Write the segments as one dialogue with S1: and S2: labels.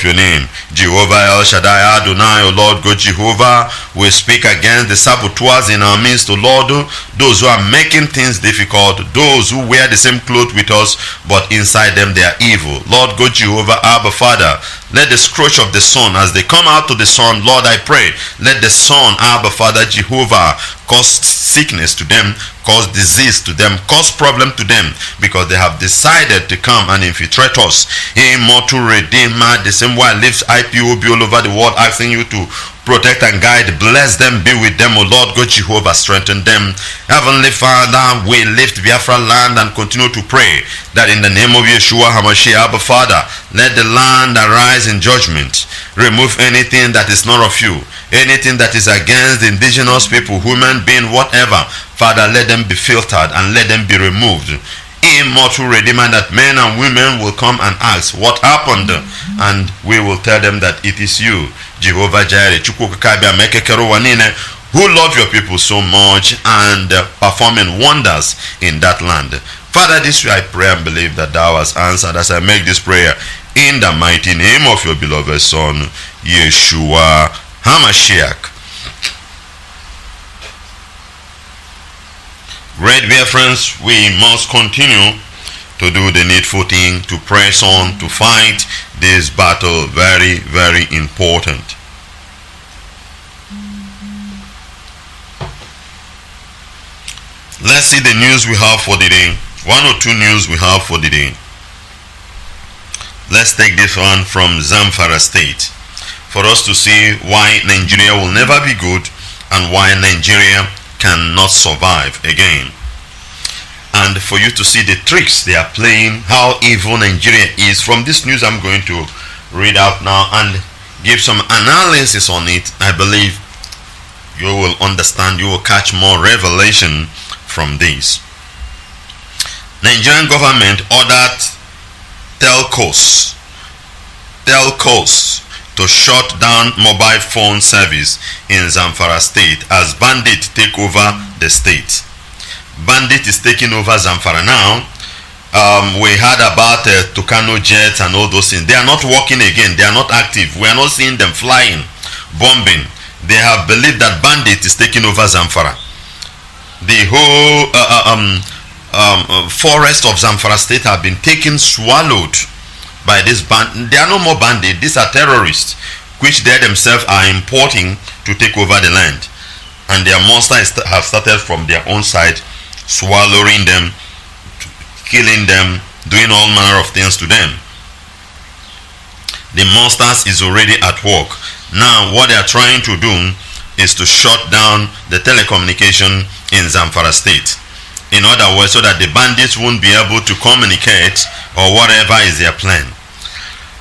S1: your name. Jehovah El Shaddai Adonai, O Lord God Jehovah, we speak against the saboteurs in our midst, O Lord, those who are making things difficult, those who wear the same clothes with us, but inside them they are evil. Lord God Jehovah, Abba Father, let the scorch of the sun, as they come out to the sun, Lord, I pray, let the sun, Abba Father Jehovah, cause sickness to them, cause disease to them, cause problem to them, because they have decided to come and infiltrate us. Immortal Redeemer, the same way I lift IPOB all over the world, asking you to protect and guide, bless them, be with them, O Lord God Jehovah, strengthen them. Heavenly Father, we lift Biafra land and continue to pray that in the name of Yeshua HaMashiach, Abba Father, let the land arise in judgment. Remove anything that is not of you, anything that is against the indigenous people, human being, whatever. Father, let them be filtered and let them be removed. Immortal Redeemer, that men and women will come and ask what happened, and we will tell them that it is you, Jehovah Jireh, who love your people so much and performing wonders in that land. Father, this way I pray and believe that thou hast answered as I make this prayer in the mighty name of your beloved Son, Yeshua HaMashiach. Great Biafrans, we must continue to do the needful thing, to press on, to fight this battle. Very, very important. Let's see the news we have for the day. One or two news we have for the day. Let's take this one from Zamfara state for us to see why Nigeria will never be good and why Nigeria cannot survive again, and for you to see the tricks they are playing, how evil Nigeria is. From this news I'm going to read out now and give some analysis on it. I believe you will understand, you will catch more revelation from this. Nigerian government ordered telcos to shut down mobile phone service in Zamfara state as bandits take over the state. Bandit is taking over Zamfara now. We heard about Kanu jets and all those things. They are not working again. They are not active. We are not seeing them flying, bombing. They have believed that bandit is taking over Zamfara. The whole forest of Zamfara state have been taken, swallowed by this band. They are no more bandits. These are terrorists, which they themselves are importing to take over the land. And their monsters have started from their own side, swallowing them, killing them, doing all manner of things to them. The monsters is already at work. Now what they are trying to do is to shut down the telecommunication in Zamfara state. In other words, so that the bandits won't be able to communicate or whatever is their plan.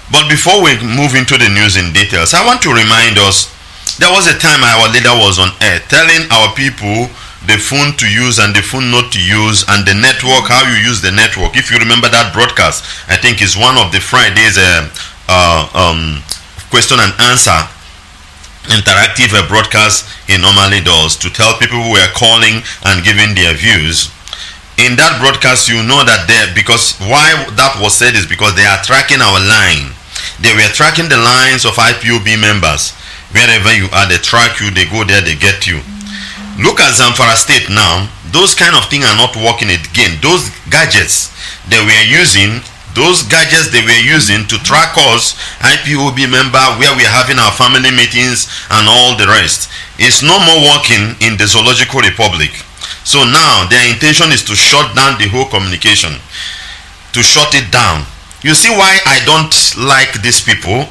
S1: But before we move into the news in details, I want to remind us, there was a time our leader was on air telling our people the phone to use and the phone not to use, and the network, how you use the network. If you remember that broadcast, I think it's one of the Fridays question and answer interactive broadcast he normally does, to tell people who are calling and giving their views. In that broadcast, you know that because why that was said is because they are tracking our line. They were tracking the lines of IPOB members. Wherever you are, they track you, they go there, they get you. Look at Zamfara state now. Those kind of things are not working again. Those gadgets they were using, to track us, IPOB member, where we are having our family meetings and all the rest, is no more working in the Zoological Republic. So now their intention is to shut down the whole communication, to shut it down. You see why I don't like these people,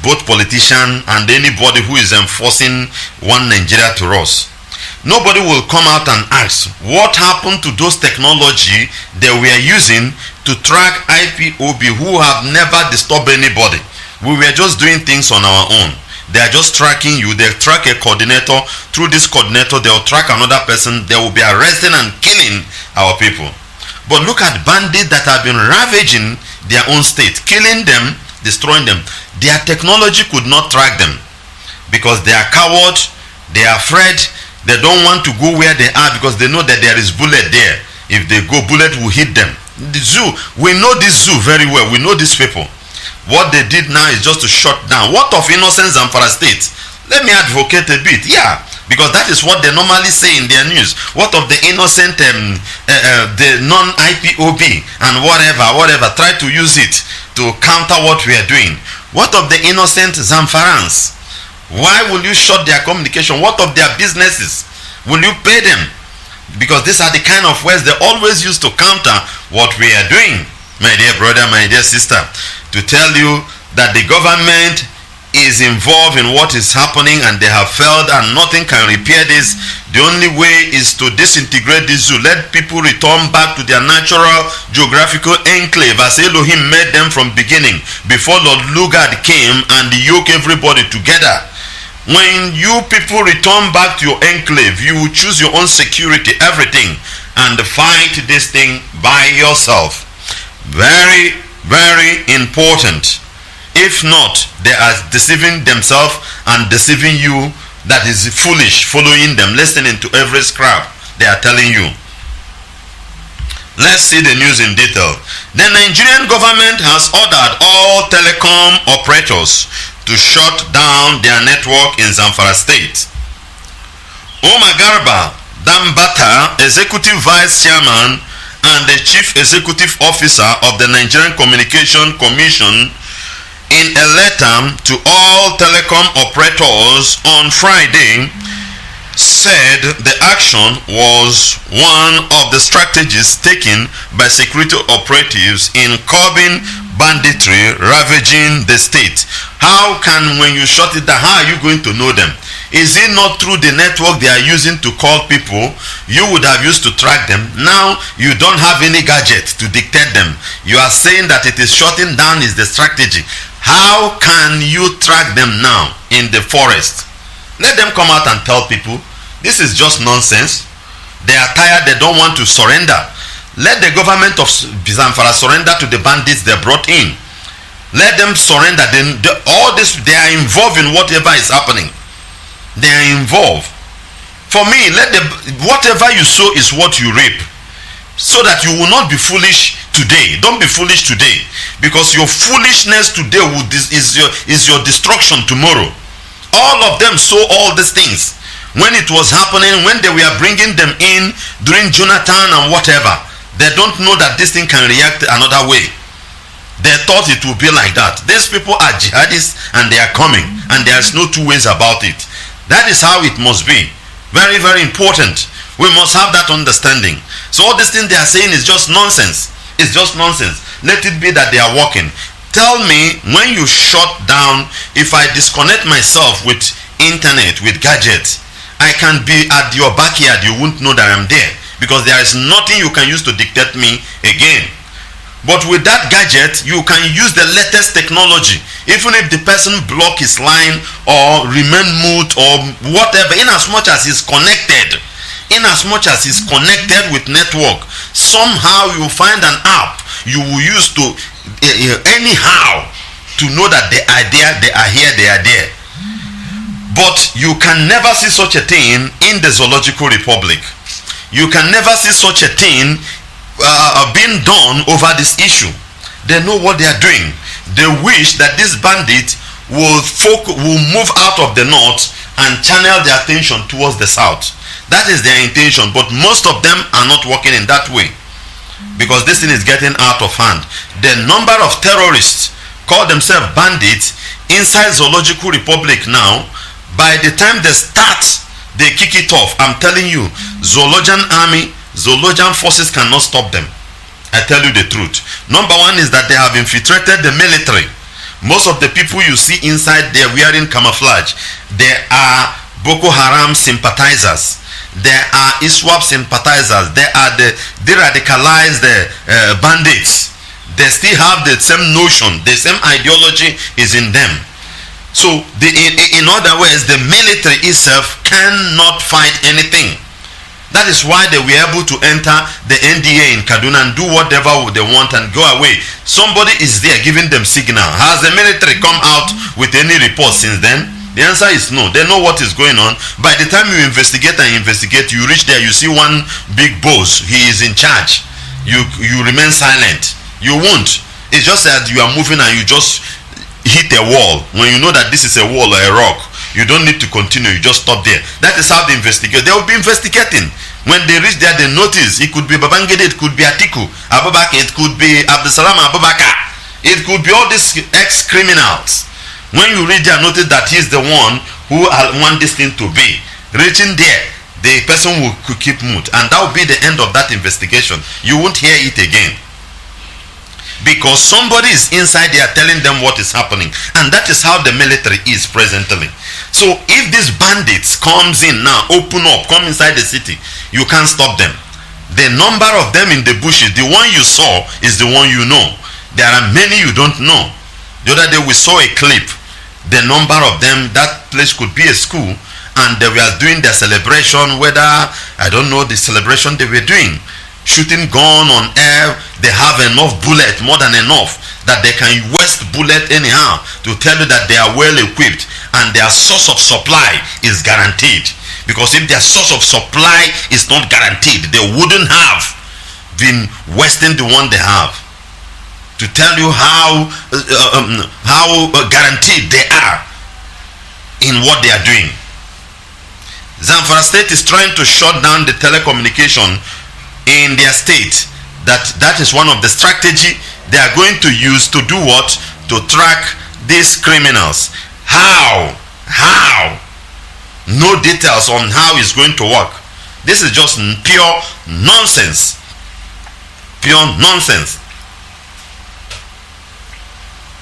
S1: both politicians and anybody who is enforcing one Nigeria to us. Nobody will come out and ask what happened to those technology they were using to track IPOB who have never disturbed anybody. We were just doing things on our own. They are just tracking you. They track a coordinator. Through this coordinator, they will track another person. They will be arresting and killing our people. But look at bandits that have been ravaging their own state, killing them, destroying them. Their technology could not track them because they are cowards. They are afraid. They don't want to go where they are because they know that there is bullet there. If they go, bullet will hit them. The zoo, we know this zoo very well. We know these people. What they did now is just to shut down. What of innocent Zamfara state? Let me advocate a bit. Yeah, because that is what they normally say in their news. What of the innocent, the non-IPOB and whatever, try to use it to counter what we are doing. What of the innocent Zamfarans? Why will you shut their communication? What of their businesses? Will you pay them? Because these are the kind of words they always use to counter what we are doing. My dear brother, my dear sister, to tell you that the government is involved in what is happening and they have failed and nothing can repair this. The only way is to disintegrate this zoo. Let people return back to their natural geographical enclave as Elohim made them from beginning, before Lord Lugard came and yoke everybody together. When you people return back to your enclave, you will choose your own security, everything, and fight this thing by yourself. Very, very important. If not, they are deceiving themselves and deceiving you. That is foolish, following them, listening to every scrap they are telling you. Let's see the news in detail. The Nigerian government has ordered all telecom operators to shut down their network in Zamfara state. Omar Garba Dambata, Executive Vice Chairman and the Chief Executive Officer of the Nigerian Communication Commission, in a letter to all telecom operators on Friday, said the action was one of the strategies taken by security operatives in curbing banditry ravaging the state. How can, when you shut it down, how are you going to know them? Is it not through the network they are using to call people? You would have used to track them. Now you don't have any gadget to dictate them. You are saying that it is shutting down is the strategy. How can you track them now in the forest? Let them come out and tell people this is just nonsense. They are tired, they don't want to surrender. Let the government of Zamfara surrender to the bandits they brought in. Let them surrender. All this, they are involved in whatever is happening. They are involved. For me, whatever you sow is what you reap. So that you will not be foolish today. Don't be foolish today, because your foolishness today is your destruction tomorrow. All of them saw all these things when it was happening, when they were bringing them in during Jonathan and whatever. They don't know that this thing can react another way. They thought it would be like that. These people are jihadists and they are coming, and there's no two ways about it. That is how it must be. Very, very important. We must have that understanding. So all this thing they are saying is just nonsense. It's just nonsense. Let it be that they are working. Tell me, when you shut down, if I disconnect myself with internet, with gadgets, I can be at your backyard. You won't know that I'm there, because there is nothing you can use to dictate me again. But with that gadget, you can use the latest technology. Even if the person block his line or remain mute or whatever, in as much as he's connected, with network, somehow you find an app you will use to anyhow to know that they are there, they are here, they are there. But you can never see such a thing in the Zoological Republic. You can never see such a thing being done over this issue. They know what they are doing. They wish that this bandit will move out of the north and channel their attention towards the south. That is their intention, but most of them are not working in that way, because this thing is getting out of hand. The number of terrorists call themselves bandits inside Zoological Republic now, by the time they start, they kick it off. I'm telling you, Zoologian Army, Zoologian forces cannot stop them. I tell you the truth. Number one is that they have infiltrated the military. Most of the people you see inside, they are wearing camouflage. They are Boko Haram sympathizers. There are ISWAP sympathizers. They are the de-radicalized bandits. They still have the same notion. The same ideology is in them. So, in other words, the military itself cannot fight anything. That is why they were able to enter the NDA in Kanu and do whatever they want and go away. Somebody is there giving them signal. Has the military come out with any report since then? The answer is no. They know what is going on. By the time you investigate, you reach there, you see one big boss. He is in charge. You remain silent. You won't. It's just that you are moving and you just hit a wall. When you know that this is a wall or a rock, you don't need to continue, you just stop there. That is how they investigate. They will be investigating. When they reach there, they notice it could be Babangida, it could be Atiku Abubakar, it could be Abdusalam Abubakar, it could be all these ex-criminals. When you read there, notice that he's the one who want this thing to be. Reaching there, the person will keep mute, and that will be the end of that investigation. You won't hear it again, because somebody is inside there telling them what is happening. And that is how the military is presently. So if these bandits comes in now, open up, come inside the city, you can't stop them. The number of them in the bushes, the one you saw is the one you know. There are many you don't know. The other day we saw a clip. The number of them, that place could be a school, and they were doing their celebration, whether, I don't know the celebration they were doing, shooting gun on air. They have enough bullet, more than enough, that they can waste bullet anyhow to tell you that they are well equipped and their source of supply is guaranteed. Because if their source of supply is not guaranteed, they wouldn't have been wasting the one they have. To tell you how guaranteed they are in what they are doing. Zamfara state is trying to shut down the telecommunication in their state. That is one of the strategy they are going to use to do what? To track these criminals. How? No details on how it's going to work. This is just pure nonsense. Pure nonsense.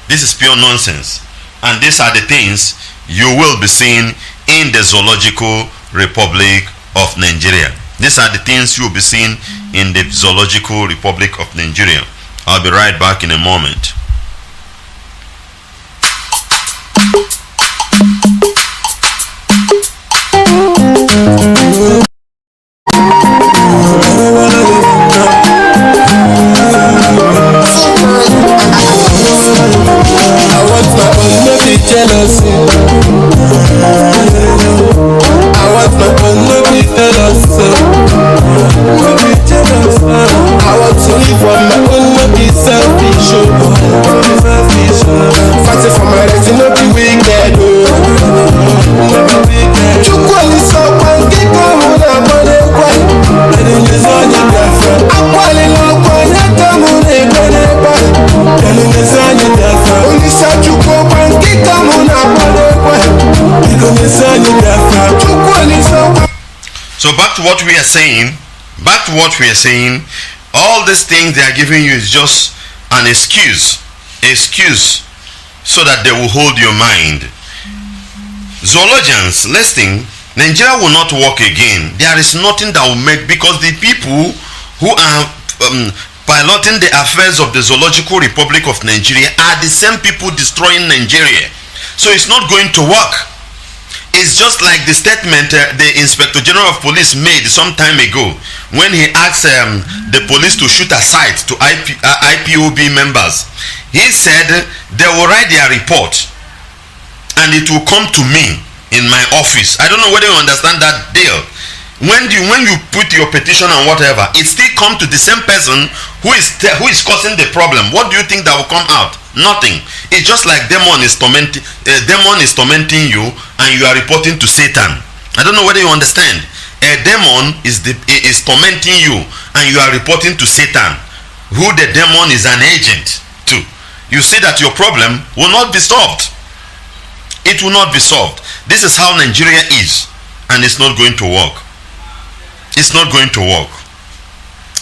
S1: This is pure nonsense. And these are the things you will be seeing in the Zoological Republic of Nigeria. These are the things you will be seeing in the Zoological Republic of Nigeria. I'll be right back in a moment.
S2: Jealousy. I want my own, no be jealous. No be jealous. I want to live on my own, no be selfish. Fighting for my rights, no be wicked. No be wicked. You call it so one, get on a money quite. And in the zone, you Biafra. I call it no one, I come on a money quite. And in the zone, you Biafra. Only such you go and get on a money quite. Because the zone, you Biafra. You call it so one.
S1: So back to what we are saying. All these things they are giving you is just an excuse so that they will hold your mind. Zoologians, listen, Nigeria will not work again. There is nothing that will make, because the people who are piloting the affairs of the Zoological Republic of Nigeria are the same people destroying Nigeria. So it's not going to work. It's just like the statement the Inspector General of Police made some time ago when he asked the police to shoot aside to IPOB members. He said they will write their report and it will come to me in my office. I don't know whether you understand that deal. When you put your petition and whatever, it still comes to the same person who is causing the problem. What do you think that will come out? Nothing. It's just like demon is tormenting you and you are reporting to Satan. I don't know whether you understand. A demon is tormenting you and you are reporting to Satan, who the demon is an agent to. You see that your problem will not be solved. It will not be solved. This is how Nigeria is, and it's not going to work. It's not going to work.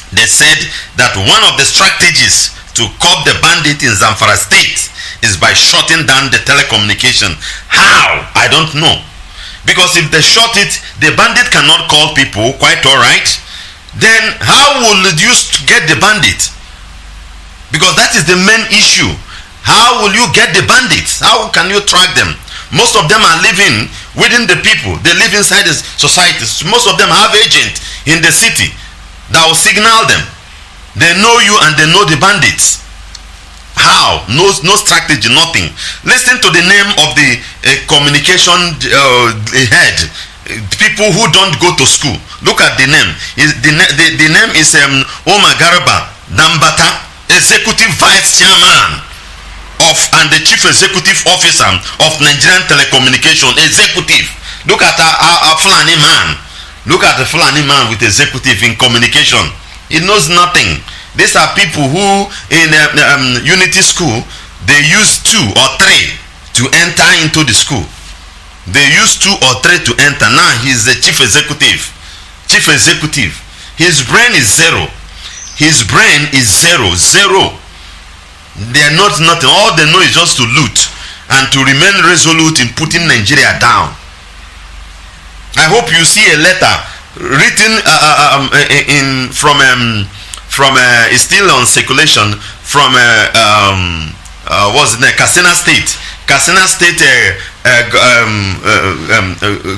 S1: They said that one of the strategies to curb the bandit in Zamfara state is by shutting down the telecommunication. How? I don't know. Because if they shut it, the bandit cannot call people, quite all right. Then how will you get the bandit? Because that is the main issue. How will you get the bandits? How can you track them? Most of them are living within the people. They live inside the societies. Most of them have agents in the city that will signal them. They know you and they know the bandits. How? No strategy, nothing. Listen to the name of the communication head. People who don't go to school. Look at the name. The name is Omagaraba Dambata. executive vice chairman and the chief executive officer of Nigerian Telecommunication. Executive. Look at a Fulani man. Look at the Fulani man with executive in communication. He knows nothing. These are people who in Unity School, they use 2 or 3 to enter into the school. They use 2 or 3 to enter. Now he's the chief executive. Chief executive. His brain is 0. His brain is 0. They are not nothing. All they know is just to loot and to remain resolute in putting Nigeria down. I hope you see a letter written from it's still on circulation from what's the name? Katsina State. Katsina State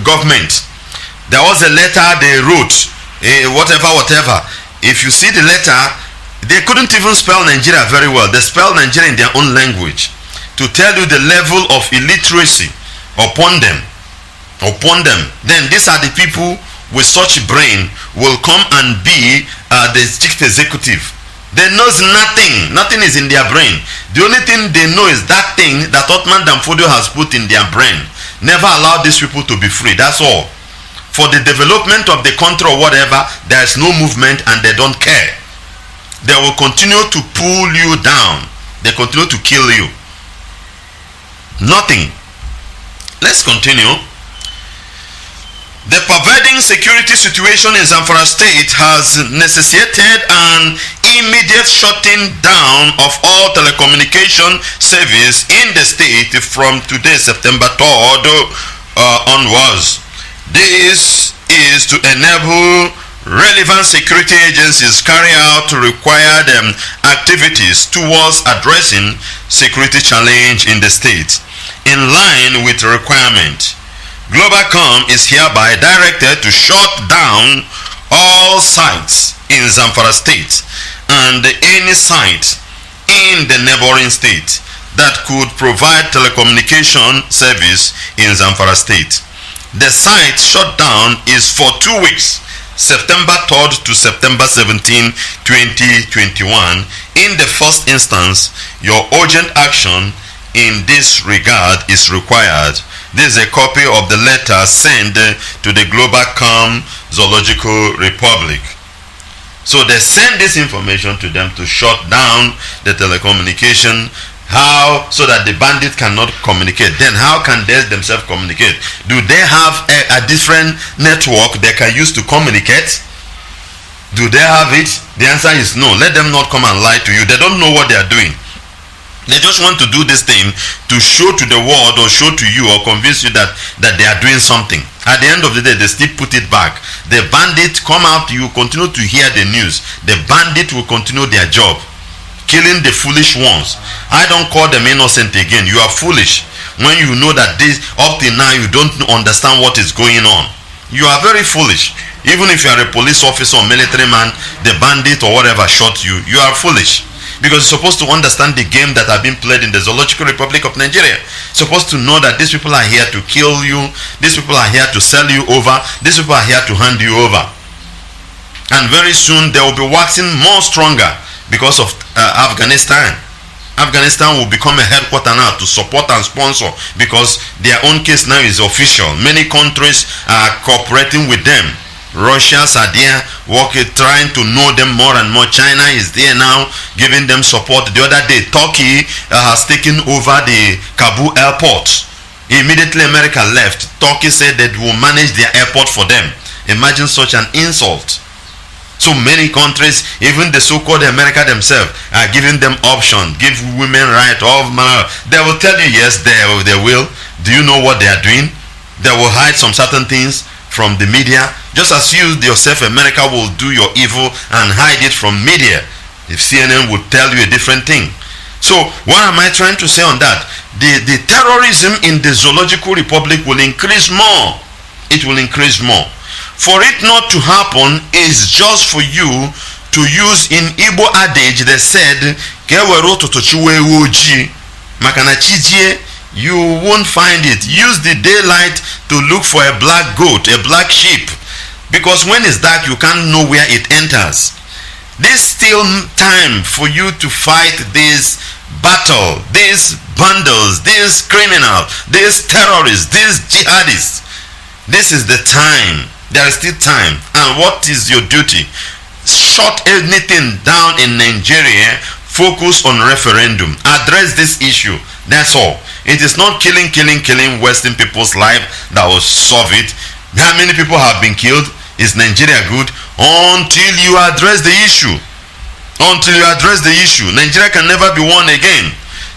S1: government. There was a letter they wrote. Whatever. If you see the letter, they couldn't even spell Nigeria very well. They spelled Nigeria in their own language to tell you the level of illiteracy upon them. Then these are the people with such brain will come and be the chief executive. They knows nothing. Nothing is in their brain. The only thing they know is that thing that Ottoman Danfodio has put in their brain. Never allow these people to be free. That's all. For the development of the country or whatever, there is no movement and they don't care. They will continue to pull you down. They continue to kill you. Nothing. Let's continue. The pervading security situation in Zamfara state has necessitated an immediate shutting down of all telecommunication service in the state from today, September 3rd onwards. This is to enable relevant security agencies carry out required activities towards addressing security challenge in the state. In line with the requirement, Globalcom is hereby directed to shut down all sites in Zamfara state and any site in the neighboring state that could provide telecommunication service in Zamfara state. The site shutdown is for 2 weeks, September 3rd to September 17, 2021. In the first instance, your urgent action in this regard is required. This is a copy of the letter sent to the Globalcom Zoological Republic. So they send this information to them to shut down the telecommunication. How? So that the bandits cannot communicate. Then how can they themselves communicate? Do they have a different network they can use to communicate? Do they have it? The answer is no. Let them not come and lie to you. They don't know what they are doing. They just want to do this thing to show to the world or show to you or convince you that they are doing something. At the end of the day, they still put it back. The bandit come out, you continue to hear the news. The bandit will continue their job, killing the foolish ones. I don't call them innocent again. You are foolish when you know that this up till now you don't understand what is going on. You are very foolish. Even if you are a police officer or military man, the bandit or whatever shot you, you are foolish. Because you're supposed to understand the game that have been played in the Zoological Republic of Nigeria. You're supposed to know that these people are here to kill you. These people are here to sell you over. These people are here to hand you over. And very soon they will be waxing more stronger because of Afghanistan. Afghanistan will become a headquarter now to support and sponsor because their own case now is official. Many countries are cooperating with them. Russians are there working, trying to know them more and more. China is there now giving them support. The other day, Turkey has taken over the Kabul airport. Immediately America left. Turkey said that will manage their airport for them. Imagine such an insult. So many countries, even the so-called America themselves, are giving them option, give women right, all manner. They will tell you yes, they will. Do you know what they are doing? They will hide some certain things from the media, just as you yourself, America, will do your evil and hide it from media. If CNN would tell you a different thing. So what am I trying to say on that? The terrorism in the Zoological Republic will increase more. It will increase more. For it not to happen is just for you to use, in Igbo adage they said, makana chijie, you won't find it. Use the daylight to look for a black goat, a black sheep, because when it's dark you can't know where it enters. There's still time for you to fight this battle, these bundles, these criminals, these terrorists, these jihadists. This is the time. There is still time. And what is your duty? Shut anything down in Nigeria. Focus on referendum. Address this issue. That's all. It is not killing, wasting people's life that will solve it. How many people have been killed? Is Nigeria good? Until you address the issue. Until you address the issue. Nigeria can never be won again.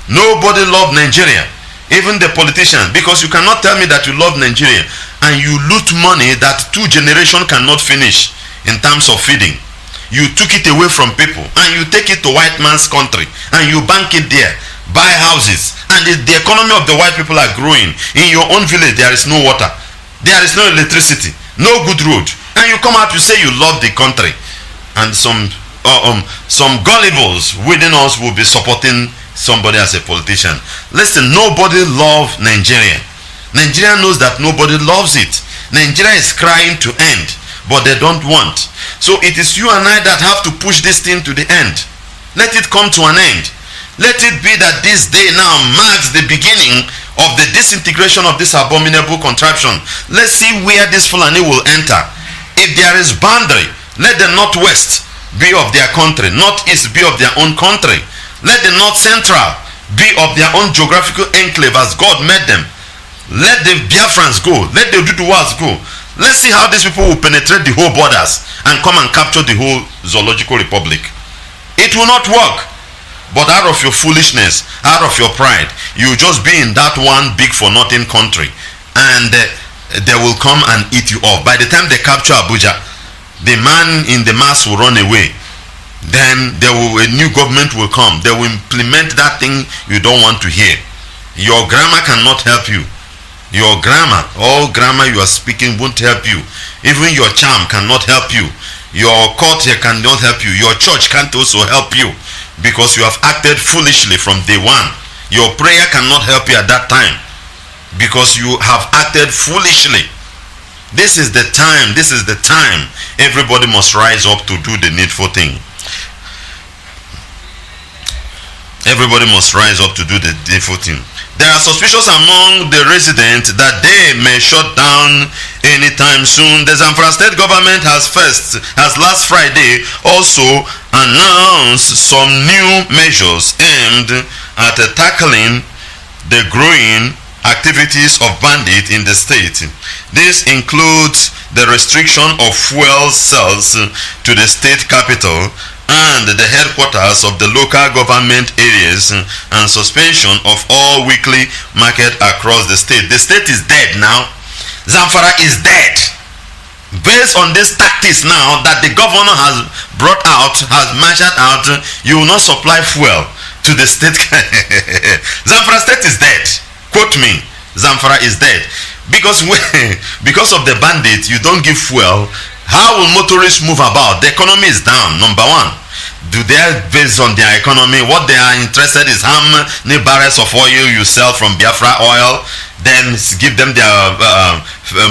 S1: Nobody loves Nigeria. Even the politicians. Because you cannot tell me that you love Nigeria and you loot money that 2 generations cannot finish in terms of feeding. You took it away from people and you take it to white man's country and you bank it there, buy houses, and the economy of the white people are growing. In your own village there is no water, there is no electricity, no good road, and you come out to say you love the country, and some gullibles within us will be supporting somebody as a politician. Listen, nobody loves Nigeria. Nigeria knows that nobody loves it. Nigeria is crying to end, but they don't want. So it is you and I that have to push this thing to the end. Let it come to an end. Let it be that this day now marks the beginning of the disintegration of this abominable contraption. Let's see where this Fulani will enter. If there is boundary, let the northwest be of their country, northeast be of their own country. Let the north central be of their own geographical enclave as God made them. Let the Biafrans go. Let the Duduwas go. Let's see how these people will penetrate the whole borders and come and capture the whole zoological republic. It will not work. But out of your foolishness, out of your pride, you will just be in that one big for nothing country, and they will come and eat you off. By the time they capture Abuja, the man in the mass will run away. Then a new government will come. They will implement that thing you don't want to hear. Your grammar cannot help you. Your grammar, all grammar you are speaking won't help you. Even your charm cannot help you. Your court here cannot help you. Your church can't also help you, because you have acted foolishly from day one. Your prayer cannot help you at that time, because you have acted foolishly. This is the time. This is the time. Everybody must rise up to do the needful thing. Everybody must rise up to do the needful thing. There are suspicions among the residents that they may shut down anytime soon. The Zamfara state government has last Friday also announced some new measures aimed at tackling the growing activities of bandits in the state. This includes the restriction of fuel sales to the state capital and the headquarters of the local government areas, and suspension of all weekly market across the state. The state is dead now. Zamfara is dead. Based on these tactics now that the governor has brought out, has marshaled out, you will not supply fuel to the state. Zamfara state is dead. Quote me, Zamfara is dead. Because of the bandits, you don't give fuel. How will motorists move about? The economy is down. Number one, do they, based on their economy, what they are interested is how many barrels of oil you sell from Biafra oil, then give them their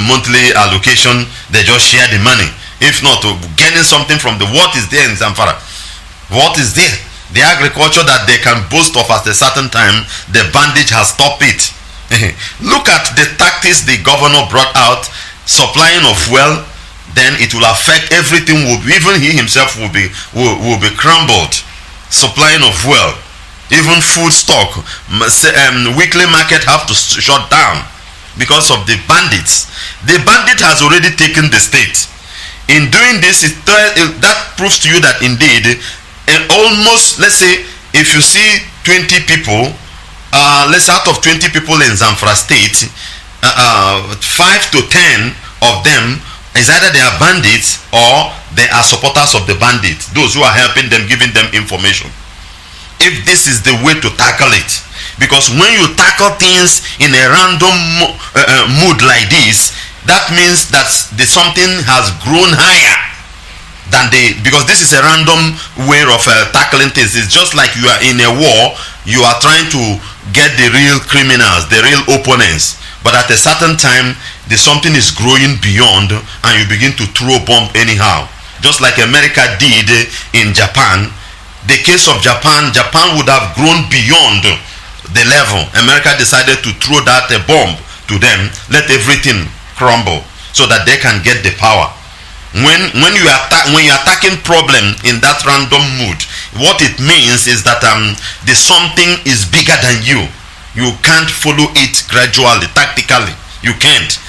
S1: monthly allocation. They just share the money. If not, getting something from what is there in Zamfara? What is there? The agriculture that they can boast of at a certain time, the bandage has stopped it. Look at the tactics the governor brought out, supplying of fuel. Then it will affect everything. Even he himself will be crumbled. Supplying of fuel, even food stock, weekly market have to shut down because of the bandits. The bandit has already taken the state. In doing this, that proves to you that indeed, almost, let's say, if you see 20 people, let's out of 20 people in Zamfara state, 5 to 10 of them is either they are bandits or they are supporters of the bandits, those who are helping them, giving them information. If this is the way to tackle it, because when you tackle things in a random mood like this, that means that something has grown higher than because this is a random way of tackling things. It's just like you are in a war, you are trying to get the real criminals, the real opponents, but at a certain time something is growing beyond and you begin to throw bomb anyhow. just like America did in Japan. The case of Japan would have grown beyond the level. America decided to throw that bomb to them, let everything crumble so that they can get the power. When you attacking problem in that random mood, what it means is that the something is bigger than you. You can't follow it gradually, tactically. You can't.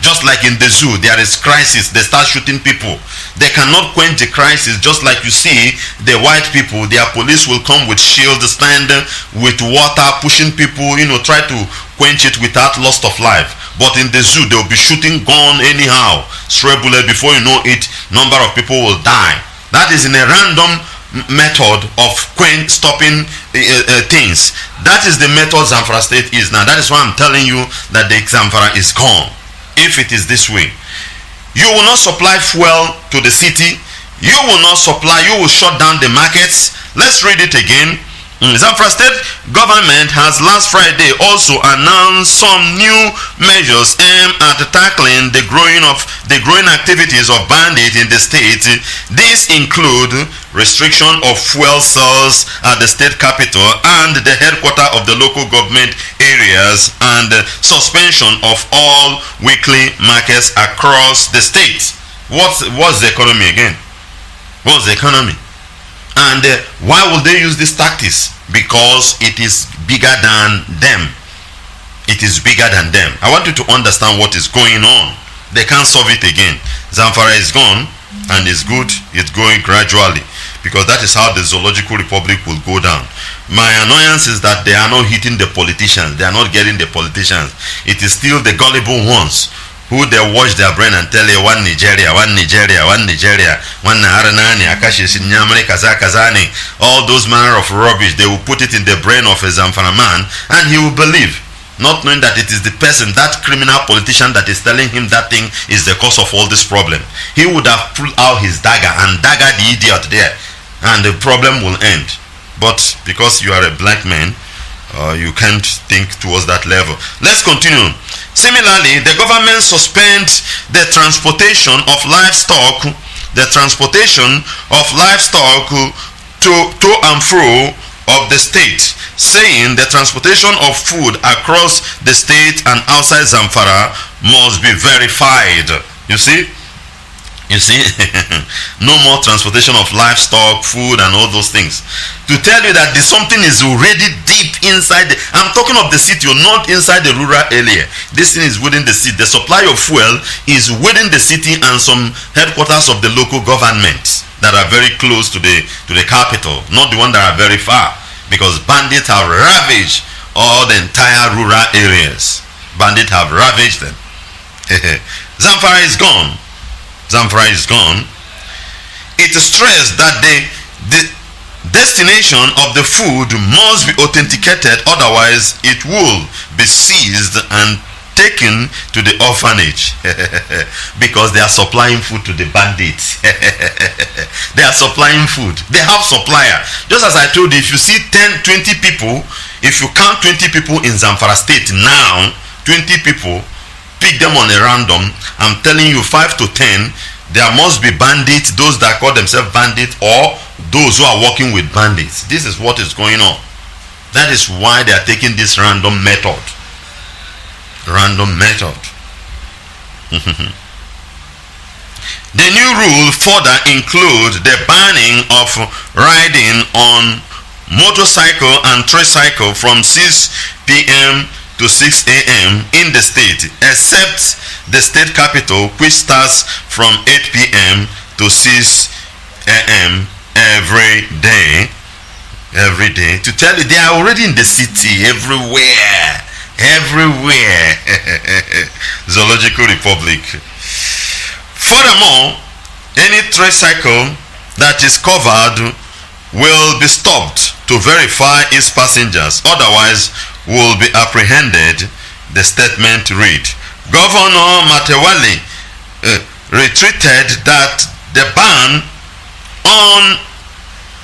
S1: Just like in the zoo, there is crisis, they start shooting people. They cannot quench the crisis. Just like you see the white people, their police will come with shields, stand with water, pushing people, try to quench it without loss of life. But in the zoo, they'll be shooting gun anyhow, stray bullet. Before you know it, number of people will die. That is in a random method of stopping things. That is the method Zamfara state is now. That is why I'm telling you that the Zamfara is gone. If it is this way, you will not supply fuel to the city. You will shut down the markets. Let's read it again. Zamfara state government has last Friday also announced some new measures aimed at tackling the growing activities of bandits in the state. These include restriction of fuel sales at the state capital and the headquarters of the local government areas, and suspension of all weekly markets across the state. What's the economy again? What's the economy? And why will they use these tactics? Because it is bigger than them. It is bigger than them. I want you to understand what is going on. They can't solve it again. Zamfara is gone, and it's good. It's going gradually, because that is how the Zoological Republic will go down. My annoyance is that they are not hitting the politicians. They are not getting the politicians. It is still the gullible ones who they wash their brain and tell you one Nigeria, one Naranani, Akashi, Sinyamari, Kazakazani, all those manner of rubbish. They will put it in the brain of a Zamfara man, and he will believe, not knowing that it is the person, that criminal politician, that is telling him that thing is the cause of all this problem. He would have pulled out his dagger and dagger the idiot there, and the problem will end. But because you are a black man, you can't think towards that level. Let's continue. Similarly, the government suspends the transportation of livestock, to and fro of the state, saying the transportation of food across the state and outside Zamfara must be verified. You see? No more transportation of livestock, food, and all those things. To tell you that something is already deep inside. I'm talking of the city, not inside the rural area. This thing is within the city. The supply of fuel is within the city and some headquarters of the local government that are very close to the capital, not the one that are very far, because bandits have ravaged all the entire rural areas. Bandits have ravaged them. Zamfara is gone. Zamfara is gone. It is stressed that the destination of the food must be authenticated, otherwise it will be seized and taken to the orphanage. Because they are supplying food to the bandits. They are supplying food. They have supplier. Just as I told you, if you see 10, 20 people, if you count 20 people in Zamfara state now, 20 people, pick them on a random, I'm telling you 5 to 10, there must be bandits, those that call themselves bandits, or those who are working with bandits. This is what is going on. That is why they are taking this random method. The new rule further includes the banning of riding on motorcycle and tricycle from 6 p.m. to 6 a.m. in the state, except the state capital, which starts from 8 p.m. to 6 a.m. every day. To tell you, they are already in the city, everywhere. Zoological Republic. Furthermore, any tricycle that is covered will be stopped to verify its passengers, otherwise will be apprehended, the statement read. Governor Matewale reiterated that the ban on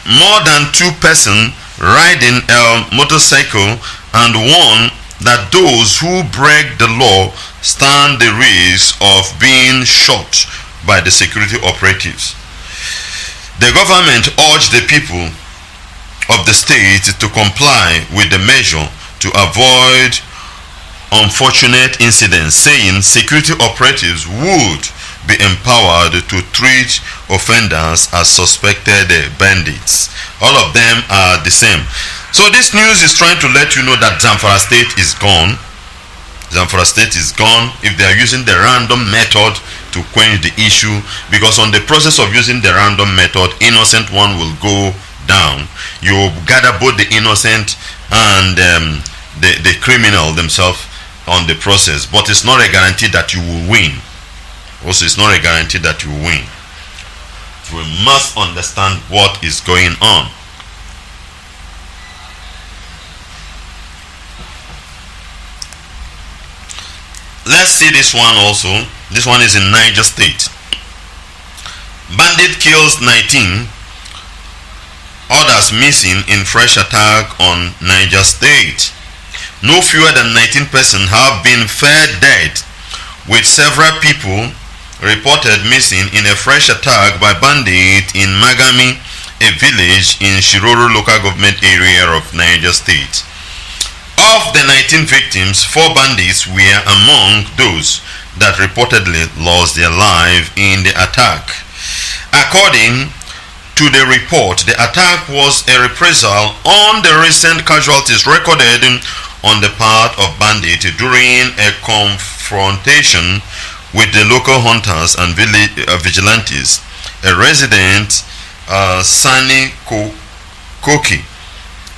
S1: more than 2 persons riding a motorcycle, and warned that those who break the law stand the risk of being shot by the security operatives. The government urged the people of the state to comply with the measure to avoid unfortunate incidents, saying security operatives would be empowered to treat offenders as suspected bandits. All of them are the same. So this news is trying to let you know that Zamfara state is gone. Zamfara state is gone if they are using the random method to quench the issue, because on the process of using the random method, innocent one will go down. You gather both the innocent and the criminal themselves on the process, but it's not a guarantee that you will win. Also, it's not a guarantee that you will win. We must understand what is going on. Let's see this one also. This one is in Niger State. Bandit kills 19. Others missing in fresh attack on Niger State. No fewer than 19 persons have been found dead, with several people reported missing in a fresh attack by bandits in Magami, a village in Shiroro local government area of Niger State. Of the 19 victims, 4 bandits were among those that reportedly lost their life in the attack. According to the report, the attack was a reprisal on the recent casualties recorded on the part of bandits during a confrontation with the local hunters and vigilantes. A resident, Sani Koki,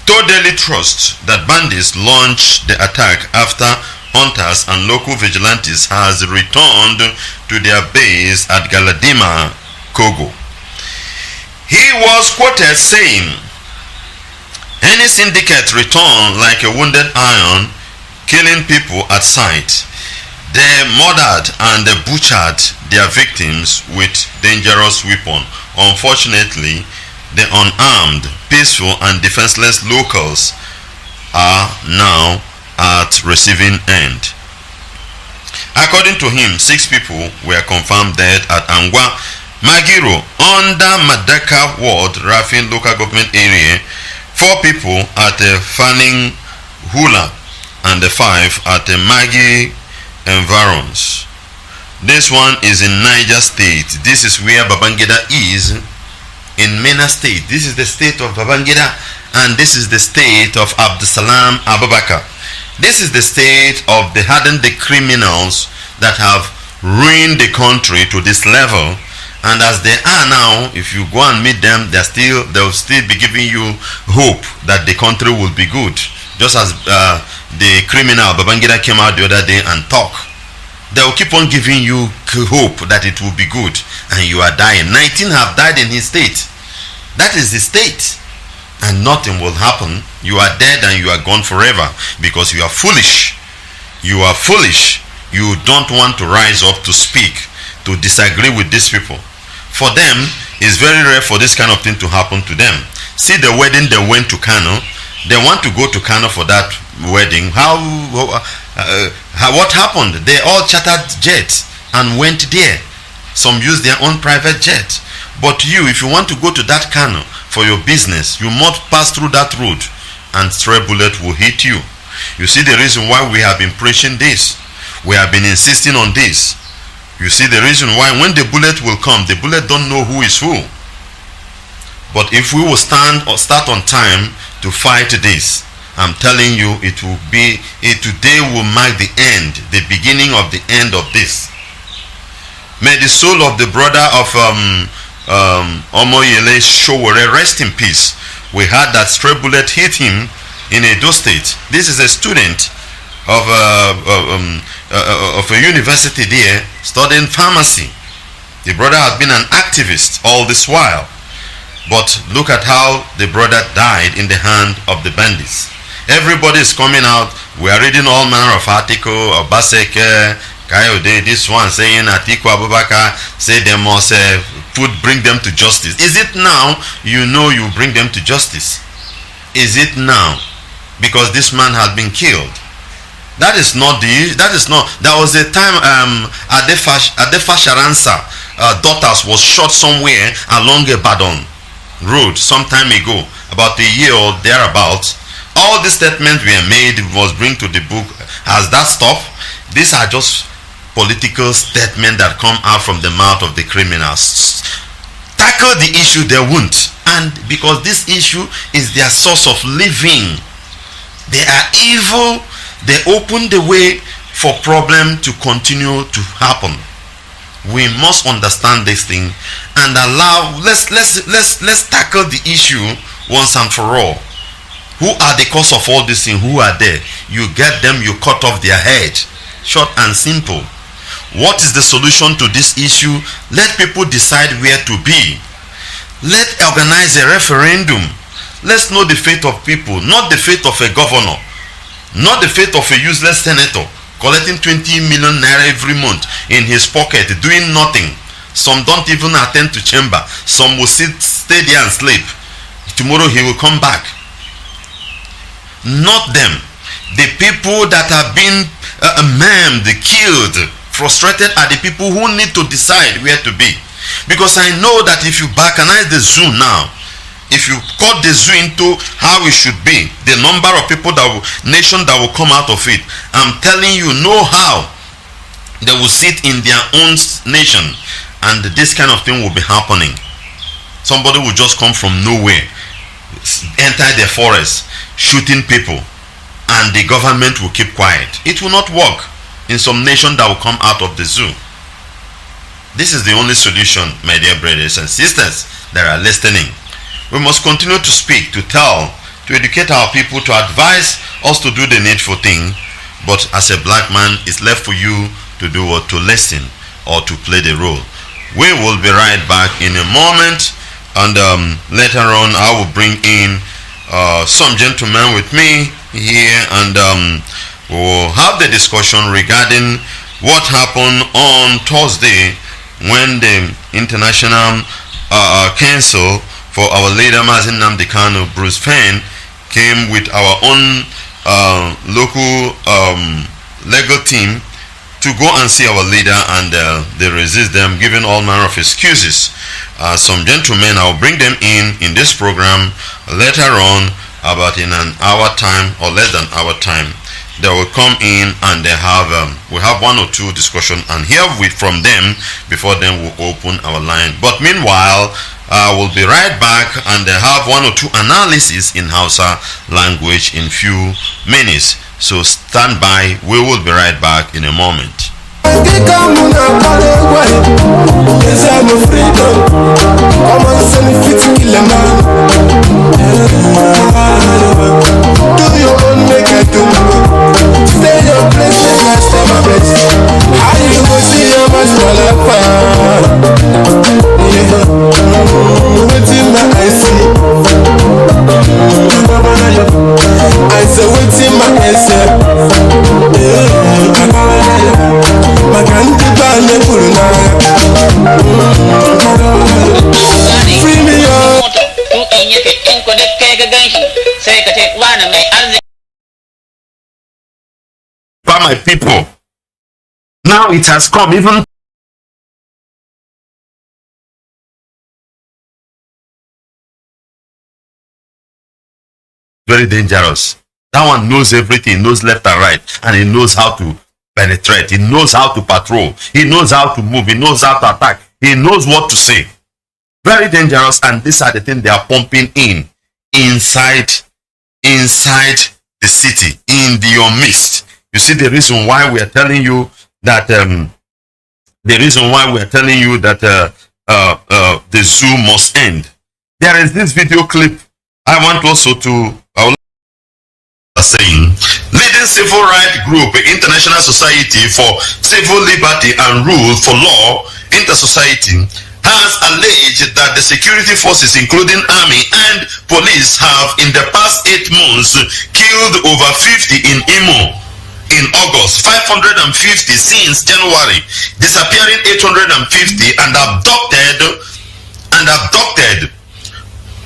S1: told Daily Trust that bandits launched the attack after hunters and local vigilantes has returned to their base at Galadima, Kogo. He was quoted saying, "Any syndicate return like a wounded lion, killing people at sight. They murdered and they butchered their victims with dangerous weapons. Unfortunately, the unarmed, peaceful and defenseless locals are now at receiving end." According to him, 6 people were confirmed dead at Angwa Magiro under Madaka Ward, Rafin local government area, 4 people at Fanning Hula and 5 at Magi Environs. This one is in Niger State. This is where Babangida is in Mena State. This is the state of Babangida, and this is the state of Abdusalam Abubakar. This is the state of the hardened criminals that have ruined the country to this level. And as they are now, if you go and meet them, they'll still be giving you hope that the country will be good. Just as the criminal Babangida came out the other day and talk. They will keep on giving you hope that it will be good, and you are dying. 19 have died in his state. That is the state, and nothing will happen. You are dead and you are gone forever because you are foolish. You are foolish. You don't want to rise up to speak, to disagree with these people. For them, it's very rare for this kind of thing to happen to them. See the wedding they went to Kanu. They want to go to Kanu for that wedding. What happened? They all chartered jets and went there. Some used their own private jet. But you, if you want to go to that Kanu for your business, you must pass through that road, and stray bullet will hit you. You see the reason why we have been preaching this. We have been insisting on this. You see the reason why when the bullet will come, the bullet don't know who is who. But if we will start on time to fight this, I'm telling you, today will mark the end, the beginning of the end of this. May the soul of the brother of Omoyele Showore rest in peace. We heard that stray bullet hit him in Edo State. This is a student of a university there studying pharmacy. The brother has been an activist all this while. But look at how the brother died in the hand of the bandits. Everybody is coming out. We are reading all manner of articles of Baseke, Kayode, this one saying Atiku Abubakar say they must bring them to justice. Is it now you bring them to justice? Is it now? Because this man has been killed. There was a time Adefa Sharansa daughters was shot somewhere along Ibadan. Road some time ago, about a year or thereabouts. All the statements were made, was bring to the book. Has that stopped? These are just political statements that come out from the mouth of the criminals. Tackle the issue, they won't. And because this issue is their source of living, they are evil. They open the way for problem to continue to happen. We must understand this thing and allow, let's tackle the issue once and for all. Who are the cause of all this thing? Who are there? You get them, you cut off their head. Short and simple. What is the solution to this issue? Let people decide where to be. Let's organize a referendum. Let's know the fate of people, not the fate of a governor, not the fate of a useless senator collecting 20 million naira every month in his pocket, doing nothing. Some don't even attend to chamber. Some will stay there and sleep. Tomorrow he will come back. Not them. The people that have been maimed, killed, frustrated are the people who need to decide where to be. Because I know that if you balkanize the zoo now, if you cut the zoo into how it should be, the number of people that will, nation that will come out of it, I'm telling you, know how they will sit in their own nation, and this kind of thing will be happening. Somebody will just come from nowhere, enter the forest, shooting people, and the government will keep quiet. It will not work in some nation that will come out of the zoo. This is the only solution, my dear brothers and sisters that are listening. We must continue to speak, to tell, to educate our people, to advise us to do the needful thing. But as a black man, it's left for you to do what? To listen or to play the role. We will be right back in a moment, and later on I will bring in some gentlemen with me here, and we'll have the discussion regarding what happened on Thursday when the International Council for our leader Mazi Nnamdi Kanu, Bruce Penn, came with our own local legal team to go and see our leader, and they resist them, giving all manner of excuses. Some gentlemen, I'll bring them in this program later on, about in an hour time or less than hour time. They will come in and they have we have one or two discussion and hear from them. Before then we'll open our line. But meanwhile, we'll be right back and they have one or two analysis in Hausa language in few minutes. So stand by. We will be right back in a moment.
S2: Do your own, make I do. Stay your place, make I stay my place. How you go see your much more waiting my I see. I say waiting my I say. My candy band pull free me up.
S1: By my people, now it has come even very dangerous. That one knows everything, knows left and right, and he knows how to penetrate, he knows how to patrol, he knows how to move, he knows how to attack, he knows what to say. Very dangerous, and these are the things they are pumping inside the city, in your midst. You see the reason why we are telling you that the zoo must end. There is this video clip I want also to saying, leading civil rights group International Society for Civil Liberty and Rule for Law Inter-Society has alleged that the security forces, including army and police, have in the past 8 months killed over 50 in Imo. In August, 550 since January, disappearing 850, and abducted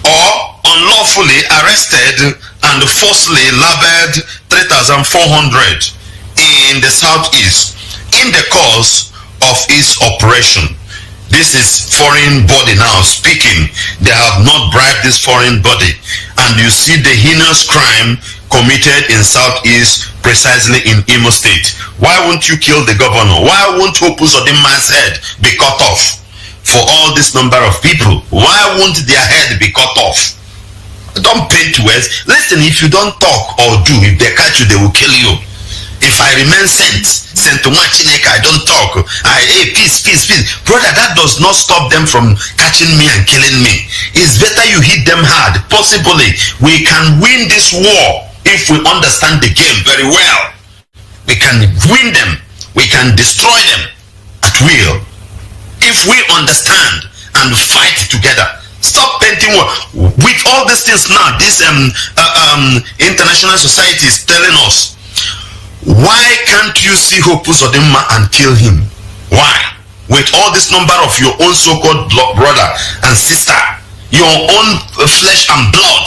S1: or unlawfully arrested and forcibly labeled 3,400 in the southeast in the course of its operation. This is foreign body now speaking. They have not bribed this foreign body. And you see the heinous crime committed in Southeast, precisely in Imo State. Why won't you kill the governor? Why won't Opus Odimma's head be cut off for all this number of people? Why won't their head be cut off? Don't paint words. Listen, if you don't talk or do, if they catch you, they will kill you. If I remain sent to Nwachineke, I don't talk. Hey, peace. Brother, that does not stop them from catching me and killing me. It's better you hit them hard. Possibly, we can win this war if we understand the game very well. We can win them. We can destroy them at will. If we understand and fight together. Stop painting war. With all these things now, this international society is telling us, why can't you see Opus Odimma and kill him? Why? With all this number of your own so-called brother and sister, your own flesh and blood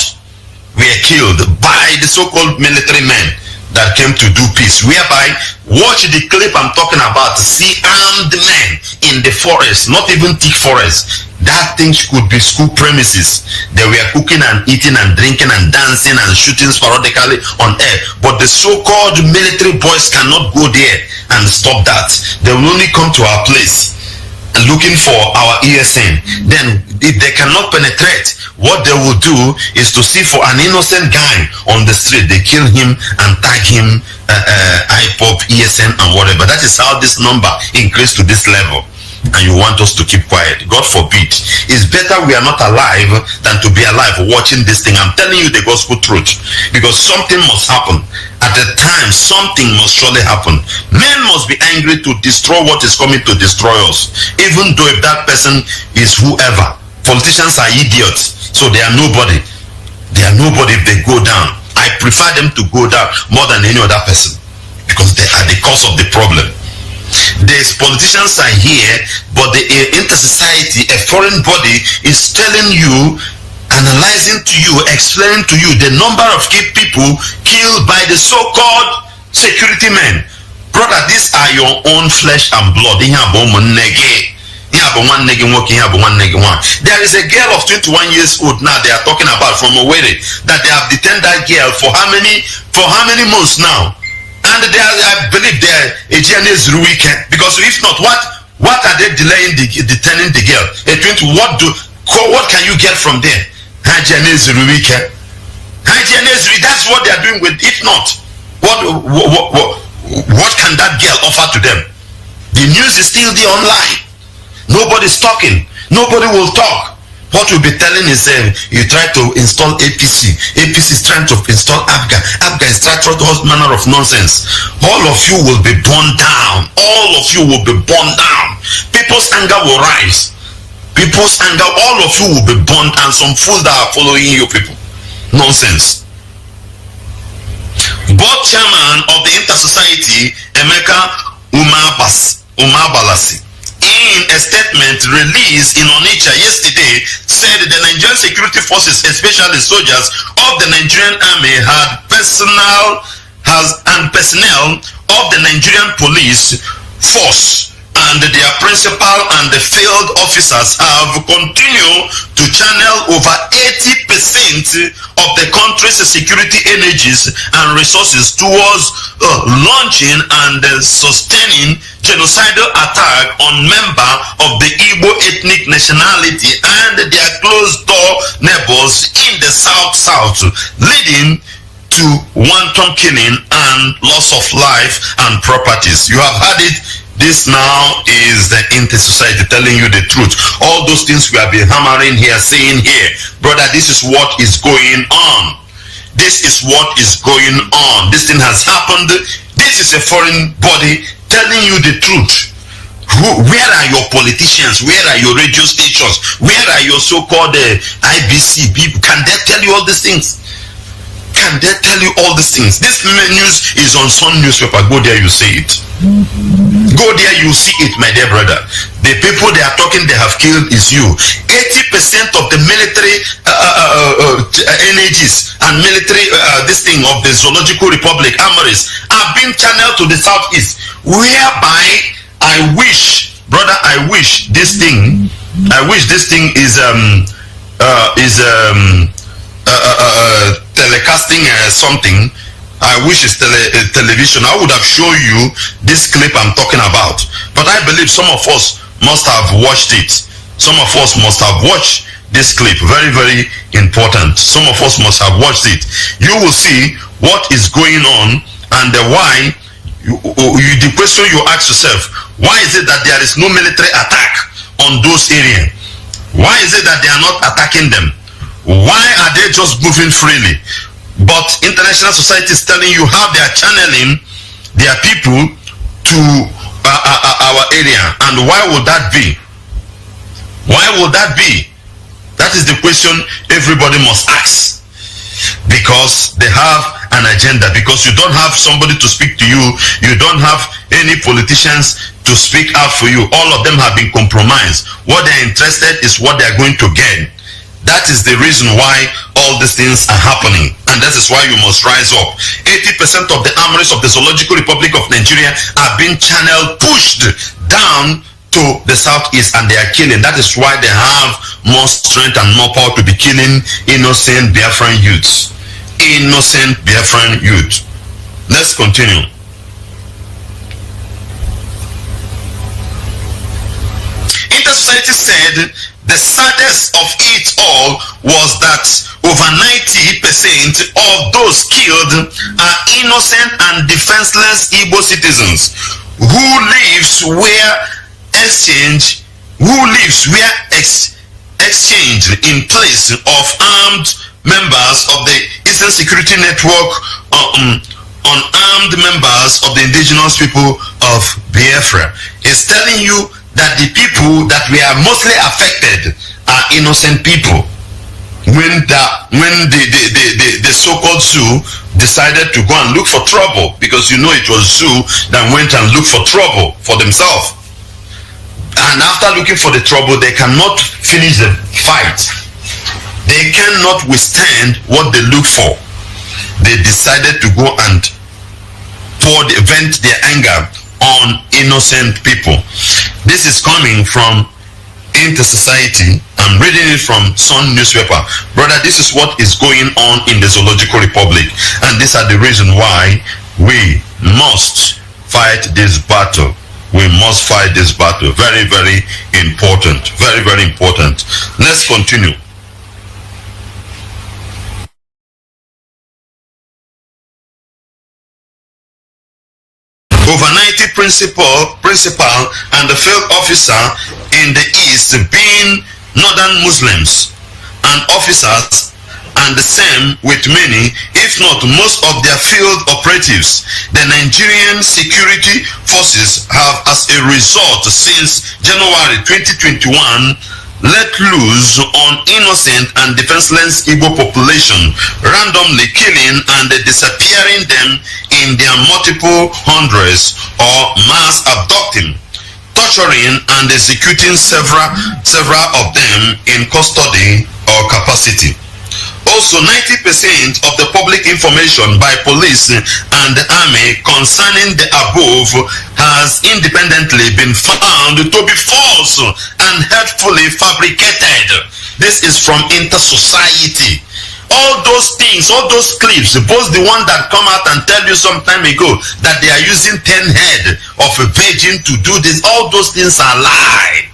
S1: were killed by the so-called military men that came to do peace. Whereby, watch the clip I'm talking about. See armed men in the forest, not even thick forest. That thing could be school premises. They were cooking and eating and drinking and dancing and shooting sporadically on air. But the so-called military boys cannot go there and stop that. They will only come to our place looking for our ESN. Then if they cannot penetrate, what they will do is to see for an innocent guy on the street, they kill him and tag him Ipob, ESN and whatever. That is how this number increased to this level. And you want us to keep quiet. God forbid. It's better we are not alive than to be alive watching this thing. I'm telling you the gospel truth. Because something must happen. At the time, something must surely happen. Men must be angry to destroy what is coming to destroy us. Even though if that person is whoever. Politicians are idiots. So they are nobody. They are nobody if they go down. I prefer them to go down more than any other person. Because they are the cause of the problem. These politicians are here, but the inter-society, a foreign body, is telling you, analyzing to you, explaining to you the number of people killed by the so-called security men. Brother, these are your own flesh and blood. There is a girl of 21 years old now they are talking about from Owerri that they have detained that girl for how many months now? And they are, I believe they are a Chinese weekend, because if not, what are they delaying detaining the girl? What can you get from there? Chinese weekend. That's what they are doing with. If not, what can that girl offer to them? The news is still there online. Nobody's talking. Nobody will talk. What we'll be telling is you try to install APC. APC is trying to install ABGA. ABGA is trying to do all manner of nonsense. All of you will be burned down. All of you will be burned down. People's anger will rise. People's anger, all of you will be burned, and some fools that are following you people. Nonsense. Board chairman of the Inter-Society, Emeka Umabalasi, in a statement released in Onitsha yesterday, said the Nigerian security forces, especially soldiers of the Nigerian army, personnel of the Nigerian police force and their principal and the field officers have continued to channel over 80% of the country's security energies and resources towards launching and sustaining genocidal attack on members of the Igbo ethnic nationality and their closed-door neighbors in the South, leading to wanton killing and loss of life and properties. You have heard it. This now is the inter-society telling you the truth. All those things we have been hammering here, saying here, brother, this is what is going on. This is what is going on. This thing has happened. This is a foreign body telling you the truth. Where are your politicians? Where are your radio stations? Where are your so-called IBC people? Can they tell you all these things? Can they tell you all these things? This news is on some newspaper. Go there, you see it. Go there, you see it, my dear brother. The people they are talking they have killed is you. 80% of the military energies and military this thing of the Zoological Republic armories are being channeled to the southeast, whereby I wish, brother, I wish this thing is telecasting something. I wish it's television. I would have shown you this clip I'm talking about. But I believe some of us must have watched it. Some of us must have watched this clip. Very, very important. Some of us must have watched it. You will see what is going on and why. The question you ask yourself, why is it that there is no military attack on those areas? Why is it that they are not attacking them? Why are they just moving freely? But international society is telling you how they are channeling their people to our area. And why would that be? Why would that be? That is the question everybody must ask. Because they have an agenda. Because you don't have somebody to speak to you. You don't have any politicians to speak out for you. All of them have been compromised. What they're interested is what they're going to gain. That is the reason why all these things are happening. And that is why you must rise up. 80% of the armories of the Zoological Republic of Nigeria are being channeled, pushed down to the southeast, and they are killing. That is why they have more strength and more power to be killing innocent Biafran youths. Innocent Biafran youth. Let's continue. Inter-Society said the saddest of it all was that over 90% of those killed are innocent and defenseless Igbo citizens who lives where exchange in place of armed members of the Eastern Security Network, unarmed members of the indigenous people of Biafra. It's telling you that the people that we are mostly affected are innocent people. When the so-called zoo decided to go and look for trouble, because you know it was zoo that went and looked for trouble for themselves. And after looking for the trouble, they cannot finish the fight. They cannot withstand what they look for. They decided to go and vent their anger on innocent people. This is coming from Inter-Society. I'm reading it from Sun newspaper. Brother, this is what is going on in the Zoological Republic, and these are the reason why we must fight this battle. We must fight this battle. Very, very important. Very, very important. Let's continue. Over 90 principal and the field officer in the east being northern Muslims and officers, and the same with many, if not most of their field operatives. The Nigerian security forces have, as a result, since January 2021, let loose on innocent and defenseless Igbo population, randomly killing and disappearing them in their multiple hundreds, or mass abducting, torturing and executing several of them in custody or capacity. Also, 90% of the public information by police and the army concerning the above has independently been found to be false and hurtfully fabricated. This is from Inter-Society. All those things, all those clips, both the one that come out and tell you some time ago that they are using 10 head of a virgin to do this, all those things are lie.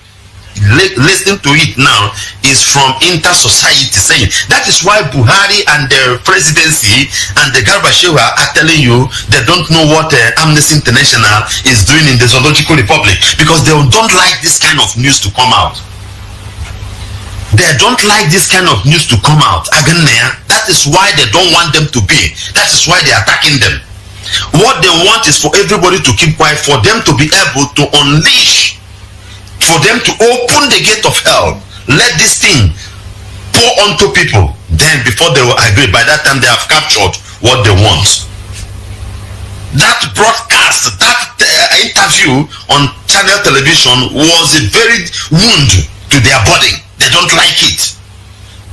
S1: Listen to it now, is from Inter-Society saying that is why Buhari and the presidency and the Gorbachev are telling you they don't know what Amnesty International is doing in the Zoological Republic, because they don't like this kind of news to come out. They don't like this kind of news to come out. Again, that is why they don't want them to be. That is why they are attacking them. What they want is for everybody to keep quiet, for them to be able to unleash, for them to open the gate of hell. Let this thing pour onto people. Then before they will agree, by that time they have captured what they want. That broadcast, that interview on channel television was a very wound to their body. They don't like it.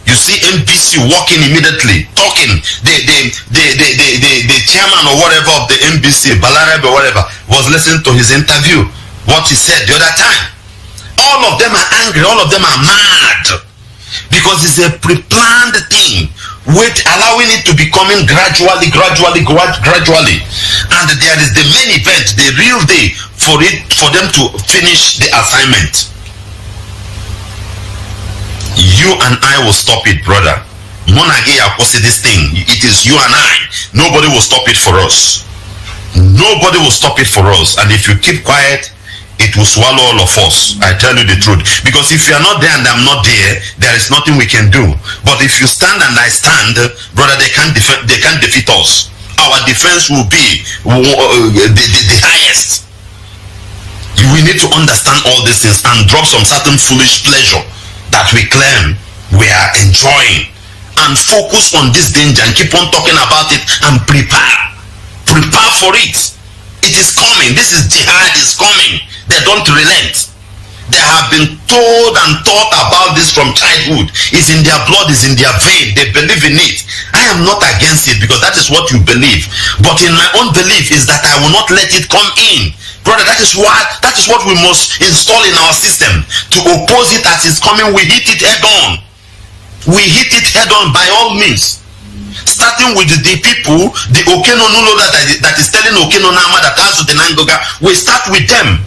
S1: You see NBC walking immediately, talking. The chairman or whatever of the NBC, Balarabe or whatever, was listening to his interview, what he said the other time. All of them are angry, all of them are mad, because it's a pre-planned thing, allowing it to be coming gradually, and there is the main event, the real day for them to finish the assignment. You and I will stop it, brother. This thing, it is you and I. Nobody will stop it for us. Nobody will stop it for us. And if you keep quiet, it will swallow all of us. I tell you the truth. Because if you are not there and I'm not there, there is nothing we can do. But if you stand and I stand, brother, they can't defeat us. Our defense will be the highest. We need to understand all these things and drop some certain foolish pleasure that we claim we are enjoying, and focus on this danger and keep on talking about it and prepare for it. It is coming. This is jihad is coming. They don't relent. They have been told and taught about this from childhood. It's in their blood, it's in their vein. They believe in it. I am not against it, because that is what you believe. But in my own belief is that I will not let it come in. Brother, that is what we must install in our system. To oppose it as it's coming, we hit it head on. We hit it head on by all means. Starting with the people, the Okeno Nulo that is telling Okeno Nama that has the Nangoga, we start with them.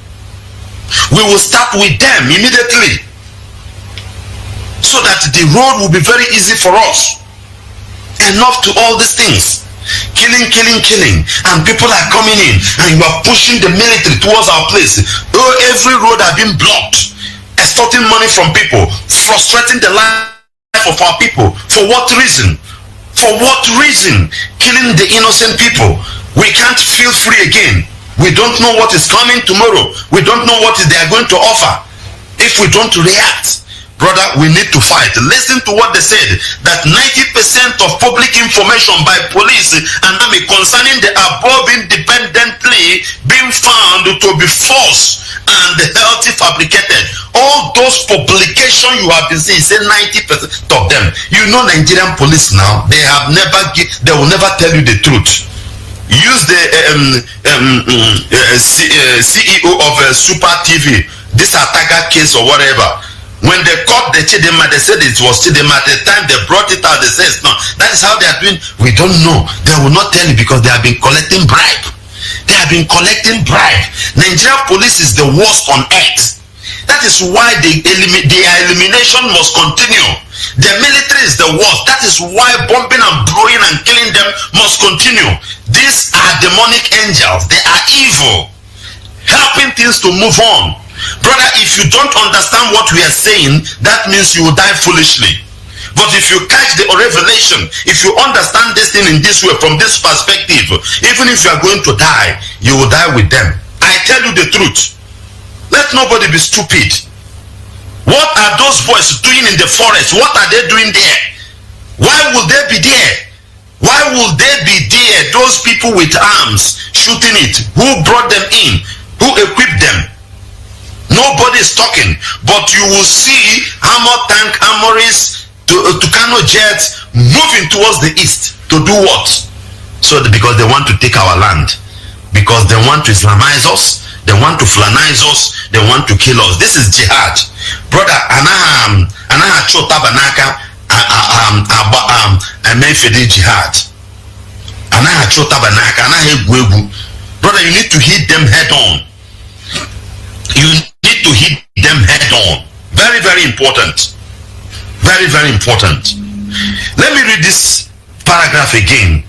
S1: We will start with them immediately, so that the road will be very easy for us. Enough to all these things. Killing, and people are coming in, and you are pushing the military towards our place. Oh, every road has been blocked, extorting money from people, frustrating the life of our people. For what reason? For what reason? Killing the innocent people. We can't feel free again. We don't know what is coming tomorrow. We don't know what they are going to offer. If we don't react, brother, we need to fight. Listen to what they said, that 90% of public information by police and army concerning the above independently being found to be false and healthy fabricated. All those publications you have been seeing, say 90% of them. You know, Nigerian police now, they will never tell you the truth. Use the CEO of Super TV, this Ataga case or whatever. When they caught the Chidema, they said it was Chidema. At the time they brought it out, they said no. That is how they are doing. We don't know. They will not tell you, because they have been collecting bribe. They have been collecting bribe. Nigerian police is the worst on earth. That is why their elimination must continue. The military is the worst. That is why bombing and blowing and killing them must continue. These are demonic angels. They are evil, helping things to move on. Brother, if you don't understand what we are saying, that means you will die foolishly. But if you catch the revelation, if you understand this thing in this way, from this perspective, even if you are going to die, you will die with them. I tell you the truth. Let nobody be stupid. What are those boys doing in the forest? What are they doing there? Why will they be there? Why will they be there? Those people with arms shooting it. Who brought them in? Who equipped them? Nobody is talking. But you will see armor tank, armories, to Kanu jets moving towards the east to do what? So because they want to take our land, because they want to Islamize us, they want to Fulanize us, they want to kill us. This is jihad, brother. Anaha chota banaka amefede jihad. Anaha chota banaka anaha egwu. Brother, you need to hit them head on. You need to hit them head on. Very, very important. Very, very important. Let me read this paragraph again.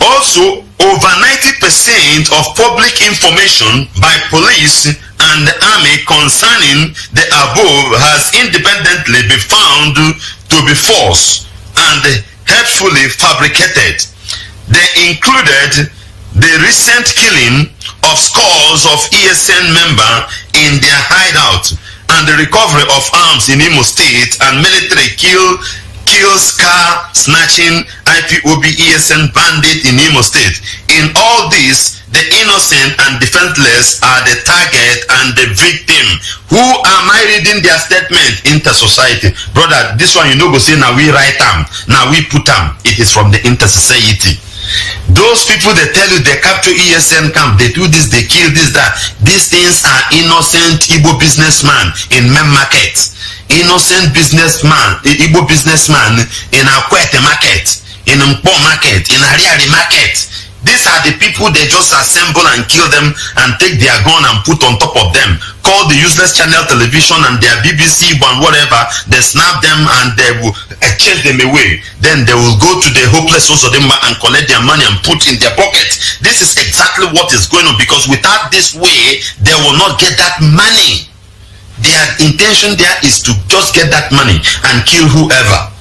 S1: Also, over 90% of public information by police and the army concerning the above has independently been found to be false and helpfully fabricated. They included the recent killing of scores of ESN members in their hideout, and the recovery of arms in Imo State, and military kills, car snatching, IPOB ESN bandit in Imo State. In all this, the innocent and defenseless are the target and the victim. Who am I reading their statement? Inter-society. Brother, this one you know go say now we write them, now we put them. It is from the inter-society. Those people, they tell you they capture ESN camp, they do this, they kill this, that. These things are innocent Igbo businessman in main market. Innocent businessman, Igbo businessman in Akwete market, in Mpo market, in Ariari market. These are the people they just assemble and kill them and take their gun and put on top of them. Call the useless channel television and their BBC one whatever. They snap them and they will chase them away. Then they will go to the hopeless Osodimba and collect their money and put in their pocket. This is exactly what is going on, because without this way, they will not get that money. Their intention there is to just get that money and kill whoever.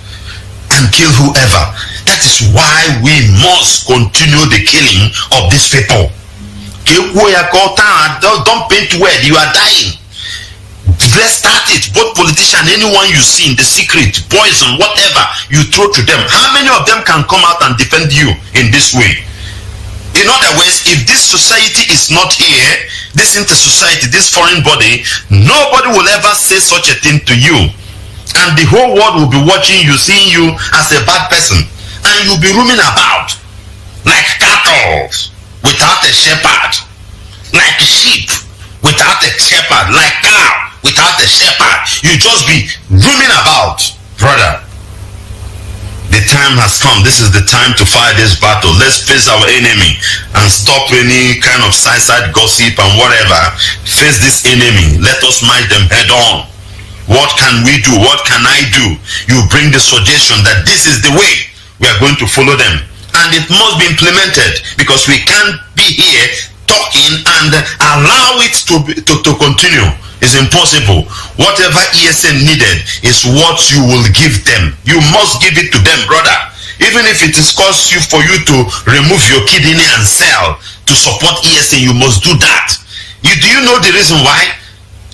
S1: And kill whoever. That is why we must continue the killing of these people. Don't paint word, you are dying. Let's start it. Both politicians, anyone you see in the secret, poison, whatever, you throw to them. How many of them can come out and defend you in this way? In other words, if this society is not here, this inter-society, this foreign body, nobody will ever say such a thing to you. And the whole world will be watching you, seeing you as a bad person. And you'll be roaming about like cattle without a shepherd, like sheep without a shepherd, like cow without a shepherd. You just be roaming about, brother. The time has come. This is the time to fight this battle. Let's face our enemy and stop any kind of side gossip and whatever. Face this enemy. Let us meet them head on. What can we do? What can I do? You bring the suggestion that this is the way we are going to follow them, and it must be implemented, because we can't be here talking and allow it to continue. It's impossible. Whatever ESN needed is what you will give them. You must give it to them, brother. Even if it is cost you for you to remove your kidney and sell to support ESN, you must do that. Do you know the reason why?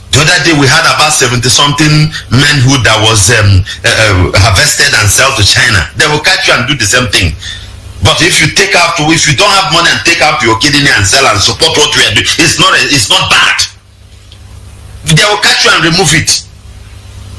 S1: The other day we had about 70-something manhood that was harvested and sold to China. They will catch you and do the same thing. But if you if you don't have money and take out your kidney and sell and support what we are doing, it's not bad. They will catch you and remove it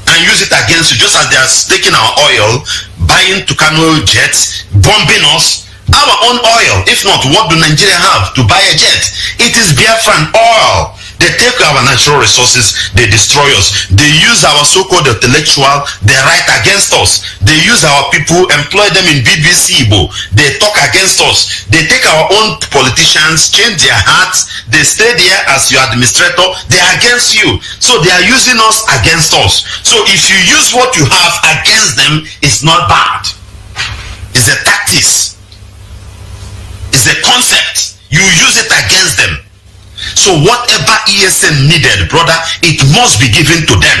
S1: and use it against you, just as they are taking our oil, buying to Kanu jets, bombing us. Our own oil. If not, what do Nigeria have to buy a jet? It is Biafran oil. They take our natural resources, they destroy us. They use our so-called intellectual, they write against us. They use our people, employ them in BBC Igbo. They talk against us. They take our own politicians, change their hearts. They stay there as your administrator. They are against you. So they are using us against us. So if you use what you have against them, it's not bad. It's a tactics. It's a concept. You use it against them. So whatever ESN needed, brother, it must be given to them.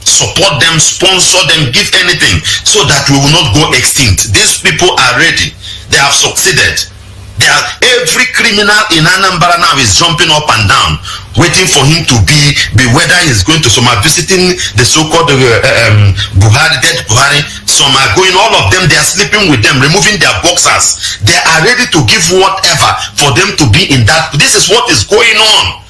S1: Support them, sponsor them, give anything, so that we will not go extinct. These people are ready. They have succeeded. Every criminal in Anambra now is jumping up and down, waiting for him to be whether he's going to. Some are visiting the so-called Buhari, dead Buhari. Some are going, all of them, they are sleeping with them, removing their boxers. They are ready to give whatever for them to be in that. This is what is going on.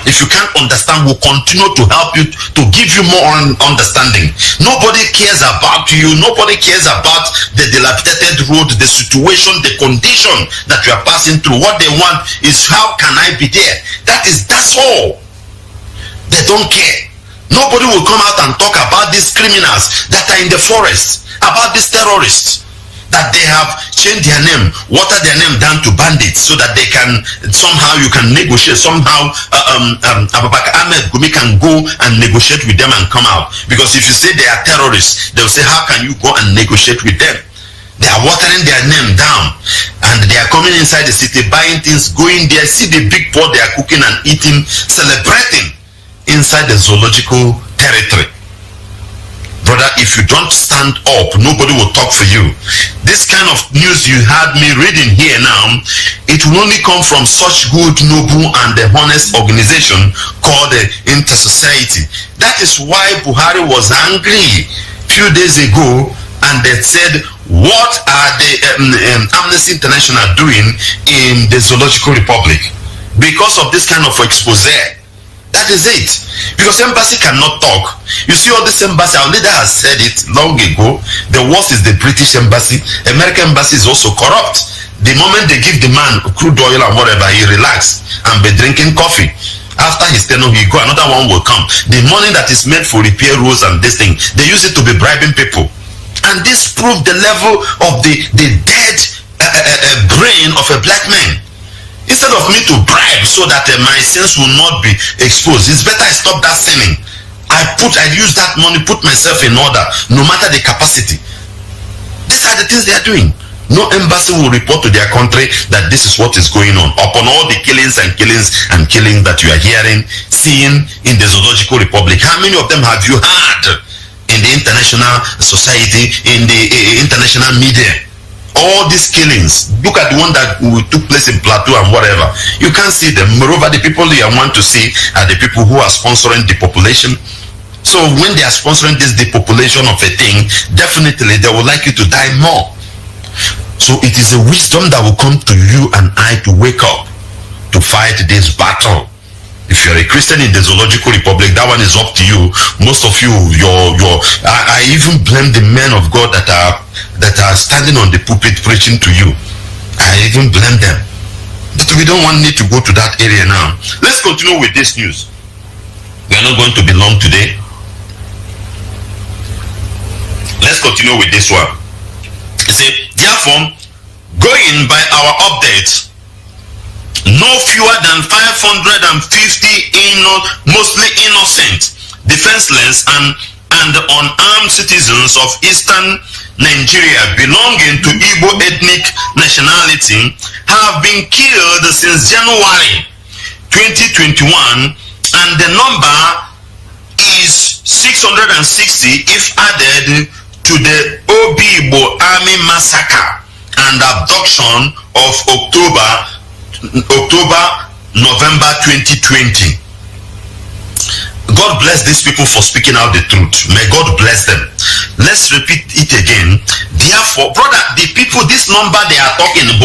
S1: If you can't understand, we'll continue to help you, to give you more understanding. Nobody cares about you. Nobody cares about the dilapidated road, the situation, the condition that you are passing through. What they want is, how can I be there? That's all. They don't care. Nobody will come out and talk about these criminals that are in the forest, about these terrorists, that they have changed their name, water their name down to bandits, so that they can somehow, you can negotiate. Somehow Abubakar Ahmed Gumi can go and negotiate with them and come out. Because if you say they are terrorists, they'll say, how can you go and negotiate with them? They are watering their name down, and they are coming inside the city, buying things, going there, see the big pot they are cooking and eating, celebrating inside the zoological territory. Brother, if you don't stand up, nobody will talk for you. This kind of news you had me reading here now, it will only come from such good, noble, and honest organization called the Inter-Society. That is why Buhari was angry a few days ago, and they said, what are the Amnesty International doing in the Zoological Republic? Because of this kind of expose. That is it. Because embassy cannot talk. You see, all this embassy, our leader has said it long ago. The worst is the British embassy. American embassy is also corrupt. The moment they give the man crude oil and whatever, he relax and be drinking coffee. After his tenure, he go, another one will come. The money that is made for repair roads and this thing, they use it to be bribing people. And this proved the level of the dead brain of a black man. Instead of me to bribe so that my sins will not be exposed, it's better I stop that sinning. I use that money, put myself in order, no matter the capacity. These are the things they are doing. No embassy will report to their country that this is what is going on upon all the killings and killings and killing that you are hearing, seeing in the Zoological Republic. How many of them have you heard in the international society, in the international media? All these killings, look at the one that took place in Plateau and whatever. You can't see them. Moreover, the people you want to see are the people who are sponsoring depopulation. So when they are sponsoring this depopulation of a thing, definitely they would like you to die more. So it is a wisdom that will come to you and I to wake up to fight this battle. If you're a Christian in the Zoological Republic, that one is up to you. Most of you, I even blame the men of God that are standing on the pulpit preaching to you. I even blame them. But we don't need to go to that area now. Let's continue with this news. We are not going to be long today. Let's continue with this one. You see, therefore, going by our updates, no fewer than 550 mostly innocent, defenseless and unarmed citizens of eastern Nigeria belonging to Igbo ethnic nationality have been killed since January 2021, and the number is 660 if added to the Igbo Army massacre and abduction of November 2020. God bless these people for speaking out the truth. May God bless them. Let's repeat it again. Therefore, brother, the people, this number they are talking about,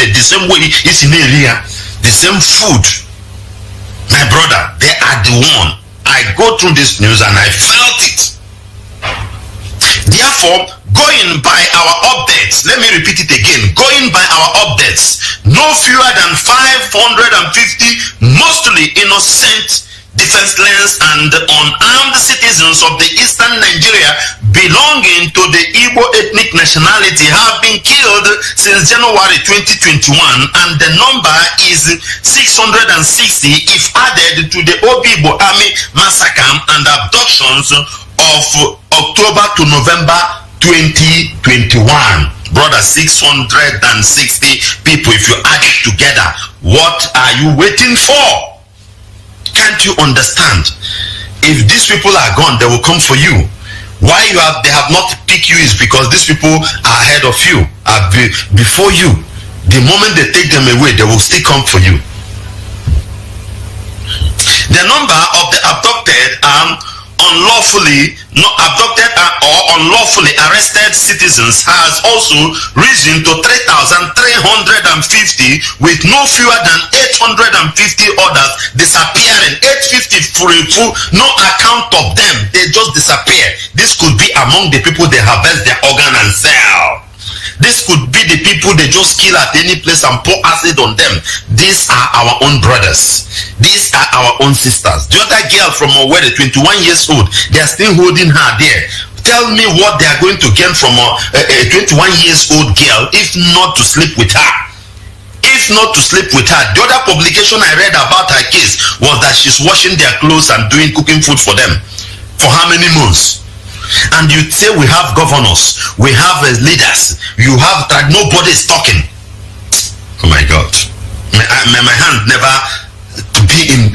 S1: the same way it's in area, the same food. My brother, they are the one. I go through this news and I felt it. Therefore, going by our updates, let me repeat it again, going by our updates, no fewer than 550 mostly innocent, defenseless and unarmed citizens of the eastern Nigeria belonging to the Igbo ethnic nationality have been killed since January 2021, and the number is 660 if added to the Igbo Army massacre and abductions of October to November 2021. Brother, 660 people. If you add it together, what are you waiting for? Can't you understand? If these people are gone, they will come for you. Why they have not picked you is because these people are ahead of you, are before you. The moment they take them away, they will still come for you. The number of the abducted unlawfully or unlawfully arrested citizens has also risen to 3,350, with no fewer than 850 others disappearing. 850 for no account of them, they just disappear. This could be among the people they harvest their organ and sell. This could be the people they just kill at any place and pour acid on them. These are our own brothers. These are our own sisters. The other girl from Owerri, 21 years old, they are still holding her there. Tell me what they are going to gain from a 21 years old girl if not to sleep with her. If not to sleep with her. The other publication I read about her case was that she's washing their clothes and doing cooking food for them. For how many months? And you say we have governors, we have leaders, you have that nobody is talking. Oh my God. My hand never to be in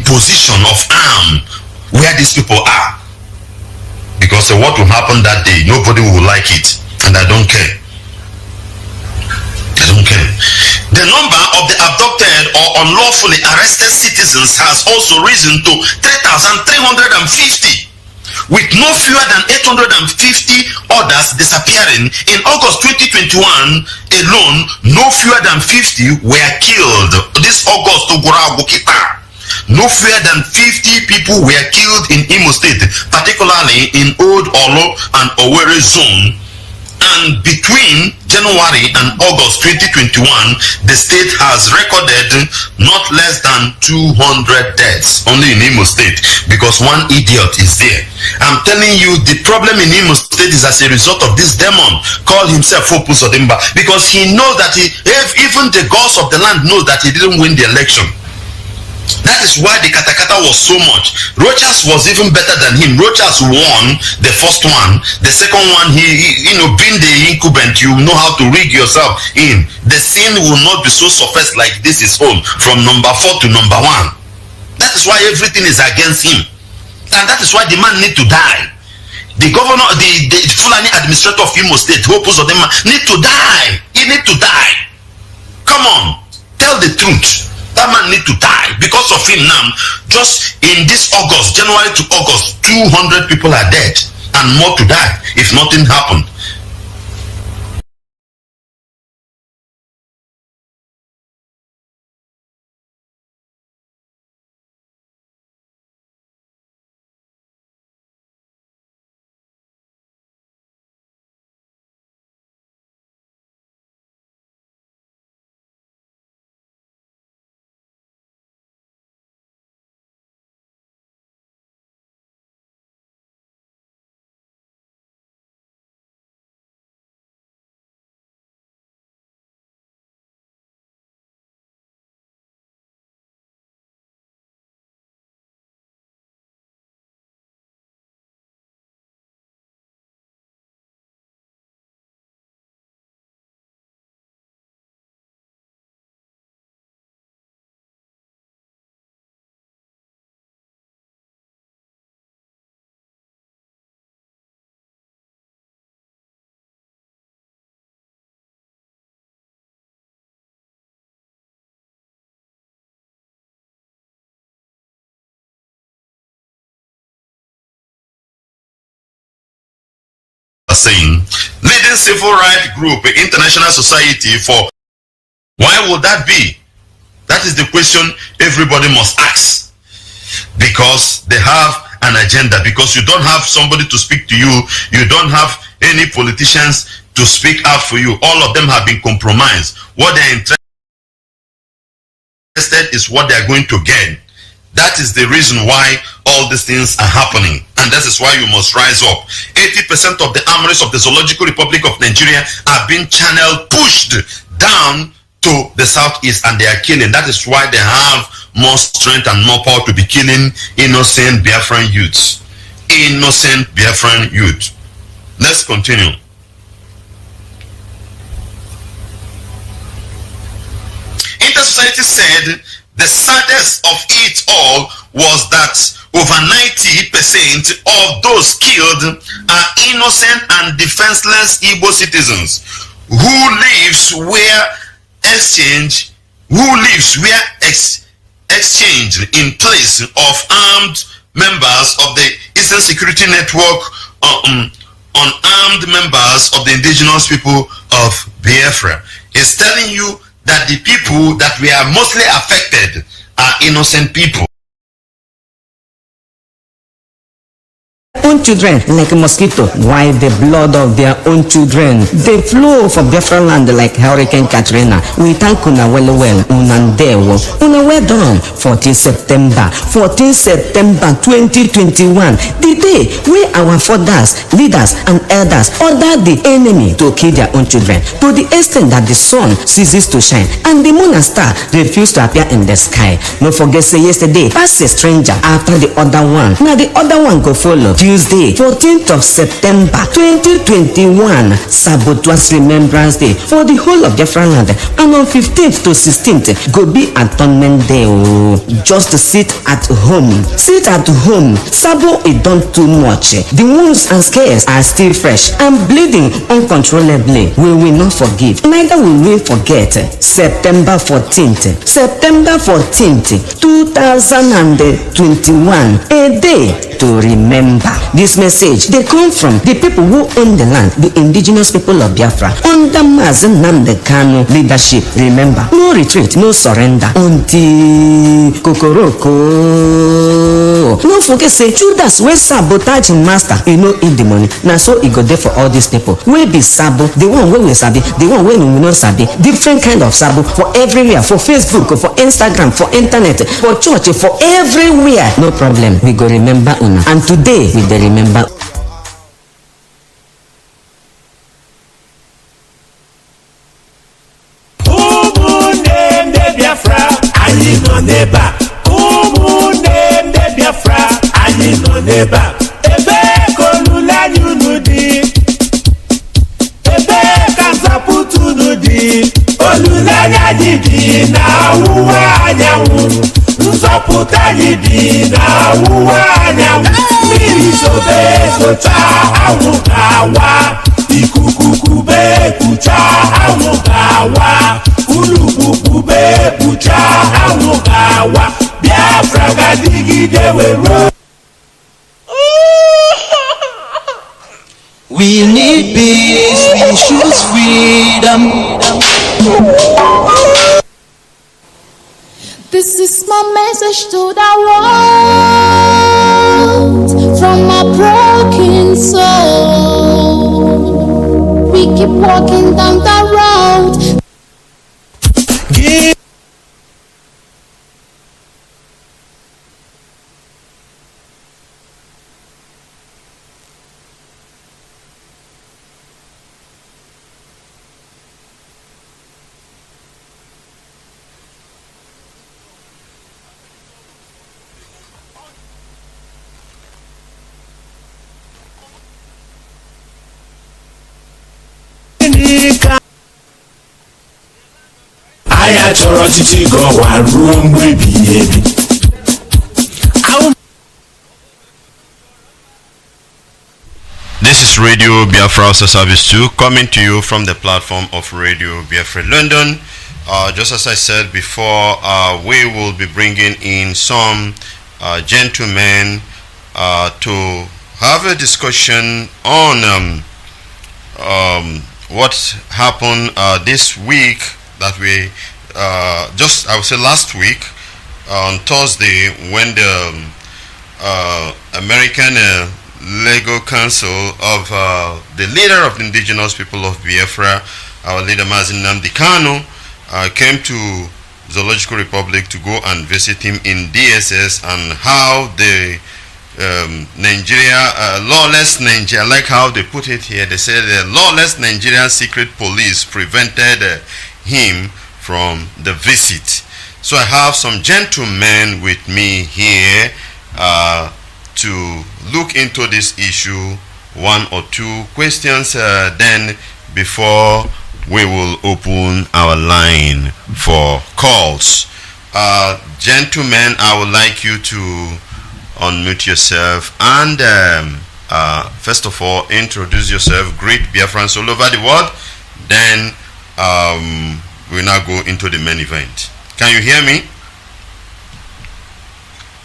S1: position of arm where these people are. Because what will happen that day, nobody will like it. And I don't care. I don't care. The number of the abducted or unlawfully arrested citizens has also risen to 3,350. with no fewer than 850 others disappearing. In August 2021 alone, no fewer than 50 were killed. This August, No fewer than 50 people were killed in Imo State, particularly in Old Olo and Owerri zone. And between January and August 2021, the state has recorded not less than 200 deaths only in Imo State, because one idiot is there. I'm telling you, the problem in Imo State is as a result of this demon called himself Fopus Odimba, because he knows that even the gods of the land know that he didn't win the election. That is why the katakata was so much. Rochas was even better than him. Rochas won the first one. The second one, he being the incumbent, you know how to rig yourself in. The sin will not be so surfaced like this is home from number 4 to number 1. That is why everything is against him. And that is why the man need to die. The governor, the Fulani administrator of Imo State, Hopus Odema, need to die. He need to die. Come on, tell the truth. That man need to die. Because of him now, just in this August, January to August, 200 people are dead and more to die if nothing happened. Saying leading civil rights group International Society for. Why would that be? That is the question everybody must ask, because they have an agenda. Because you don't have somebody to speak to you, you don't have any politicians to speak out for you. All of them have been compromised. What they're interested is what they're going to gain. That is the reason why all these things are happening, and that is why you must rise up. 80% of the armories of the Zoological Republic of Nigeria are being channeled, pushed down to the southeast, and they are killing. That is why they have more strength and more power to be killing innocent Biafran youths. Innocent Biafran youth. Let's continue. Inter-Society said the saddest of it all was that over 90% of those killed are innocent and defenseless Igbo citizens who lives where exchange in place of armed members of the Eastern Security Network, unarmed members of the indigenous people of Biafra. It's telling you that the people that we are mostly affected are innocent people.
S3: Own children like a mosquito, while the blood of their own children they flow for Biafra land like Hurricane Katrina. We thank una well unandewo una well done. 14 September 2021, the day where our fathers, leaders and elders ordered the enemy to kill their own children, to the extent that the sun ceases to shine and the moon and star refuse to appear in the sky. No forget say yesterday pass a stranger after the other one. Now the other one go follow. Tuesday, 14th of September 2021, Sabotuas Remembrance Day for the whole of Biafra land, and on 15th to 16th go be Atonement Day. Just sit at home. Sit at home. Sabo it done too much. The wounds and scares are still fresh and bleeding uncontrollably. We will not forgive, neither will we forget. September 14th, 2021, a day to remember. This message, they come from the people who own the land, the indigenous people of Biafra, under Mazi Nnamdi Kanu leadership. Remember, no retreat, no surrender until Kokoroko. No forget say Judas wey sabotage him master, he no eat the money. Now so he go there for all these people. We be sabo, the one wey we sabi, the one wey we no sabi, different kind of sabo for everywhere, for Facebook, for Instagram, for internet, for church, for everywhere. No problem, we go remember una. And today we dey remember.
S2: Neba, Nde Biafra, anyị nọ neba. Ebe kolula nyunudi, ebe kansaputu nudi. Olula nyadidi na uwa anyanwụ, nzọpụta anyị dị na uwa anyanwụ. Mmiri sobe socha anwụ gawa, ikuku kube kucha anwụ gawa. Ulubukube pucha amugawa Biafra gadigide wero.
S4: We need peace, we choose freedom.
S5: This is my message to the world from a broken soul. We keep walking down the road.
S2: Aya chọrọ ọchịchị gọwa ruo mgbe ebighị ebi.
S1: This is Radio Biafra HAUSA-SERVICE 2 coming to you from the platform of Radio Biafra London. Just as I said before, we will be bringing in some gentlemen to have a discussion on what happened this week that we I would say last week on Thursday, when the American Legal Council of the leader of the indigenous people of Biafra, our leader Mazi Nnamdi Kanu, came to Zoological Republic to go and visit him in DSS, and how the lawless Nigeria, like how they put it here, they said the lawless Nigerian secret police prevented him from the visit. So I have some gentlemen with me here to look into this issue, one or two questions then before we will open our line for calls. Gentlemen, I would like you to unmute yourself and first of all introduce yourself, greet Biafrans all over the world, then we'll now go into the main event. Can you hear me?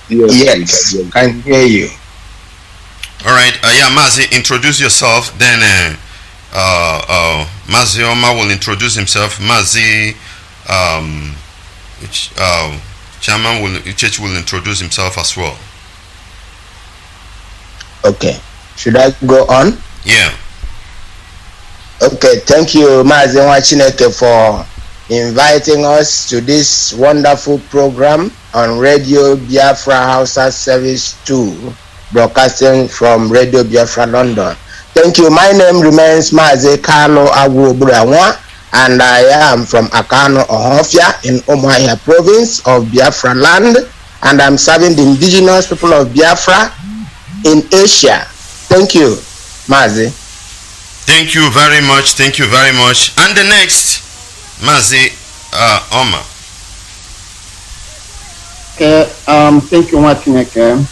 S6: Yes, I can hear you.
S1: All right. Yeah, Mazi, introduce yourself. Then Mazi Oma will introduce himself. Mazi, Chairman will introduce himself as well.
S6: Okay. Should I go on?
S1: Yeah.
S6: Okay. Thank you, Mazi Nwachineke, for inviting us to this wonderful program on Radio Biafra HAUSA-SERVICE 2, broadcasting from Radio Biafra London. Thank you. My name remains Mazi Kanu Agwo-Burawa, and I am from Akano, Ohofia, in Umuahia province of Biafra land, and I'm serving the indigenous people of Biafra in Asia. Thank you, Mazi.
S1: Thank you very much. Thank you very much. And the next, Mazi Oma.
S7: Okay, thank you, Nwachineke.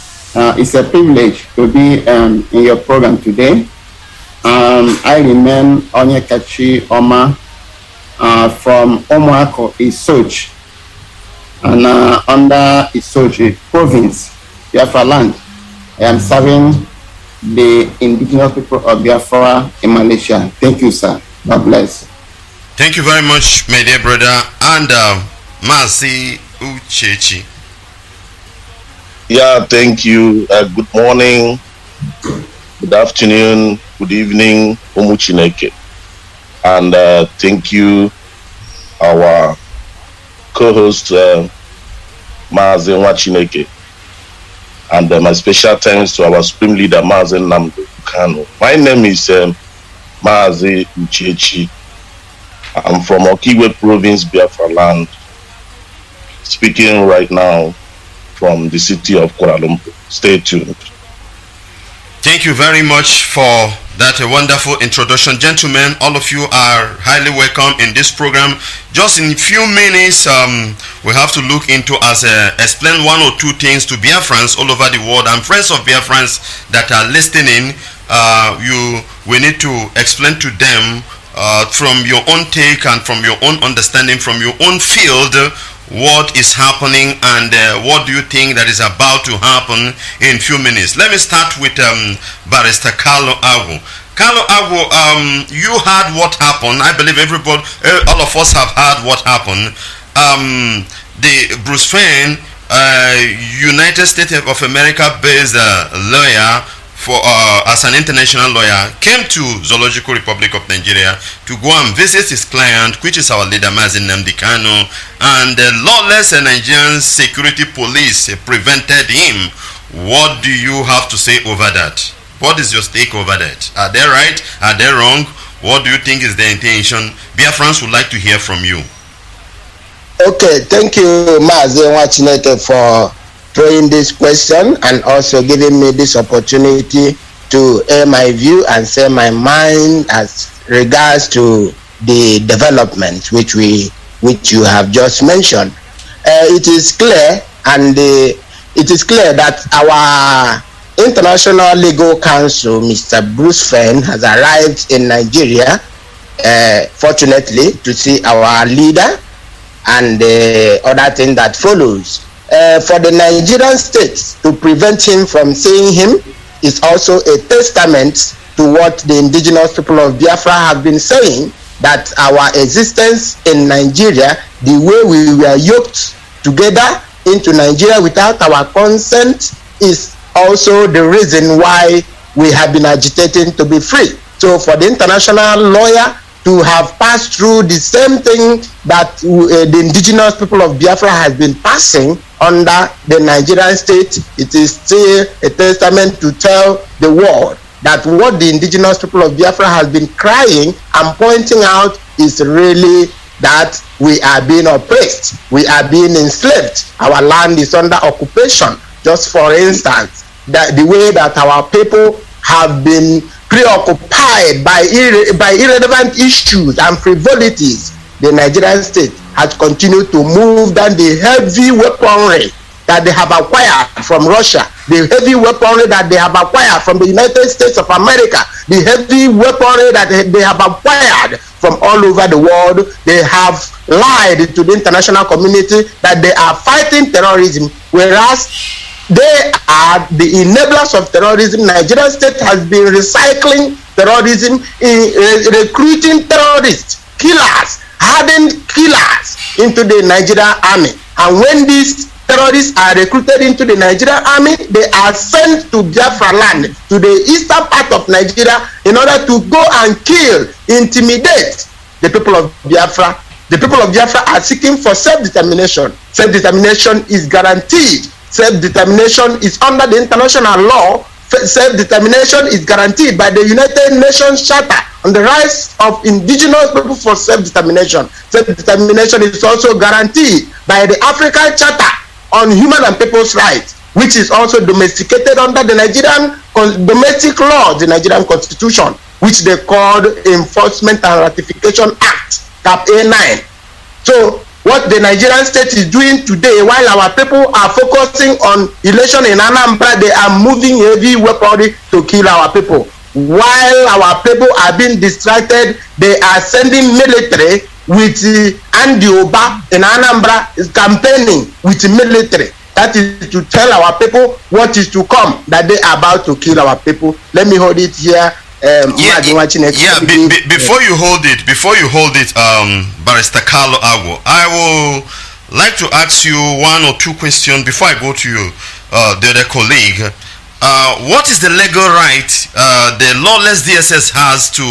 S7: It's a privilege to be in your program today. I remain Onyekachi Oma from Omoako, Isochi, and under Isochi province, Biafra land. I am serving the indigenous people of Biafra in Malaysia. Thank you, sir. God bless.
S1: Thank you very much, my dear brother. And Mazi Uchechi.
S8: Yeah, thank you. Good morning, good afternoon, good evening, Nwachineke. And thank you, our co-host, Mazi Nwachineke. And my special thanks to our Supreme Leader, Mazi Nnamdi Kanu. My name is Mazi Uchechi. I'm from Okigwe Province, Biafra land, speaking right now from the city of Kuala Lumpur. Stay tuned.
S1: Thank you very much for that wonderful introduction. Gentlemen, all of you are highly welcome in this program. Just in a few minutes, we have to look into explain one or two things to Biafrans all over the world and friends of Biafrans that are listening. We need to explain to them from your own take and from your own understanding, from your own field, what is happening and what do you think that is about to happen in few minutes. Let me start with Barrister Carlo Agu. Carlo Agu, you heard what happened. I believe everybody, all of us have heard what happened. The Bruce Fein, United States of America based lawyer, as an international lawyer, came to Zoological Republic of Nigeria to go and visit his client, which is our leader Mazi Nnamdi Kanu, and the lawless Nigerian security police prevented him. What do you have to say over that? What is your stake over that? Are they right? Are they wrong? What do you think is their intention? Biafrans would like to hear from you.
S6: Okay, thank you, Mazi Nwachineke, for throwing this question and also giving me this opportunity to air my view and say my mind as regards to the development which you have just mentioned. It is clear, and it is clear that our International Legal Counsel, Mr. Bruce Fein, has arrived in Nigeria, fortunately, to see our leader and the other thing that follows. For the Nigerian state to prevent him from seeing him is also a testament to what the indigenous people of Biafra have been saying, that our existence in Nigeria, the way we were yoked together into Nigeria without our consent, is also the reason why we have been agitating to be free. So for the international lawyer to have passed through the same thing that the indigenous people of Biafra has been passing under the Nigerian state, it is still a testament to tell the world that what the indigenous people of Biafra has been crying and pointing out is really that we are being oppressed, we are being enslaved, our land is under occupation. Just for instance, that the way that our people have been preoccupied by irrelevant issues and frivolities, the Nigerian state has continued to move down the heavy weaponry that they have acquired from Russia, the heavy weaponry that they have acquired from the United States of America, the heavy weaponry that they have acquired from all over the world. They have lied to the international community that they are fighting terrorism, whereas they are the enablers of terrorism. Nigerian state has been recycling terrorism, recruiting terrorists, killers, hardened killers into the Nigerian army. And when these terrorists are recruited into the Nigerian army, they are sent to Biafra land, to the eastern part of Nigeria, in order to go and kill, intimidate the people of Biafra. The people of Biafra are seeking for self-determination. Self-determination is guaranteed. Self-determination is under the international law. Self-determination is guaranteed by the United Nations Charter on the rights of indigenous people for self-determination. Self-determination is also guaranteed by the African Charter on Human and People's Rights, which is also domesticated under the Nigerian domestic law, the Nigerian Constitution, which they called Enforcement and Ratification Act, Cap A9. So what the Nigerian state is doing today, while our people are focusing on election in Anambra, they are moving heavy weaponry to kill our people. While our people are being distracted, they are sending military with Andy Oba in Anambra is campaigning with military. That is to tell our people what is to come, that they are about to kill our people. Let me hold it here.
S1: Before you hold it, Barrister Carlo Agwo, I will like to ask you one or two questions before I go to you, the other colleague. What is the legal right the lawless DSS has to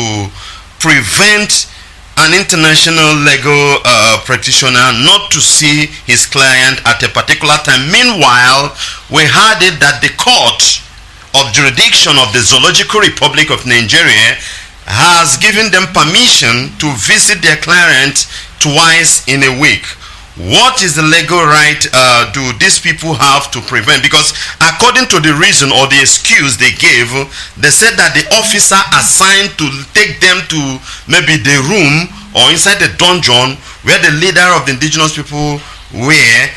S1: prevent an international legal practitioner not to see his client at a particular time? Meanwhile, we heard it that the court of jurisdiction of the Zoological Republic of Nigeria has given them permission to visit their client twice in a week. What is the legal right do these people have to prevent? Because according to the reason or the excuse they gave, they said that the officer assigned to take them to maybe the room or inside the dungeon where the leader of the indigenous people went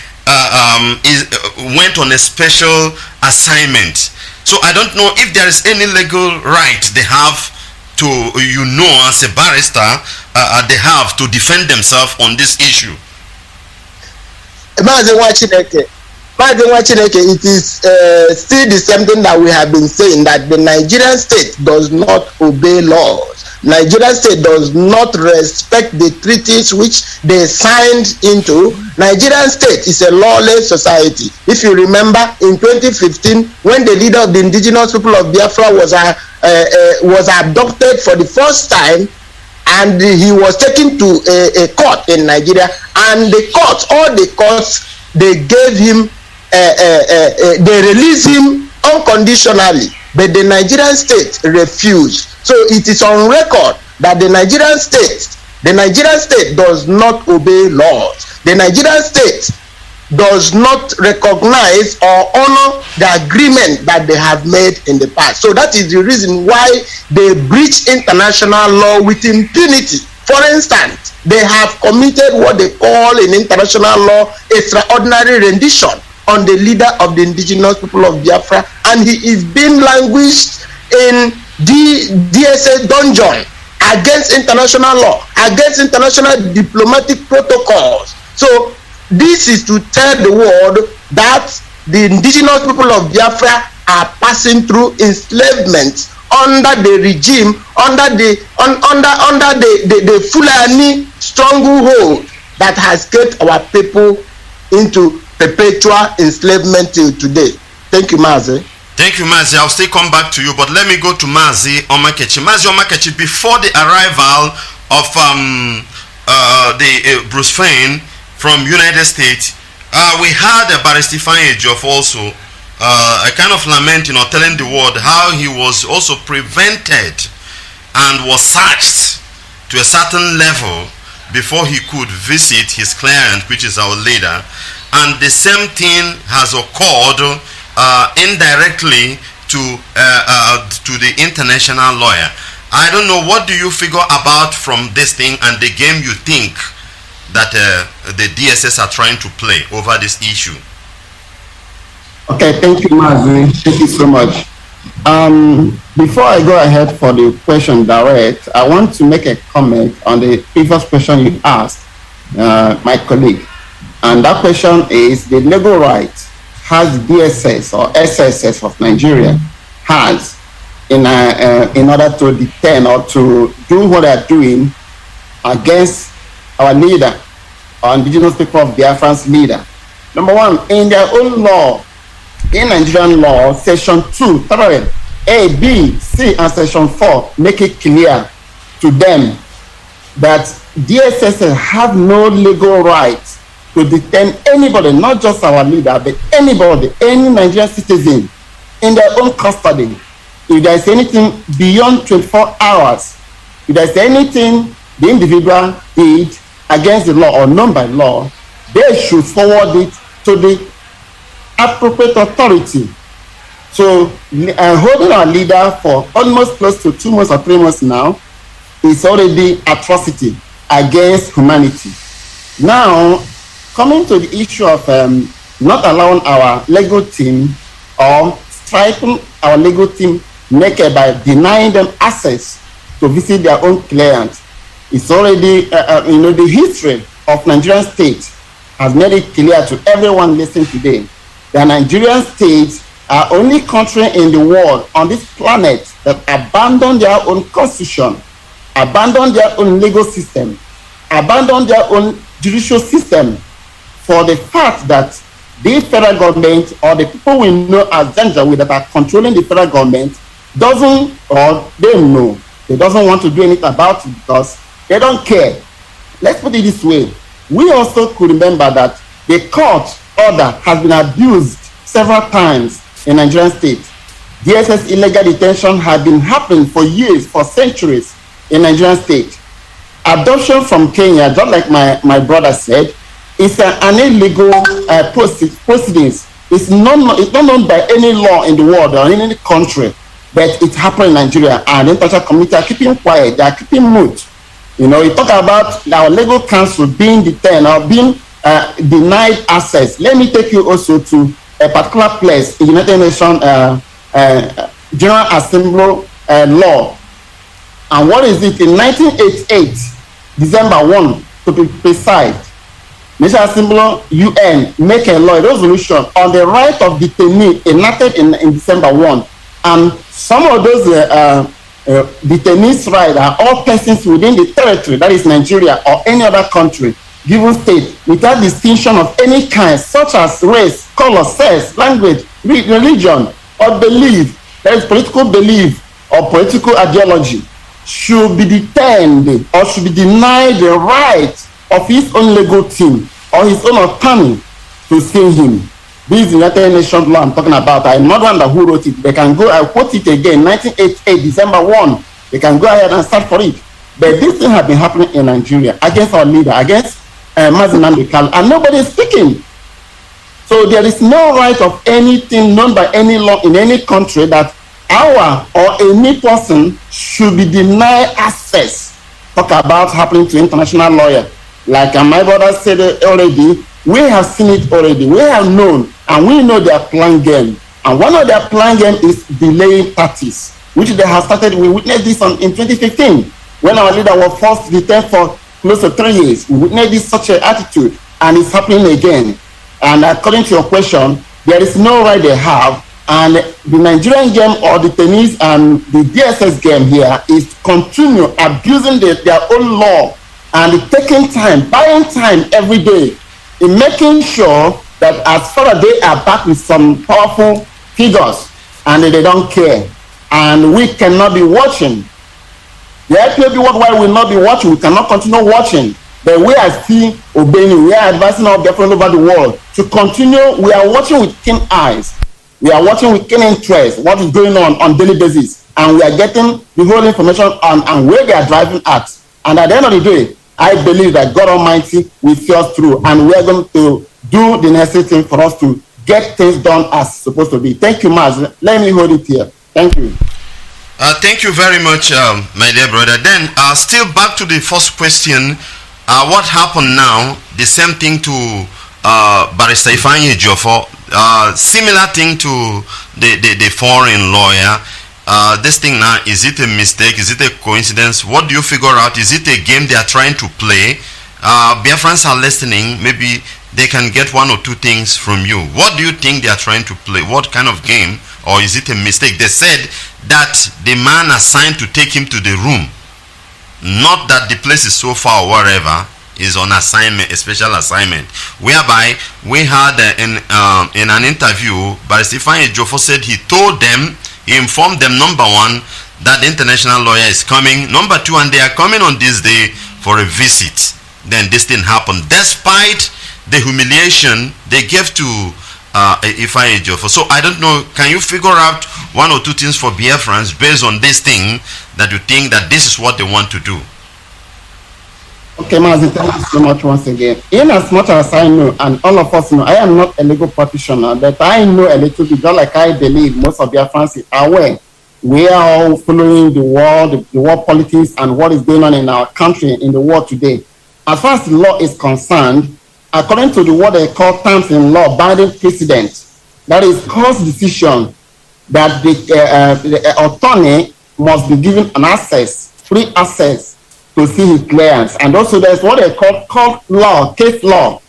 S1: on a special assignment. So I don't know if there is any legal right they have to, as a barrister, they have to defend themselves on this issue.
S6: Mazi Nwachineke, it is still the same thing that we have been saying, that the Nigerian state does not obey laws. Nigerian state does not respect the treaties which they signed into. Nigerian state is a lawless society. If you remember, in 2015, when the leader of the indigenous people of Biafra was abducted for the first time, and he was taken to a court in Nigeria, and the courts, all the courts, they gave him, they released him unconditionally, but the Nigerian state refused. So it is on record that the Nigerian state does not obey laws. The Nigerian state does not recognize or honor the agreement that they have made in the past. So that is the reason why they breach international law with impunity. For instance, they have committed what they call in international law extraordinary rendition on the leader of the indigenous people of Biafra, and he is being languished in the DSS dungeon against international law, against international diplomatic protocols. So this is to tell the world that the indigenous people of Biafra are passing through enslavement under the regime, under the Fulani stronghold that has kept our people into perpetual enslavement till today. Thank you, Mazi.
S1: Thank you, Mazi. I'll still come back to you, but let me go to Mazi Omakechi. Mazi Omakechi, before the arrival of Bruce Fein from United States, we had a Barrister Ejiofor also a kind of lamenting or telling the world how he was also prevented and was searched to a certain level before he could visit his client, which is our leader. And the same thing has occurred indirectly to the international lawyer. I don't know, what do you figure about from this thing and the game you think that the DSS are trying to play over this issue?
S7: Okay, thank you, Mazi. Thank you so much. Before I go ahead for the question direct, I want to make a comment on the previous question you asked my colleague. And that question is, the legal right has DSS or SSS of Nigeria has in order to detain or to do what they are doing against our leader, our indigenous people of Biafran's leader. Number one, in their own law, in Nigerian law, section 2, 3, A, B, C, and section 4 make it clear to them that DSS have no legal right to detain anybody, not just our leader, but anybody, any Nigerian citizen in their own custody. If there is anything beyond 24 hours, if there is anything the individual did against the law or known by law, they should forward it to the appropriate authority. So holding our leader for almost close to 2 months or 3 months now is already atrocity against humanity. Now, coming to the issue of not allowing our legal team or striking our legal team naked by denying them access to visit their own clients, it's already, the history of Nigerian state has made it clear to everyone listening today The Nigerian states are only country in the world on this planet that abandon their own constitution, abandon their own legal system, abandon their own judicial system for the fact that the federal government or the people we know as Janjaweed that are controlling the federal government doesn't, or they know, they doesn't want to do anything about it because they don't care. Let's put it this way. We also could remember that the court order has been abused several times in Nigerian state. DSS illegal detention has been happening for years, for centuries in Nigerian state. Adoption from Kenya, just like my brother said, is an illegal proceedings. It's not known by any law in the world or in any country, but it happened in Nigeria, and the international community are keeping quiet, they are keeping mute. You know, you talk about our legal counsel being detained or being denied access. Let me take you also to a particular place in United Nations General Assembly law. And what is it? In 1988, December 1, to be precise, National Assembly UN make a law, a resolution on the right of detainee enacted in December 1. And some of those detainees' rights are all persons within the territory, that is Nigeria or any other country, given state, without distinction of any kind, such as race, color, sex, language, religion, or belief, that is political belief or political ideology, should be detained or should be denied the right of his own legal team or his own attorney to see him. This is the United Nations law I'm talking about. I'm not one who wrote it. They can go, I'll quote it again, 1988, December 1. They can go ahead and start for it. But this thing has been happening in Nigeria against our leader, against Mazi, Nnamdi, and nobody is speaking. So there is no right of anything known by any law in any country that our or any person should be denied access. Talk about happening to international lawyer. Like my brother said already, we have seen it already. We have known, and we know their plan game. And one of their plan game is delaying parties, which they have started. We witnessed this in 2015 when our leader was forced to detain for close to 3 years. We witnessed this such an attitude, and it's happening again. And according to your question, there is no right they have. And the Nigerian game or the detainees and the DSS game here is to continue abusing their own law and taking time, buying time every day in making sure that as far as they are back with some powerful figures and they don't care. And we cannot be watching. The IPOB worldwide will not be watching. We cannot continue watching. But we are still obeying. We are advising our Biafrans over the world to continue. We are watching with keen eyes. We are watching with keen interest what is going on daily basis. And we are getting the whole information on and where they are driving at. And at the end of the day, I believe that God Almighty will see us through. And we are going to do the necessary thing for us to get things done as supposed to be. Thank you, Mazi. Let me hold it here. Thank you.
S1: Thank you very much, my dear brother. Then, still back to the first question. What happened now? The same thing to Barrister Ifeanyi Ejiofor. Similar thing to the foreign lawyer. This thing now, is it a mistake? Is it a coincidence? What do you figure out? Is it a game they are trying to play? Biafrans are listening. Maybe they can get one or two things from you. What do you think they are trying to play? What kind of game? Or is it a mistake? They said that the man assigned to take him to the room, not that the place is so far or wherever, is on assignment, a special assignment, whereby we had in an interview, Barrister Ifeanyi Ejiofor said he told them, he informed them, number one, that the international lawyer is coming, number two, and they are coming on this day for a visit. Then this thing happened, despite the humiliation they gave to Ifeanyi Ejiofor. So I don't know, can you figure out one or two things for Biafrans based on this thing that you think that this is what they want to do?
S7: Okay, Mazi, thank you so much once again. In as much as I know, and all of us know, I am not a legal practitioner, but I know a little bit, just like I believe most of Biafrans are aware. We are all following the world politics and what is going on in our country, in the world today. As far as the law is concerned, according to what they call terms in law, binding precedent, that is court's decision that the attorney must be given an access, free access to see his clients. And also there's what they call court law, case law,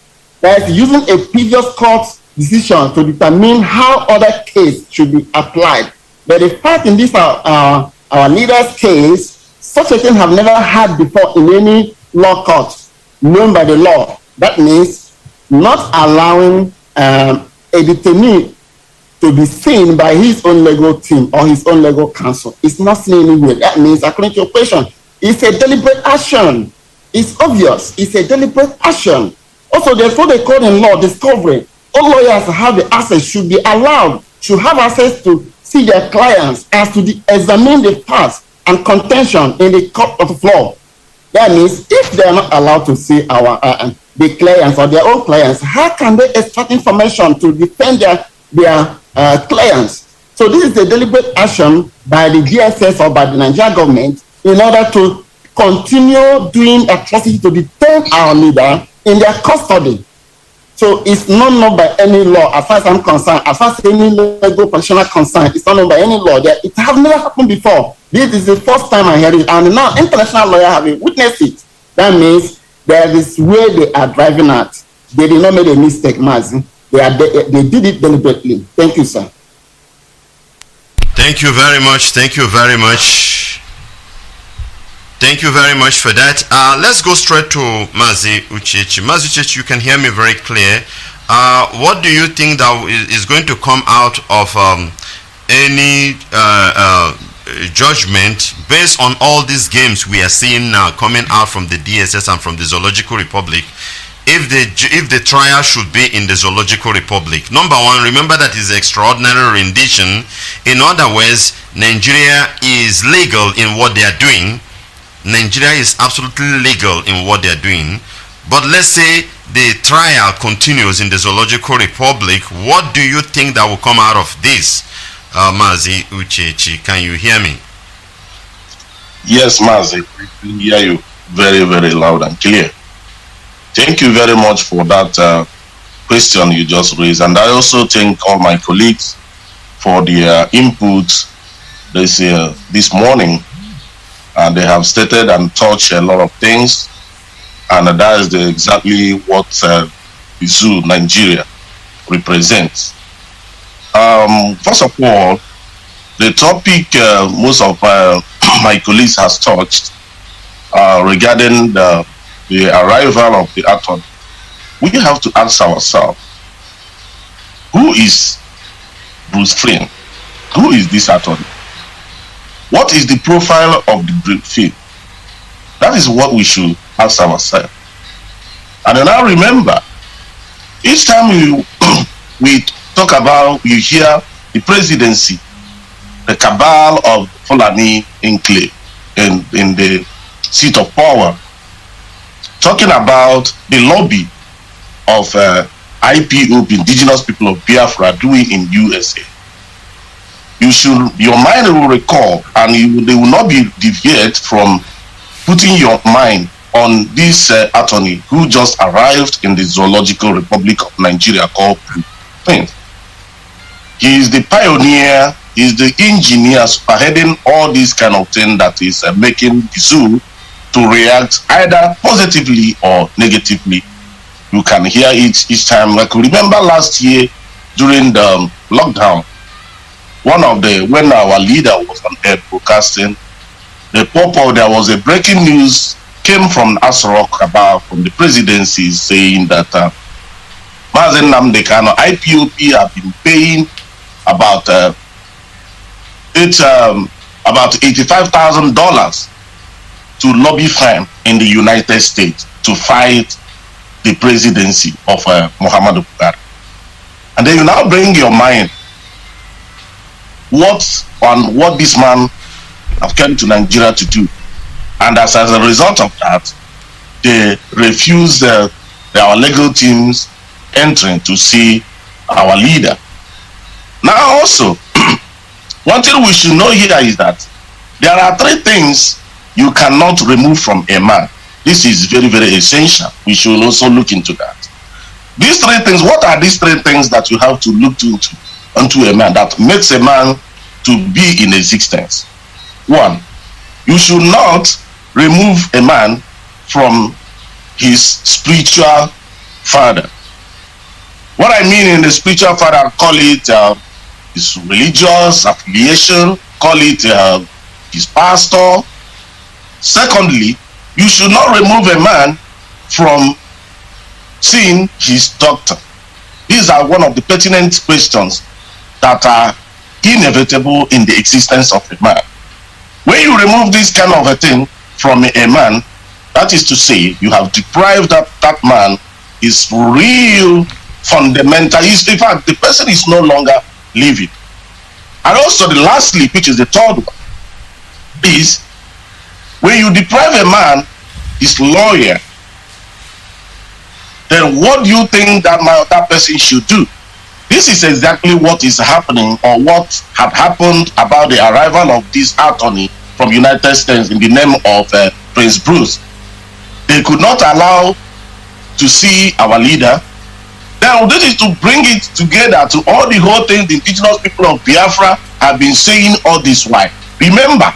S7: that is using a previous court decisions to determine how other case should be applied. But the fact in this our leader's case, such a thing have never had before in any law court known by the law. That means not allowing a detainee to be seen by his own legal team or his own legal counsel. It's not seen anywhere. That means, according to your question, it's a deliberate action. It's obvious. It's a deliberate action. Also, there's what they call in law discovery. All lawyers have the access, should be allowed, should have access to see their clients as to examine the facts and contention in the court of law. That means if they are not allowed to see the clients or their own clients, how can they extract information to defend their clients? So this is a deliberate action by the DSS or by the Nigerian government in order to continue doing atrocity to detain our leader in their custody. So it's not known by any law, as far as I'm concerned, as far as any legal professional concerned, it's not known by any law. It has never happened before. This is the first time I hear it, and now international lawyers have witnessed it. That means there is where they are driving at. They did not make a mistake, Mazi. They did it deliberately. Thank you, sir.
S1: Thank you very much. Thank you very much. Thank you very much for that. Let's go straight to Mazi Uchechi. Mazi Uchechi, you can hear me very clear. What do you think that is going to come out of any judgment based on all these games we are seeing now coming out from the DSS and from the Zoological Republic? If the trial should be in the Zoological Republic, number one, remember that is extraordinary rendition. In other words, Nigeria is legal in what they are doing. Nigeria is absolutely legal in what they're doing. But let's say the trial continues in the Zoological Republic. What do you think that will come out of this? Mazi Uchechi, can you hear me?
S8: Yes, Mazi, I can hear you very, very loud and clear. Thank you very much for that question you just raised. And I also thank all my colleagues for their input this morning. And they have stated and touched a lot of things, and that is exactly what the zoo Nigeria represents. First of all, the topic most of my colleagues has touched regarding the arrival of the attorney. We have to ask ourselves, who is Bruce Flynn? Who is this attorney? What is the profile of the Bruce Flynn? That is what we should ask ourselves. And then I remember, each time we talk about, you hear the presidency, the cabal of Fulani enclave in the seat of power, talking about the lobby of Ipob, indigenous people of Biafra, doing in USA. Your mind will recall, and they will not be deviated from putting your mind on this attorney who just arrived in the Zoological Republic of Nigeria called Prince. He is the pioneer, he is the engineer spearheading all these kind of things that is making the zoo to react either positively or negatively. You can hear it each time. I can remember last year during the lockdown, when our leader was on air broadcasting, there was a breaking news came from Asarok from the presidency saying that Mazi Nnamdi Kanu, Ipob have been paying about $85,000 to lobby firm in the United States to fight the presidency of Muhammadu Buhari. And then you now bring your mind what this man have come to Nigeria to do, and as a result of that, they refused our legal teams entering to see our leader. Now also, one thing we should know here is that there are three things you cannot remove from a man. This is very, very essential. We should also look into that. These three things, what are these three things that you have to look into a man that makes a man to be in existence? One, you should not remove a man from his spiritual father. What I mean in the spiritual father, call it his religious affiliation, call it his pastor. Secondly, you should not remove a man from seeing his doctor. These are one of the pertinent questions that are inevitable in the existence of a man. When you remove this kind of a thing from a man, that is to say, you have deprived that man his real fundamental. In fact, the person is no longer living. And also, the lastly, which is the third one, is when you deprive a man his lawyer, then what do you think that person should do? This is exactly what is happening, or what had happened about the arrival of this attorney from United States in the name of Prince Bruce. They could not allow to see our leader. Now this is to bring it together to all the whole things the indigenous people of Biafra have been saying all this while. Remember,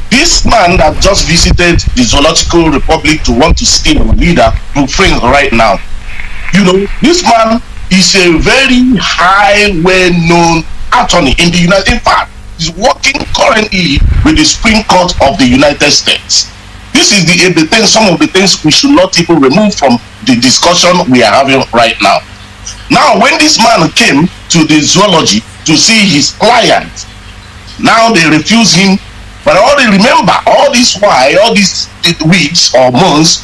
S8: this man that just visited the Zoological Republic to want to see our leader, right now. You know, this man is a very high, well-known attorney in the United States. In fact, he's working currently with the Supreme Court of the United States. This is the thing, some of the things we should not even remove from the discussion we are having right now. Now, when this man came to the zoology to see his client, now they refuse him. But all they remember, all this while, all these weeks or months,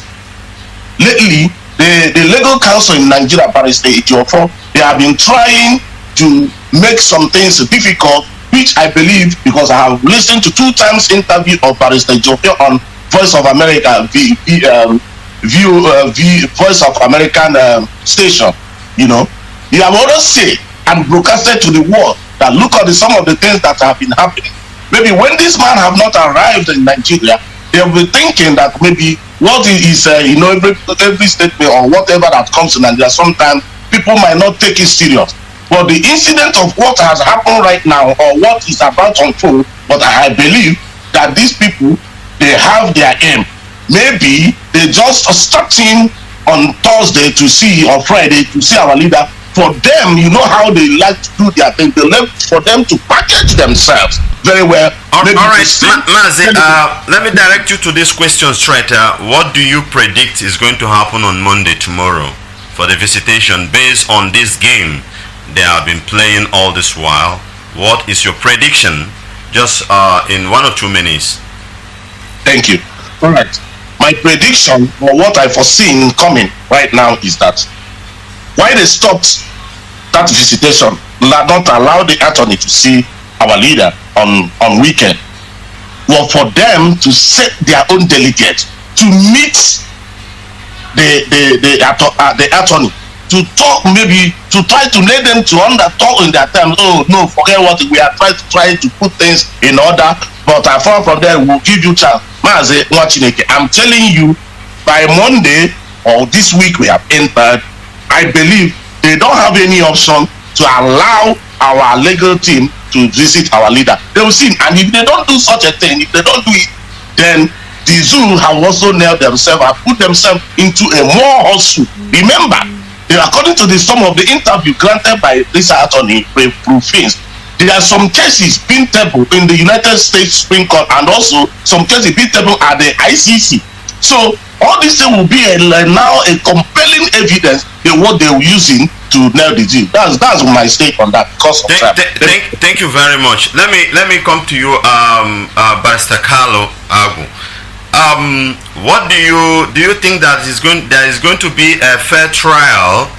S8: lately, the legal counsel in Nigeria, Barrister Ejiofor, they have been trying to make some things difficult, which I believe, because I have listened to 2 times interview of Barrister Ejiofor on Voice of America, Voice of American station, you know, you have always said and broadcasted to the world that look at some of the things that have been happening. Maybe when this man have not arrived in Nigeria, they'll be thinking that maybe what is you know, every statement or whatever that comes in Nigeria, sometimes people might not take it serious. But the incident of what has happened right now, or what is about to unfold, but I believe that these people, they have their aim. Maybe they just starting on Thursday to see, or Friday to see our leader. For them, you know how they like to do their thing. They like for them to package themselves very well.
S1: All right, Mazi, let me direct you to this question straight. What do you predict is going to happen on Monday, tomorrow, for the visitation, based on this game they have been playing all this while? What is your prediction, just in 1 or 2 minutes?
S8: Thank you. All right. My prediction, or what I foresee coming right now, is that why they stopped that visitation, not allow the attorney to see our leader on weekend, was for them to set their own delegate to meet the attorney, to talk, maybe to try to let them to talk in their terms. Oh no, forget what we are trying to put things in order, but apart from that, we'll give you chance. Mazi, Nwachineke, I'm telling you, by Monday or this week we have entered, I believe they don't have any option to allow our legal team to visit our leader. They will see, and if they don't do such a thing, if they don't do it, then the zoo have also nailed themselves and put themselves into a more hustle. Remember, according to some of the interview granted by this attorney, Proofins, there are some cases being tabled in the United States Supreme Court, and also some cases being tabled at the ICC. So all this thing will be now a compelling evidence in what they were using to nail the deal. That's my stake on that. Because
S1: thank you very much. Let me come to you, Barrister Carlo Agu. What do you think that there is going to be a fair trial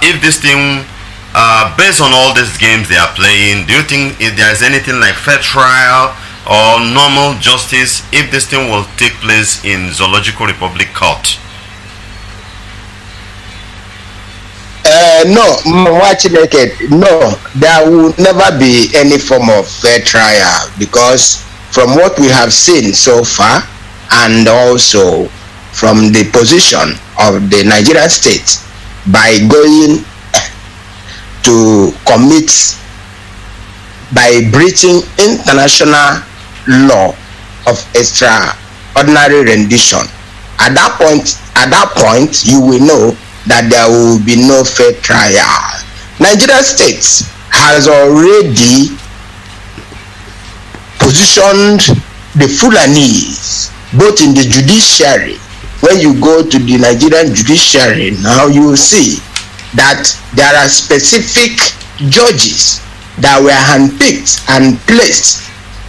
S1: if this thing, based on all these games they are playing? Do you think if there is anything like fair trial or normal justice if this thing will take place in Zoological Republic Court?
S6: No, Nwachineke, no, there will never be any form of fair trial, because from what we have seen so far, and also from the position of the Nigerian state, by going to commit, by breaching international law of extraordinary rendition, at that point you will know that there will be no fair trial. Nigeria State has already positioned the Fulanis both in the judiciary. When you go to the Nigerian judiciary now, you will see that there are specific judges that were handpicked and placed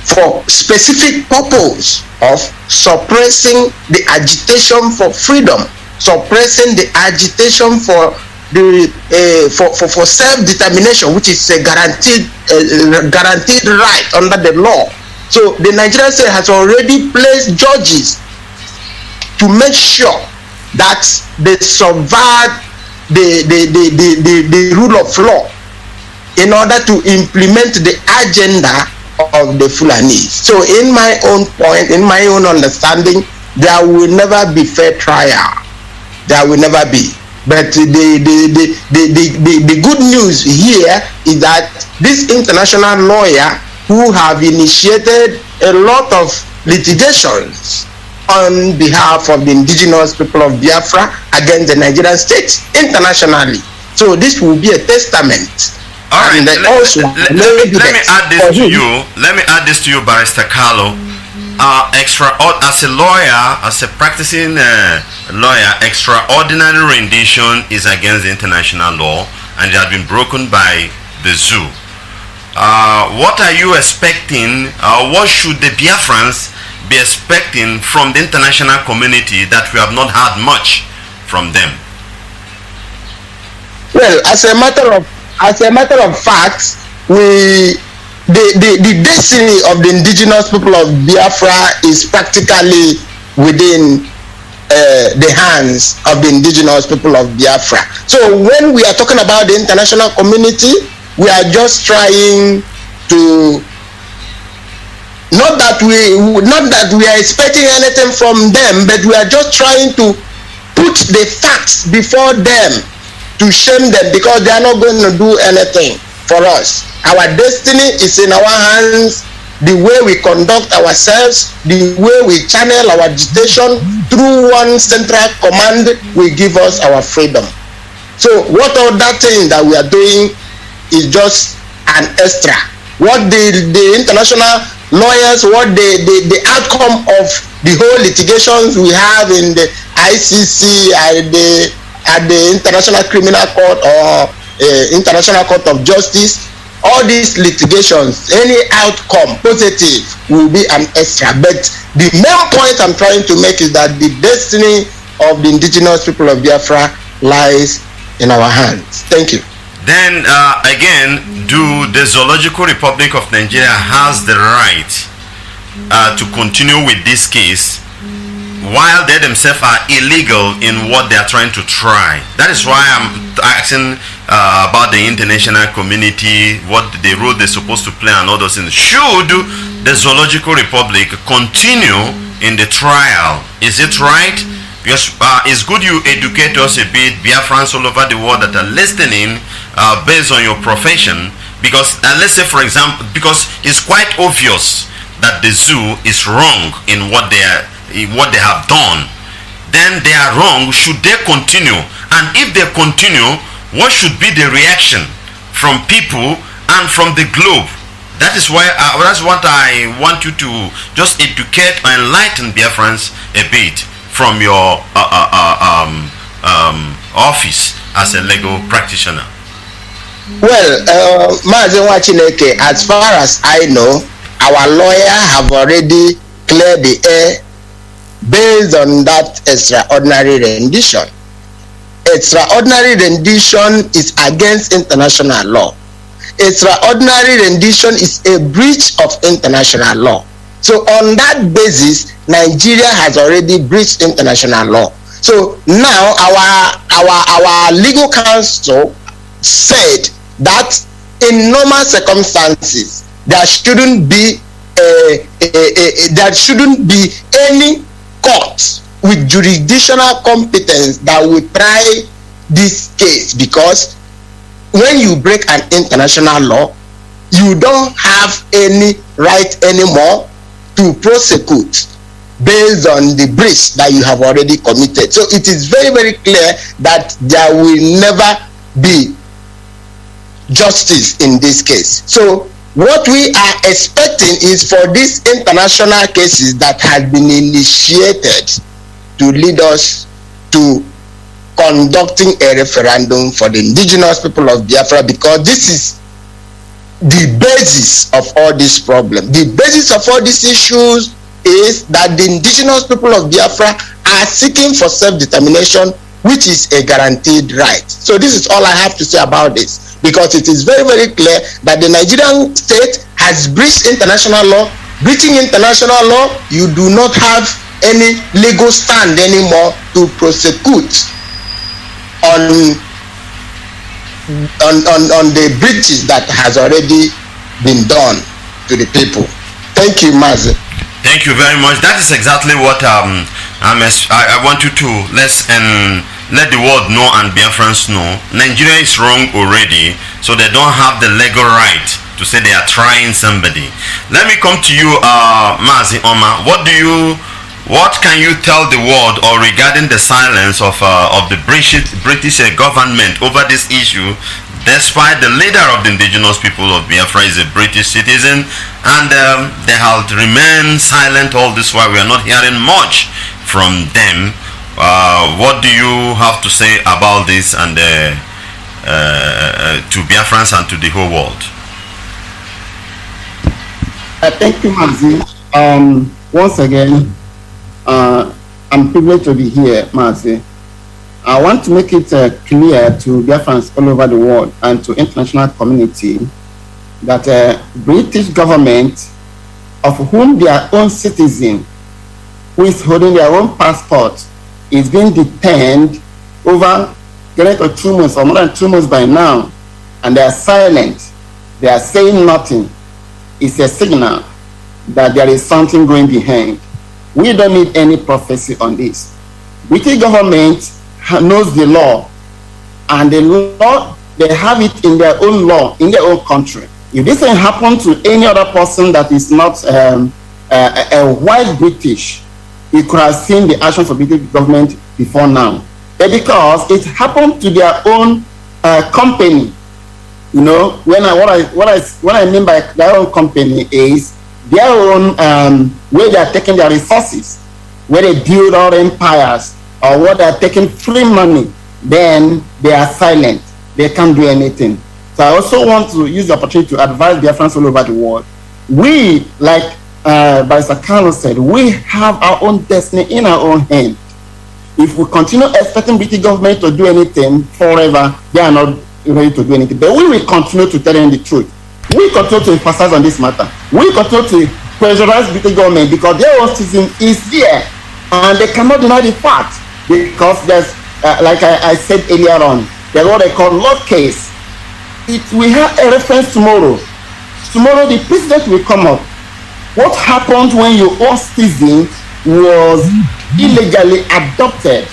S6: for specific purpose of suppressing the agitation for freedom, suppressing the agitation for the for self-determination, which is a guaranteed right under the law. So the Nigerian state has already placed judges to make sure that they survive the rule of law in order to implement the agenda of the Fulanis. So in my own point, in my own understanding, there will never be fair trial. There will never be. But the good news here is that this international lawyer who have initiated a lot of litigations on behalf of the indigenous people of Biafra against the Nigerian state internationally. So this will be a testament.
S1: All right. Let me add this to you. Let me add this to you, Barrister Carlo. As a lawyer, as a practicing lawyer, extraordinary rendition is against the international law, and it has been broken by the zoo. What are you expecting? What should the Biafrans be expecting from the international community that we have not had much from them?
S6: Well, as a matter of fact, the destiny of the indigenous people of Biafra is practically within the hands of the indigenous people of Biafra. So when we are talking about the international community, we are just trying to not that we are expecting anything from them, but we are just trying to put the facts before them to shame them, because they are not going to do anything for us. Our destiny is in our hands. The way we conduct ourselves, the way we channel our agitation through one central command will give us our freedom. So what other thing that we are doing is just an extra. What the international lawyers, what the outcome of the whole litigations we have in the ICC at the International Criminal Court or International Court of Justice, all these litigations, any outcome positive will be an extra. But the main point I'm trying to make is that the destiny of the indigenous people of Biafra lies in our hands. Thank you.
S1: Then again, do the Zoological Republic of Nigeria has the right to continue with this case while they themselves are illegal in what they are trying to try? That is why I'm asking about the international community, what the role they're supposed to play and all those things. Should the Zoological Republic continue in the trial? Is it right? Because it's good you educate us a bit, Biafrans all over the world that are listening based on your profession. Because let's say, for example, because it's quite obvious that the zoo is wrong in what they have done. Then they are wrong. Should they continue? And if they continue, what should be the reaction from people and from the globe? That is why that's what I want you to just educate and enlighten Biafrans a bit from your office as a legal practitioner.
S6: Well, Mazi Nwachineke, as far as I know, our lawyer have already cleared the air based on that extraordinary rendition. Extraordinary rendition is against international law. Extraordinary rendition is a breach of international law. So on that basis, Nigeria has already breached international law. So now our legal counsel said that in normal circumstances there shouldn't be any court with jurisdictional competence that will try this case, because when you break an international law, you don't have any right anymore to prosecute based on the breach that you have already committed. So it is very, very clear that there will never be justice in this case. So what we are expecting is for these international cases that have been initiated to lead us to conducting a referendum for the indigenous people of Biafra, because this is the basis of all this problem. The basis of all these issues is that the indigenous people of Biafra are seeking for self-determination, which is a guaranteed right. So this is all I have to say about this, because it is very, very clear that the Nigerian state has breached international law. Breaching international law, you do not have any legal stand anymore to prosecute on the breaches that has already been done to the people. Thank you, Mazi.
S1: Thank you very much. That is exactly what I want you to let the world know and Biafrans know. Nigeria is wrong already, so they don't have the legal right to say they are trying somebody. Let me come to you, Mazi Oma. What can you tell the world or regarding the silence of the British government over this issue, despite the leader of the indigenous people of Biafra is a British citizen, and they have remained silent all this while? We are not hearing much from them. What do you have to say about this and to Biafrans and to the whole world?
S7: Thank you, Mazi. Once again, I'm privileged to be here, Mazi. I want to make it clear to Biafrans all over the world and to international community that British government, of whom their own citizen, who is holding their own passport, is being detained over 2 months or more than 2 months by now, and they are silent, they are saying nothing, it's a signal that there is something going behind. We don't need any prophecy on this. British government knows the law, and the law, they have it in their own law, in their own country. If this can happen to any other person that is not a white British, you could have seen the actions of British government before now. But because it happened to their own company, you know, what I mean by their own company is their own where they are taking their resources, where they build our empires, or where they are taking free money, then they are silent. They can't do anything. So I also want to use the opportunity to advise Biafrans all over the world. We, like Barrister Kanu said, we have our own destiny in our own hand. If we continue expecting British government to do anything forever, they are not ready to do anything. But we will continue to tell them the truth. We continue to emphasize on this matter. We continue to pressurize British government because their own citizen is there, and they cannot deny the fact, because there's, like I said earlier on, there's what they call law case. We have a reference tomorrow. Tomorrow the president will come up. What happened when your own citizen was illegally adopted,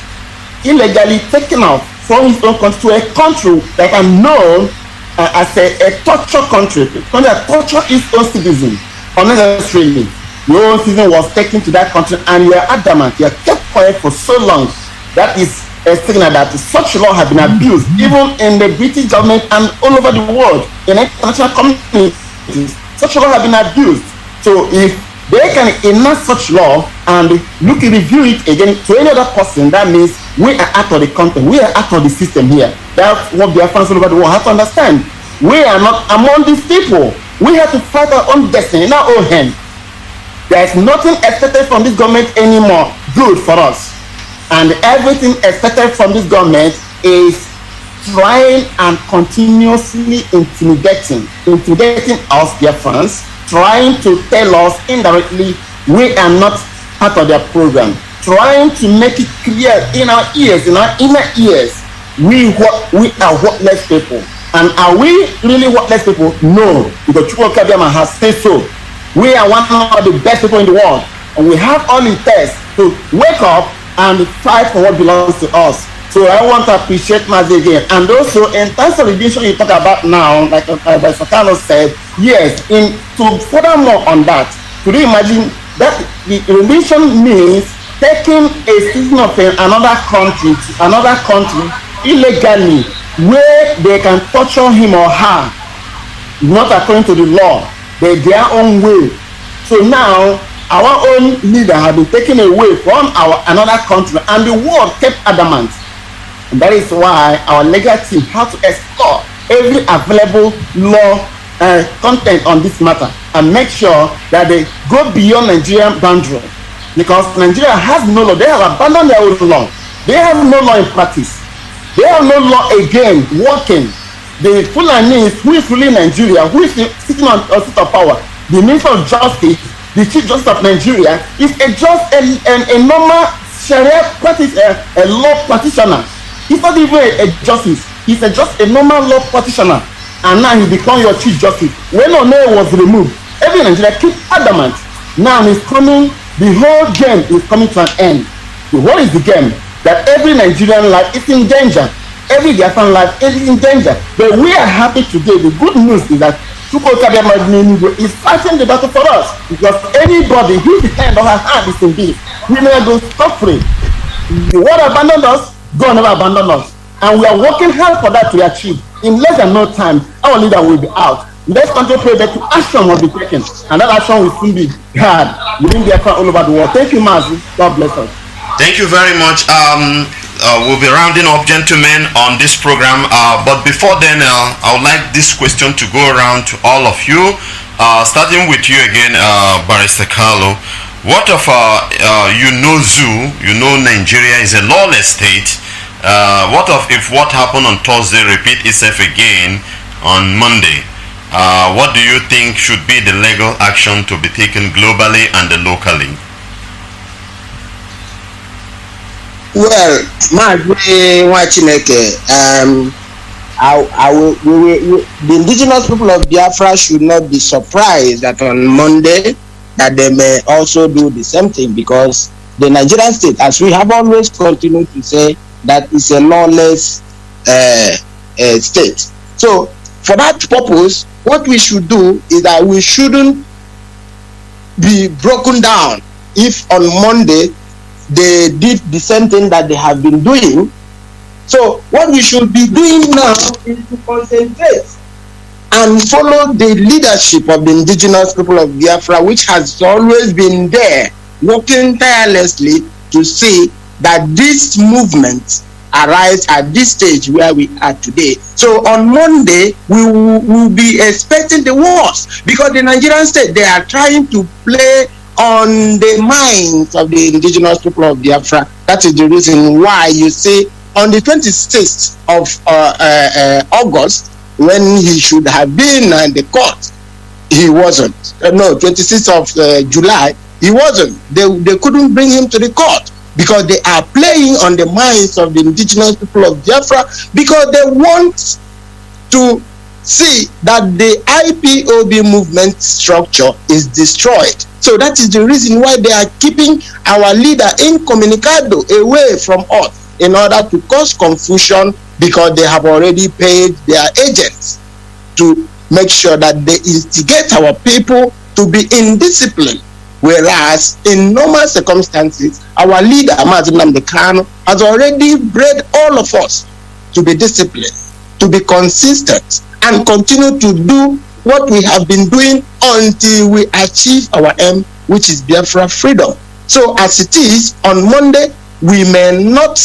S7: illegally taken out from his own country to a country that are known as a torture country, when they torture his own citizen unnecessarily? Your own citizen was taken to that country and you are adamant, you are kept quiet for so long. That is a signal that such law has been abused, even in the British government and all over the world, in international communities. Such law has been abused. So if they can enact such law and review it again to any other person, that means we are out of the content, we are out of the system here. That's what Biafrans all over the world have to understand. We are not among these people. We have to fight our own destiny in our own hand. There is nothing expected from this government anymore good for us. And everything expected from this government is trying and continuously intimidating us, Biafrans, trying to tell us indirectly we are not part of their program, trying to make it clear in our ears, in our inner ears, we are worthless people. And are we really worthless people? No, because Chukwu Kabiyama has said so. We are one of the best people in the world, and we have all it takes to wake up and fight for what belongs to us. So I want to appreciate Mazi again. And also, in terms of the issue you talk about now, like Kanu said, yes, to further more on that, could you imagine That the rendition means taking a citizen of another country illegally, where they can torture him or her, not according to the law, their own way. So now our own leader have been taken away from another country, and the world kept adamant. And that is why our legal team has to explore every available law content on this matter and make sure that they go beyond Nigerian boundary, because Nigeria has no law. They have abandoned their own law. They have no law in practice. They have no law again working. The Fulani, who is ruling Nigeria, who is sitting on a seat of power, the Minister of Justice, the Chief Justice of Nigeria, is a normal Sharia practice, a law practitioner. He's not even a justice. He's just a normal law practitioner. And now he become your Chief Justice. When One was removed, every Nigeria keep adamant. Now he's coming, the whole game is coming to an end. So what is the game? That every Nigerian life is in danger. Every Biafran life is in danger. But we are happy today. The good news is that is fighting the battle for us, because anybody whose hand or her hand is in this, we never go suffering. The world abandoned us, God never abandoned us. And we are working hard for that to achieve. In less than no time, our leader will be out. Let's contemplate that action will be taken, and that action will soon be had within Biafra all over the world. Thank you, Mazi. God bless us.
S1: Thank you very much. We'll be rounding up, gentlemen, on this program. But before then, I would like this question to go around to all of you, starting with you again, Barrister Carlo. What of zoo? You know Nigeria is a lawless state. What of if what happened on Thursday repeat itself again on Monday? What do you think should be the legal action to be taken globally and locally?
S6: Well, Mazi Nwachineke, the indigenous people of Biafra should not be surprised that on Monday that they may also do the same thing, because the Nigerian state, as we have always continued to say, that is a lawless state. So for that purpose, what we should do is that we shouldn't be broken down if on Monday they did the same thing that they have been doing. So what we should be doing now is to concentrate and follow the leadership of the indigenous people of Biafra, which has always been there, working tirelessly to see that this movement arise at this stage where we are today. So on Monday, we will be expecting the worst, because the Nigerian state, they are trying to play on the minds of the indigenous people of Biafra. That is the reason why you see on the 26th of August, when he should have been in the court, he wasn't. No, 26th of July, he wasn't. They couldn't bring him to the court, because they are playing on the minds of the indigenous people of Biafra, because they want to see that the IPOB movement structure is destroyed. So that is the reason why they are keeping our leader incommunicado away from us, in order to cause confusion, because they have already paid their agents to make sure that they instigate our people to be indisciplined. Whereas in normal circumstances, our leader, Nnamdi Kanu, has already bred all of us to be disciplined, to be consistent, and continue to do what we have been doing until we achieve our aim, which is Biafra freedom. So as it is, on Monday, we may not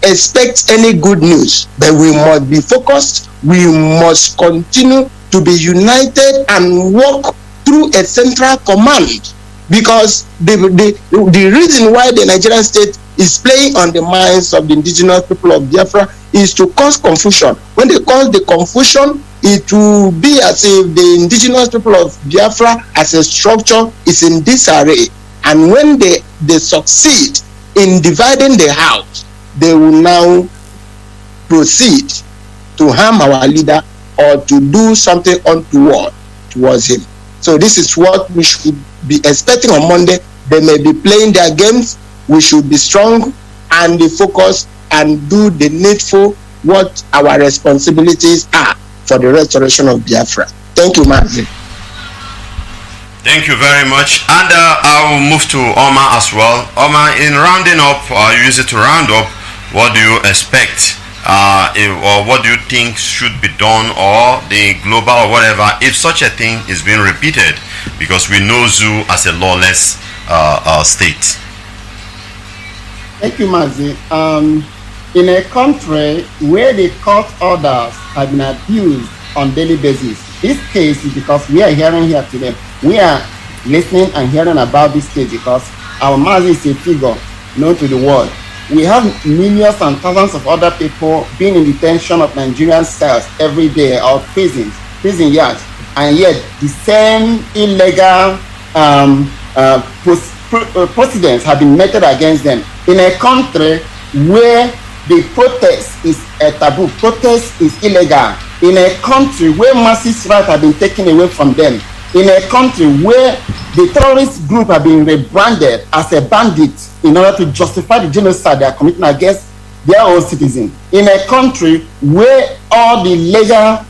S6: expect any good news, but we must be focused. We must continue to be united and work through a central command, because the reason why the Nigerian state is playing on the minds of the indigenous people of Biafra is to cause confusion. When they cause the confusion, it will be as if the indigenous people of Biafra as a structure is in disarray. And when they succeed in dividing the house, they will now proceed to harm our leader or to do something untoward towards him. So this is what we should be expecting on Monday. They may be playing their games. We should be strong and be focused and do the needful, what our responsibilities are for the restoration of Biafra. Thank you, Mazi.
S1: Thank you very much. And I will move to Omar as well. Omar, in rounding up, you use it to round up, what do you expect? Or what do you think should be done, or the global or whatever, if such a thing is being repeated? Because we know Zoo as a lawless state.
S7: Thank you, Mazi. In a country where the court orders have been abused on daily basis, this case is because we are hearing here today. We are listening and hearing about this case because our Mazi is a figure known to the world. We have millions and thousands of other people being in detention of Nigerian cells every day, or prison yards, and yet the same illegal precedents have been meted against them. In a country where the protest is a taboo, protest is illegal, in a country where masses' rights have been taken away from them, in a country where the terrorist group have been rebranded as a bandit in order to justify the genocide they are committing against their own citizens, in a country where all the legal,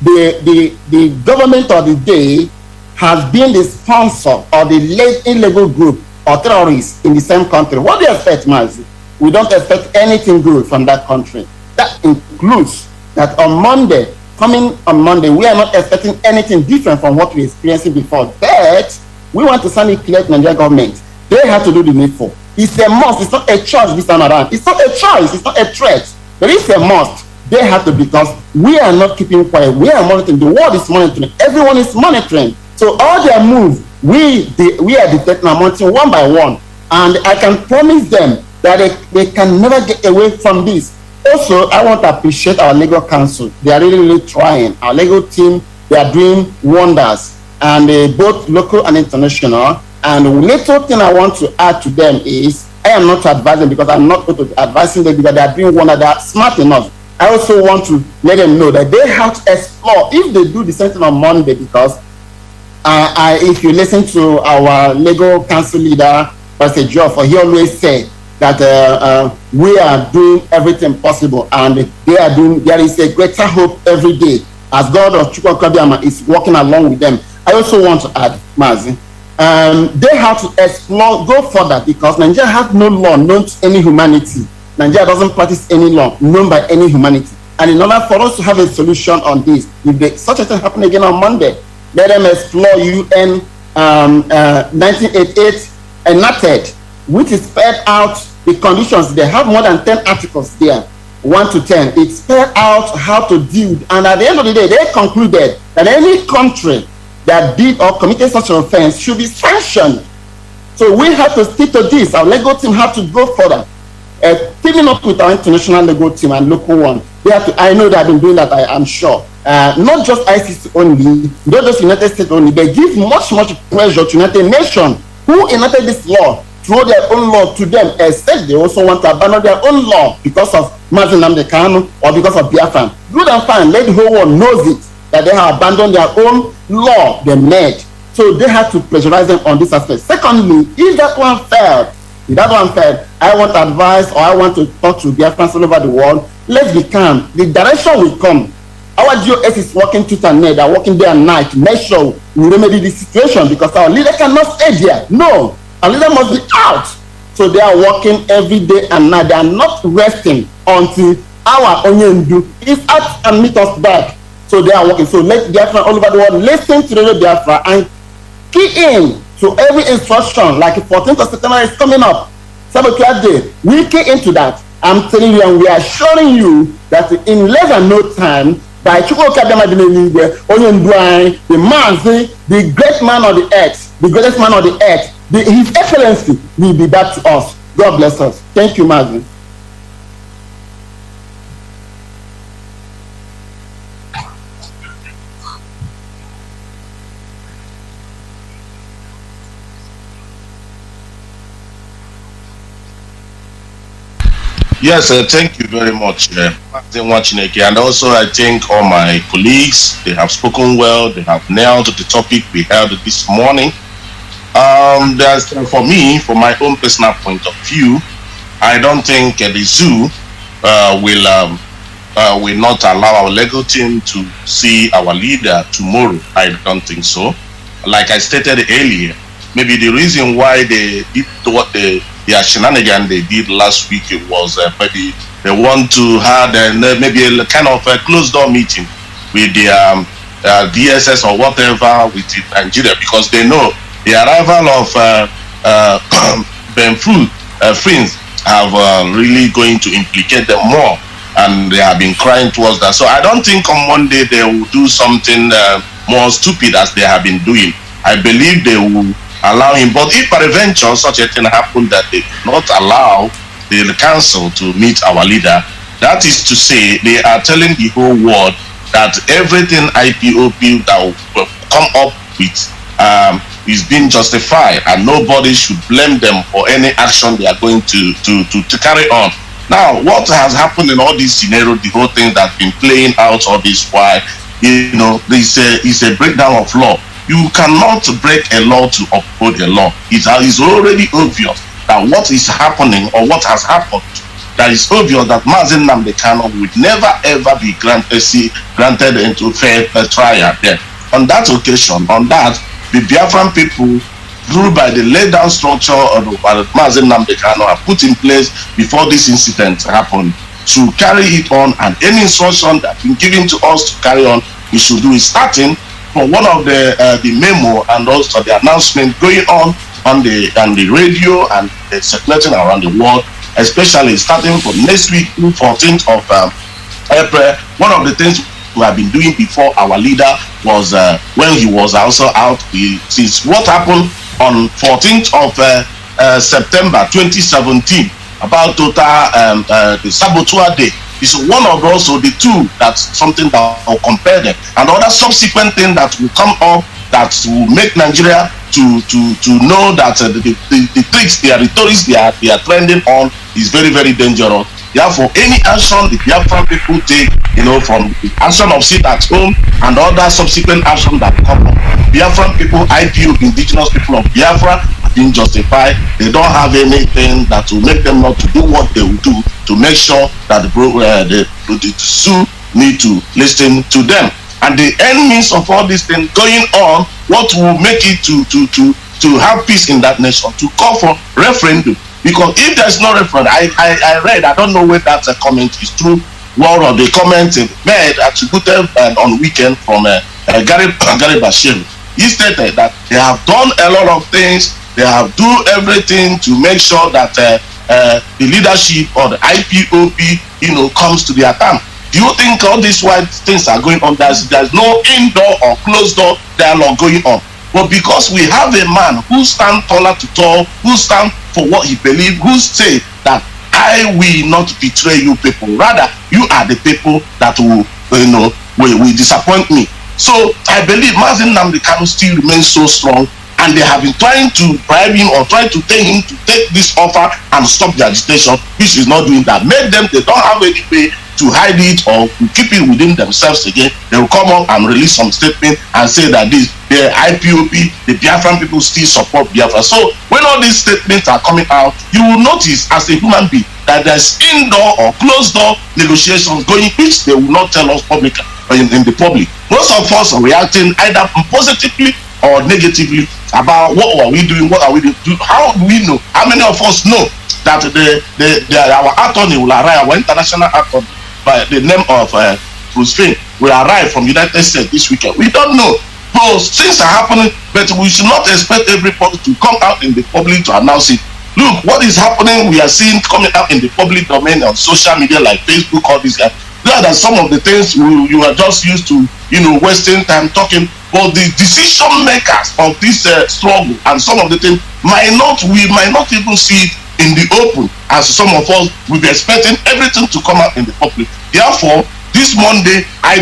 S7: the government of the day has been the sponsor of the illegal group or terrorists in the same country. What do you expect, Mazi? We don't expect anything good from that country. That includes that on Monday, coming on Monday, we are not expecting anything different from what we experienced before. But we want to send it clear to the Nigerian government. They have to do the needful. It's a must. It's not a choice this time around. It's not a choice. It's not a threat. But it's a must. They have to, because we are not keeping quiet. We are monitoring. The world is monitoring. Everyone is monitoring. So all their moves, we are detecting and monitoring one by one. And I can promise them that they can never get away from this. Also, I want to appreciate our legal counsel. They are really trying. Our legal team, they are doing wonders, and both local and international. And the little thing I want to add to them is, I am not advising because I'm not advising them because they are doing wonders. They are smart enough. I also want to let them know that they have to explore if they do the same thing on Monday, because if you listen to our legal counsel leader, Pastor Geoff, he always said that we are doing everything possible, and they are doing. There is a greater hope every day as God of Chukwuka is working along with them. I also want to add, Mazi, they have to explore, go further, because Nigeria has no law known to any humanity. Nigeria doesn't practice any law known by any humanity. And in order for us to have a solution on this, if such a thing happen again on Monday, let them explore UN 1988 enacted, which is spelled out the conditions. They have more than 10 articles there, 1 to 10. It spelled out how to deal. And at the end of the day, they concluded that any country that did or committed such an offense should be sanctioned. So we have to stick to this. Our legal team have to go further. Teaming up with our international legal team and local one, they have to. I know they have been doing that, I'm sure. Not just ICC only, not just United States only. They give much pressure to United Nations, who enacted this law, throw their own law to them, except they also want to abandon their own law because of Mazi Nnamdi Kanu or because of Biafra. Good and fine, let the whole world knows it, that they have abandoned their own law they made. So they have to pressurize them on this aspect. Secondly, if that one failed, I want to advise, or I want to talk to Biafrans all over the world. Let's be calm. The direction will come. Our GOS is working tooth and nail. They're working day and night to make sure we remedy the situation, because our leader cannot stay there. No, our leader must be out. So they are working every day and night. They are not resting until our Onyendu is out and meet us back. So they are working. So let Biafra all over the world listen to the Biafra and key in to every instruction. Like 14th of September is coming up, Saboteur Day. We key into that. I'm telling you, and we are assuring you that in less than no time, by Chukwuka the Mazi, the great man on the earth, the greatest man on the earth, His Excellency will be back to us. God bless us. Thank you, Mazi.
S8: Yes, thank you very much, Nwachineke. And also I thank all my colleagues. They have spoken well. They have nailed the topic we held this morning. For me, from my own personal point of view, I don't think the zoo will not allow our legal team to see our leader tomorrow. I don't think so. like I stated earlier, maybe the reason why they did what their shenanigan they did last week was maybe they want to have maybe a kind of a closed door meeting with the DSS or whatever with Nigeria, because they know the arrival of Benfru friends have really going to implicate them more, and they have been crying towards that. So I don't think on Monday they will do something more stupid as they have been doing. I believe they will allow him, but if peradventure such a thing happened that they not allow the council to meet our leader, that is to say they are telling the whole world that everything IPOB that will come up with is being justified, and nobody should blame them for any action they are going to carry on. Now, what has happened in all these scenarios, the whole thing that's been playing out all this while, this is a breakdown of law. You cannot break a law to uphold a law. It is already obvious that what is happening or what has happened, that is obvious that Mazi Nnamdi Kanu would never ever be granted into fair trial there. On that occasion, the Biafran people, through by the laid down structure of Mazi Nnamdi Kanu, are put in place before this incident happened to carry it on, and any instruction that been given to us to carry on, we should do it, starting from one of the memo and also the announcement going on the radio and circulating around the world, especially starting from next week, 14th of April. One of the things we have been doing before our leader was when he was also out, since what happened on 14th of September 2017 about total the saboteur day is one of also the two, that's something that will compare them, and other subsequent thing that will come up that will make Nigeria to know that the tricks, the rhetorics they are trending on is very, very dangerous. Therefore, any action the Biafran people take, from the action of sit at home and other subsequent action that come up, Biafran people, IPO, indigenous people of Biafra, are being justified. They don't have anything that will make them not to do what they will do to make sure that the zoo need to listen to them. And the end means of all this thing going on, what will make it to have peace in that nation, to call for referendum. Because if there's no referendum, I read, I don't know whether that's a comment is true, one of the comments made attributed on weekend from Gary Bashir. He stated that they have done a lot of things, they have do everything to make sure that the leadership or the IPOB, comes to their time. Do you think all these white things are going on? There's no indoor or closed door dialogue going on. But because we have a man who stands taller to tall, who stands for what he believes, who say that I will not betray you people. Rather, you are the people that will disappoint me. So I believe Mazi Nnamdi Kanu still remains so strong, and they have been trying to bribe him or trying to tell him to take this offer and stop the agitation, which is not doing that. Make them, they don't have any way to hide it or to keep it within themselves again. They will come up and release some statement and say that the IPOB, the Biafran people still support Biafra. So when all these statements are coming out, you will notice as a human being that there's indoor or closed door negotiations going, which they will not tell us publicly in the public. Most of us are reacting either positively or negatively about what are we doing, what are we doing, how do we know, how many of us know that our attorney will arrive, our international attorney by the name of Bruce Finn will arrive from United States this weekend. We don't know. Those things are happening, but we should not expect everybody to come out in the public to announce it. Look, what is happening, we are seeing coming out in the public domain on social media like Facebook, all these guys. Those are some of the things you are just used to, wasting time talking. But the decision makers of this struggle and some of the things we might not even see it in the open, as some of us will be expecting everything to come out in the public. Therefore, this Monday, I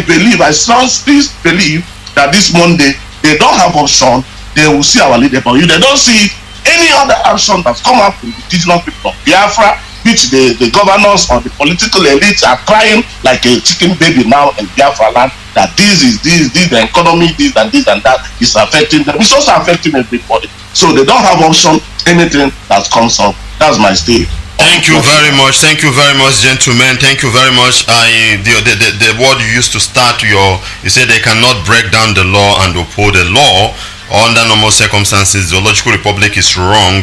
S8: strongly believe that this Monday they don't have option. They will see our leader, but if they don't see any other action that's come up with the indigenous people of Biafra, which the governors or the political elites are crying like a chicken baby now in Biafra land, that this, the economy, this and that is affecting them. It's also affecting everybody. So they don't have option, anything that comes up. That's my state.
S1: Thank you very much. Thank you very much, gentlemen. Thank you very much. The word you used to start you said they cannot break down the law and uphold the law. Under normal circumstances, the Zoological Republic is wrong.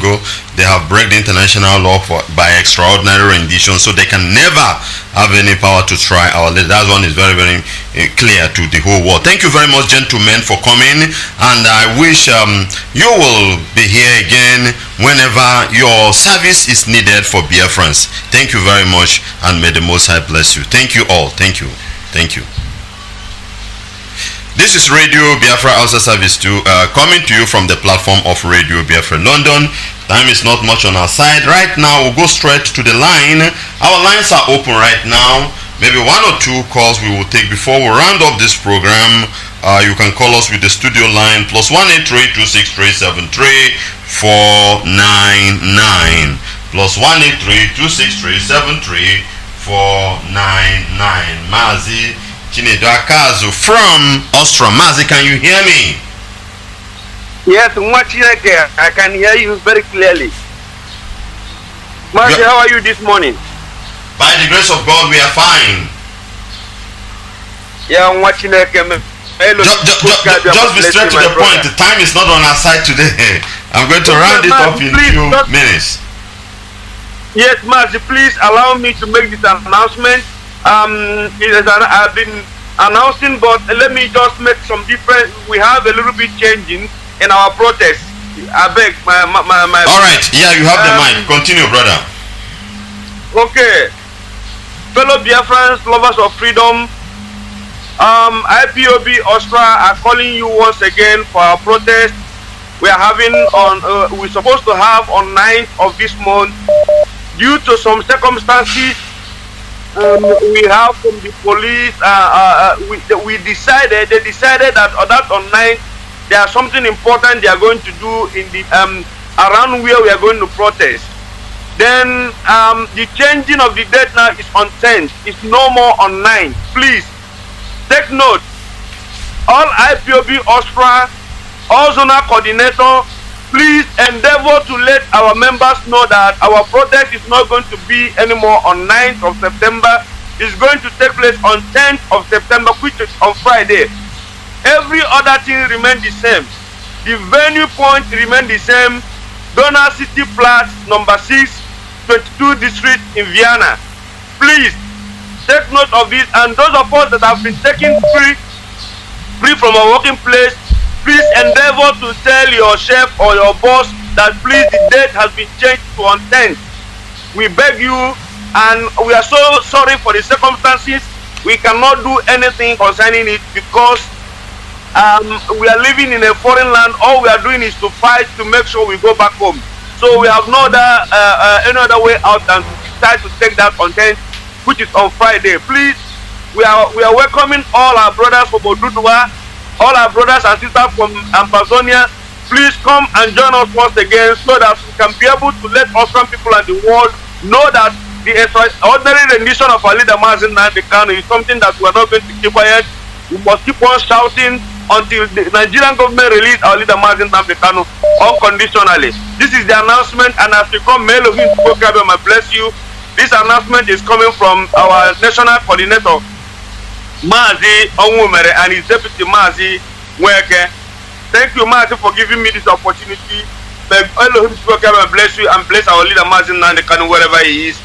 S1: They have broken international law by extraordinary rendition, so they can never have any power to try our leader. That one is very, very clear to the whole world. Thank you very much, gentlemen, for coming, and I wish you will be here again whenever your service is needed for Biafrans. Thank you very much, and may the Most High bless you. Thank you all. Thank you. Thank you. This is Radio Biafra HAUSA-SERVICE 2 coming to you from the platform of Radio Biafra London. Time is not much on our side. Right now, we'll go straight to the line. Our lines are open right now. Maybe one or two calls we will take before we round up this program. You can call us with the studio line +183-263-73499. +183-263-73499. Mazi Chinedakazu from Austria. Mazi, can you hear me?
S9: Yes, Nwachineke, I can hear you very clearly. Mazi, how are you this morning?
S1: By the grace of God, we are fine.
S9: Yeah, Nwachineke.
S1: Just be straight to the point. The time is not on our side today. I'm going to round it up in a few minutes.
S9: Yes, Mazi, please allow me to make this announcement. I've been announcing, but let me just make some difference. We have a little bit changing in our protest. I beg my
S1: all right, yeah, you have the mic. Continue, brother.
S9: Okay, fellow Biafrans, lovers of freedom, Ipob Austria are calling you once again for our protest. We are having on we're supposed to have on 9th of this month. Due to some circumstances we have from the police, they decided that on 9th there's something important they are going to do in the around where we are going to protest. Then the changing of the date now is on 10th. It's no more on 9th. Please take note. All Ipob Austria, all zonal coordinator, please endeavor to let our members know that our protest is not going to be anymore on 9th of September. It's going to take place on 10th of September, which is on Friday. Every other thing remains the same. The venue point remains the same. Donor City Flats, number 6, 22 District in Vienna. Please take note of this, and those of us that have been taken free from our working place, please endeavor to tell your chef or your boss that please the date has been changed to on 10th. We beg you, and we are so sorry for the circumstances. We cannot do anything concerning it because we are living in a foreign land. All we are doing is to fight to make sure we go back home. So we have no other any other way out than to decide to take that on 10th, which is on Friday. Please, we are welcoming all our brothers from Oduduwa, all our brothers and sisters from Amazonia. Please come and join us once again so that we can be able to let Austrian people and the world know that the extraordinary rendition of our leader Mazi Kanu is something that we are not going to keep quiet. We must keep on shouting until the Nigerian government release our leader Mazi Kanu unconditionally. This is the announcement, and as we come, may Elohim bless you. This announcement is coming from our national coordinator Mazi Onwumere and his deputy Mazi Nweke. Thank you, Mazi, for giving me this opportunity. May Elohim bless you and bless our leader Mazi Kanu wherever he is.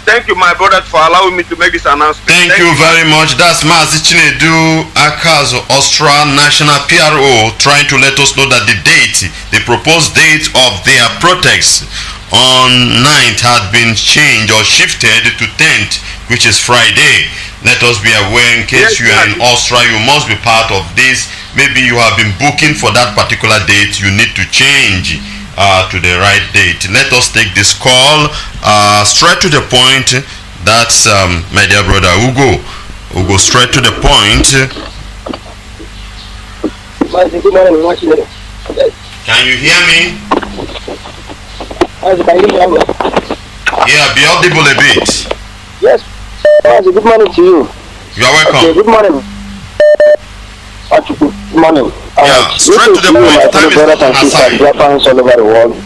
S9: Thank you, my brother, for allowing me to make this announcement.
S1: Thank you very much. That's Mazi Chinedu Akazo, Austria National PRO, trying to let us know that the proposed date of their protest on 9th had been changed or shifted to 10th, which is Friday. Let us be aware, in case you are in Austria, you must be part of this. Maybe you have been booking for that particular date, you need to change to the right date. Let us take this call straight to the point. That's my dear brother Ugo. We'll go straight to the point. Can you hear me? Yeah, be audible a bit.
S10: Yes. Good morning to you.
S1: You are welcome.
S10: Okay, good morning. Good morning.
S1: Yeah, straight to the point. Time is not on our side.
S10: Biafrans all over the world.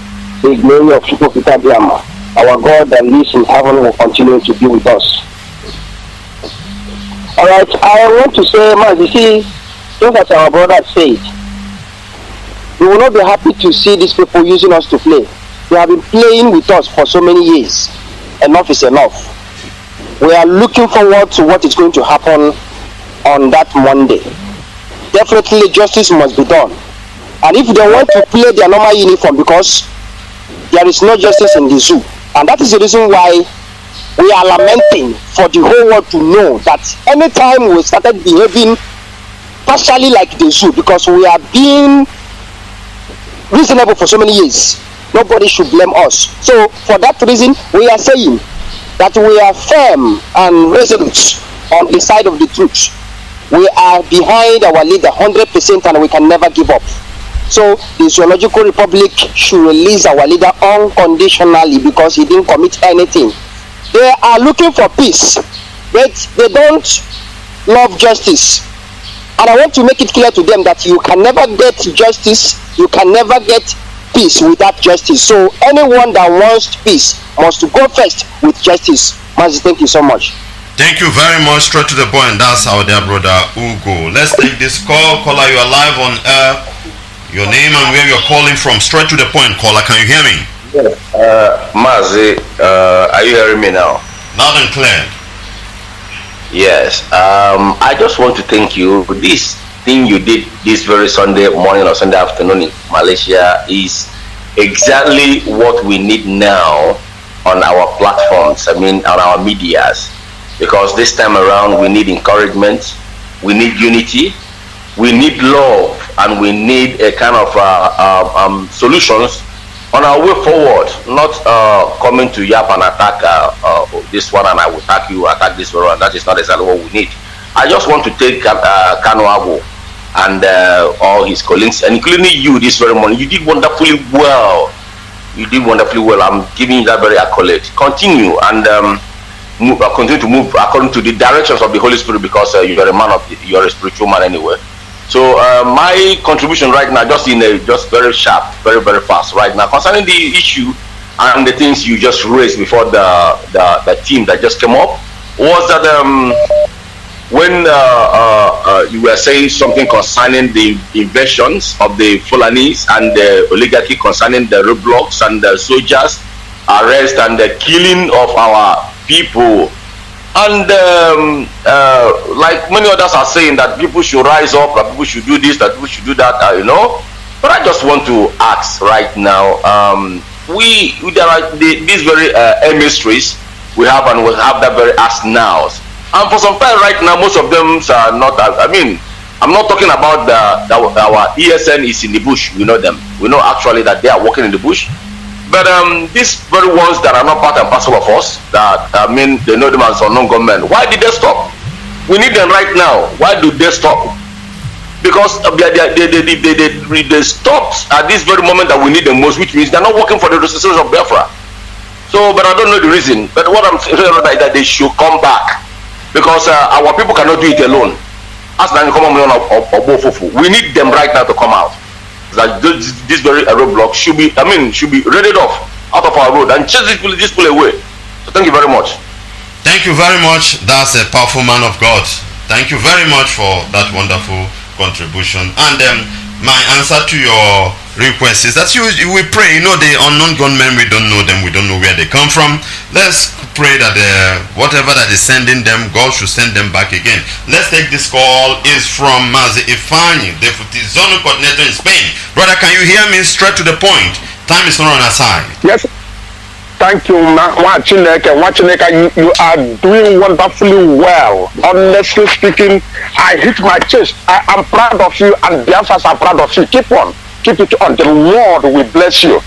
S10: The glory of Chukwukita Biama, our God that lives in heaven, will continue to be with us. Alright, I want to say, Mazi, see, just as our brother said, We will not be happy to see these people using us to play. They have been playing with us for so many years. Enough is enough. We are looking forward to what is going to happen on that Monday. Definitely justice must be done. And if they want to play their normal uniform, because there is no justice in the zoo, and that is the reason why we are lamenting for the whole world to know that anytime we started behaving partially like the zoo, because we are being reasonable for so many years, nobody should blame us. So for that reason, we are saying that we are firm and resolute on the side of the truth. We are behind our leader 100%, and we can never give up. So the Zoological Republic should release our leader unconditionally, because he didn't commit anything. They are looking for peace, but they don't love justice. And I want to make it clear to them that you can never get justice, you can never get peace without justice. So anyone that wants peace must go first with justice. Mazi, thank you so much.
S1: Thank you very much. Straight to the point. That's our dear brother Ugo. Let's take this call. Caller, you are live on air. Your name and where you're calling from. Straight to the point, caller. Can you hear me?
S11: Yes. Mazi, are you hearing me now?
S1: Loud and clear.
S11: Yes. I just want to thank you. This thing you did this very Sunday morning or Sunday afternoon in Malaysia is exactly what we need now on our platforms. I mean, on our medias. Because this time around we need encouragement, we need unity, we need love, and we need a kind of solutions on our way forward. Not coming to yap and attack this one and I will attack you, attack this one. That is not exactly what we need. I just want to take Kanu and all his colleagues, and including you this very morning. You did wonderfully well. You did wonderfully well. I'm giving you that very accolade. Continue and continue to move according to the directions of the Holy Spirit, because you're a man of you're a spiritual man anyway. So my contribution right now, just very sharp, very fast right now, concerning the issue and the things you just raised before the team that just came up, was that when you were saying something concerning the invasions of the Fulanis and the oligarchy, concerning the roadblocks and the soldiers arrest and the killing of our people, and like many others are saying that people should rise up, that people should do this, that people should do that, you know. But I just want to ask right now, there are these very emissaries we have, and we have that very arsenals, and for some time right now most of them are not, I mean, I'm not talking about our ESN is in the bush. We know them, we know actually that they are working in the bush. But these very ones that are not part and parcel of us, that I mean, they know them as unknown government. Why did they stop? We need them right now. Why do they stop? Because they stopped at this very moment that we need them most, which means they're not working for the resources of Biafra. So, but I don't know the reason. But what I'm saying is that they should come back, because our people cannot do it alone. As we need them right now to come out. That this very roadblock should be raided off out of our road and chase this people away. So thank you very much.
S1: Thank you very much. That's a powerful man of God. Thank you very much for that wonderful contribution. And my answer to your request is that we pray. You know, the unknown gunmen, we don't know them, we don't know where they come from. Let's pray that whatever that is sending them, God should send them back again. Let's take this call. Is from Mazi Ifani, the zone coordinator in Spain. Brother, can you hear me? Straight to the point. Time is not on our side.
S12: Yes. Thank you, Nwachineke. Nwachineke, you are doing wonderfully well. Honestly speaking, I hit my chest. I am proud of you, and Biafrans are proud of you. Keep on. Keep it on. The Lord will bless you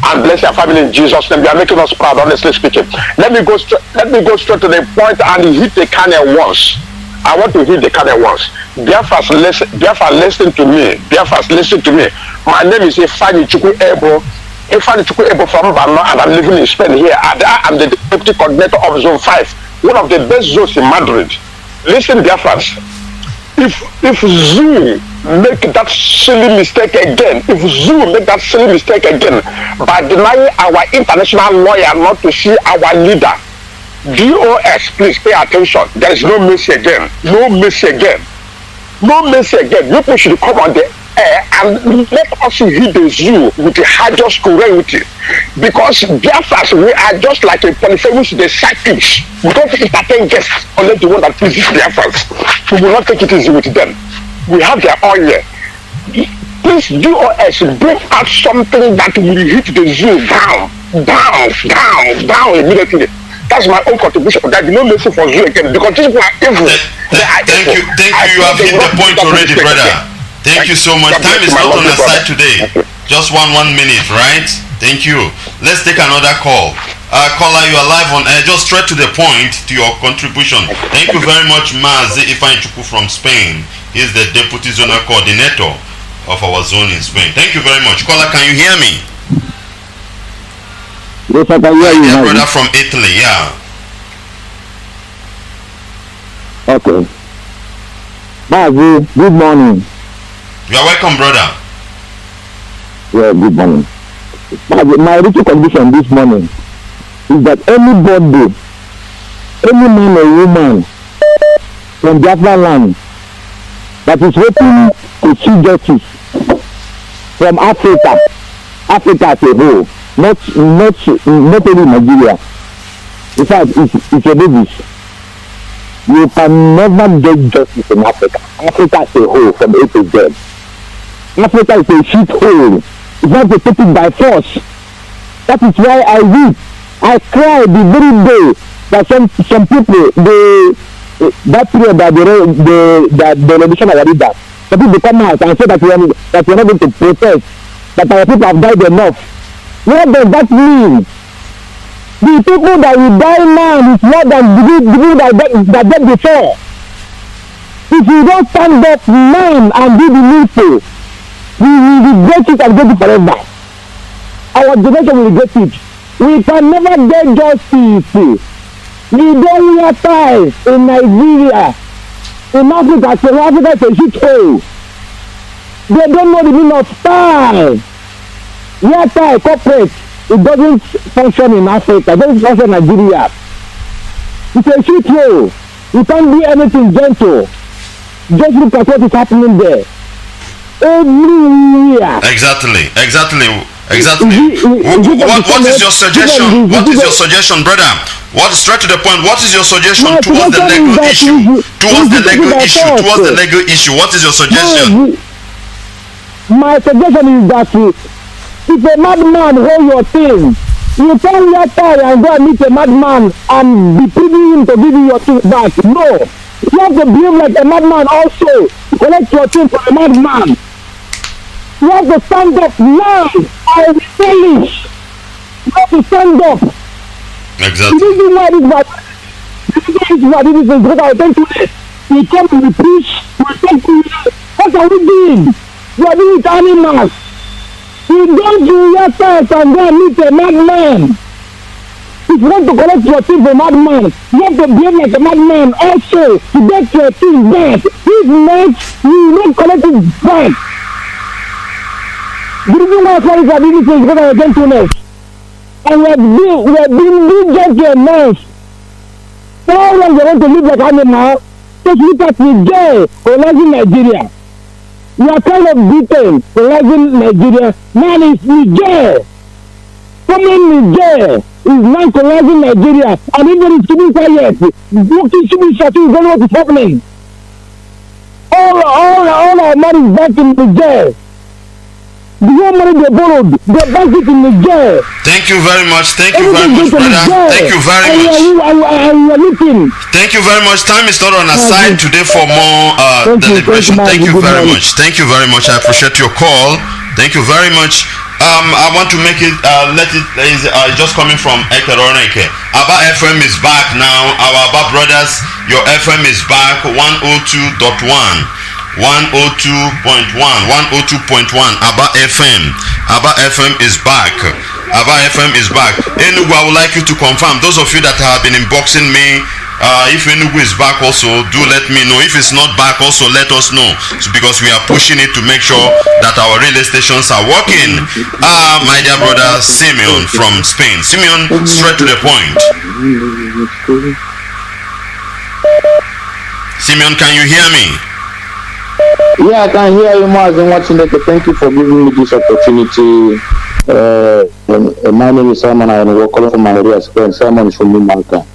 S12: and bless your family in Jesus' name. You are making us proud, honestly speaking. Let me go straight to the point and hit the Kanu once. I want to hit the Kanu once. Biafrans, listen to me. Biafrans, listen to me. My name is Ifani Ebo from Bano, and I'm living in Spain here. And I am the deputy coordinator of Zone 5, one of the best zones in Madrid. Listen, Biafrans, if Zoo make that silly mistake again, by denying our international lawyer not to see our leader, DOS, please pay attention. There is no mercy again. No mercy again. No mercy again. You people should come on the air and let us hit the zoo with the highest cruelty. Because Biafrans, we are just like a polyphemus, the sidekicks. We don't entertain guests unless the one that pleases Biafrans. We will not take it easy with them. We have their oil. Please do us bring out something that will hit the zoo down immediately. That's my own contribution. That you no listen for zoo again because these people are evil.
S1: Thank you. You have hit the point already, brother. Thank you so much. Time is not on our side today. Just one minute, right? Thank you. Let's take another call. Caller, you are live on air. Just straight to the point to your contribution. Thank you very much, Mazi from Spain. He's the Deputy Zonal Coordinator of our zone in Spain. Thank you very much. Caller, can you hear me?
S13: Yes, I can hear you.
S1: Yeah, brother from Italy, yeah.
S13: Okay. Mazi, good morning.
S1: You are welcome, brother.
S13: Yeah, good morning. My little condition this morning is that anybody, any man or woman from Biafra land that is waiting to see justice from Africa as a whole, not only Nigeria. In fact, it's a basis. You can never get justice in Africa. Africa as a whole, from A to Z. Africa is a shithole. It's not to take it by force. That is why I weep. I cry the very day that some people, that period that the revolution already done. Some people come out and say that we are not going to protest, that our people have died enough. What does that mean? The people that will die now is more than the people that died before. If you don't stand up now and do the needful, we will regret it and get it forever. Our generation will regret it. We can never get justice. We don't wear ties in Nigeria. In Africa is a shithole. They don't know the meaning of tie. Wear tie, corporate. It doesn't function in Africa. It doesn't function in Nigeria. It's a shithole. You can't do anything gentle. Just look at what is happening there. Everywhere.
S1: Exactly. What is your suggestion? What is your suggestion, brother? Straight to the point? What is your suggestion towards the legal issue? Towards the legal issue. What is your suggestion?
S13: My suggestion is that if a madman hold your thing, you can't let tie and go and meet a madman and be pleading him to give you your thing back. No. You have to behave like a madman also. Collect your thing from a madman. You have to stand up now. I will finish. You have to stand up.
S1: Exactly.
S13: This is why this is what I think today. We come and we preach, we talk to you. What are we doing? We are doing it animals. You don't do your test and go and meet a madman. If you want to collect your thing from a madman, you have to behave like a madman also to get your thing back. If not, you will not collect it back. The reason why is that this is because of gentleness. And we have been gentle enough. How long they want to live like animals? Just look at Niger, colonizing Nigeria. We are kind of beaten, colonizing Nigeria. Man is Niger. Someone Niger is now colonizing Nigeria. And even is keeping quiet. Looking to be shut, you don't know what is happening. All our money is back in Niger. The whole money they borrowed, they back it in Niger.
S1: Thank you very much. Thank you very much, brother. Thank you very much. Thank you very much. Time is not on our side today for more deliberation. Thank you very much. Thank you very much. I appreciate your call. Thank you very much. I want to make it just coming from Ekperoneke. Aba FM is back now. Our Aba brothers, your FM is back 102.1. 102.1 Aba FM is back. Enugu, I would like you to confirm, those of you that have been inboxing me, if Enugu is back also, do let me know. If it's not back also, let us know, because we are pushing it to make sure that our relay stations are working. My dear brother Simeon from Spain. Simeon, straight to the point. Simeon, can you hear me?
S13: Yeah, I can hear you, Mazi. Nwachineke. Thank you for giving me this opportunity. My name is Simon. I am calling from my area. Simon is from Malta.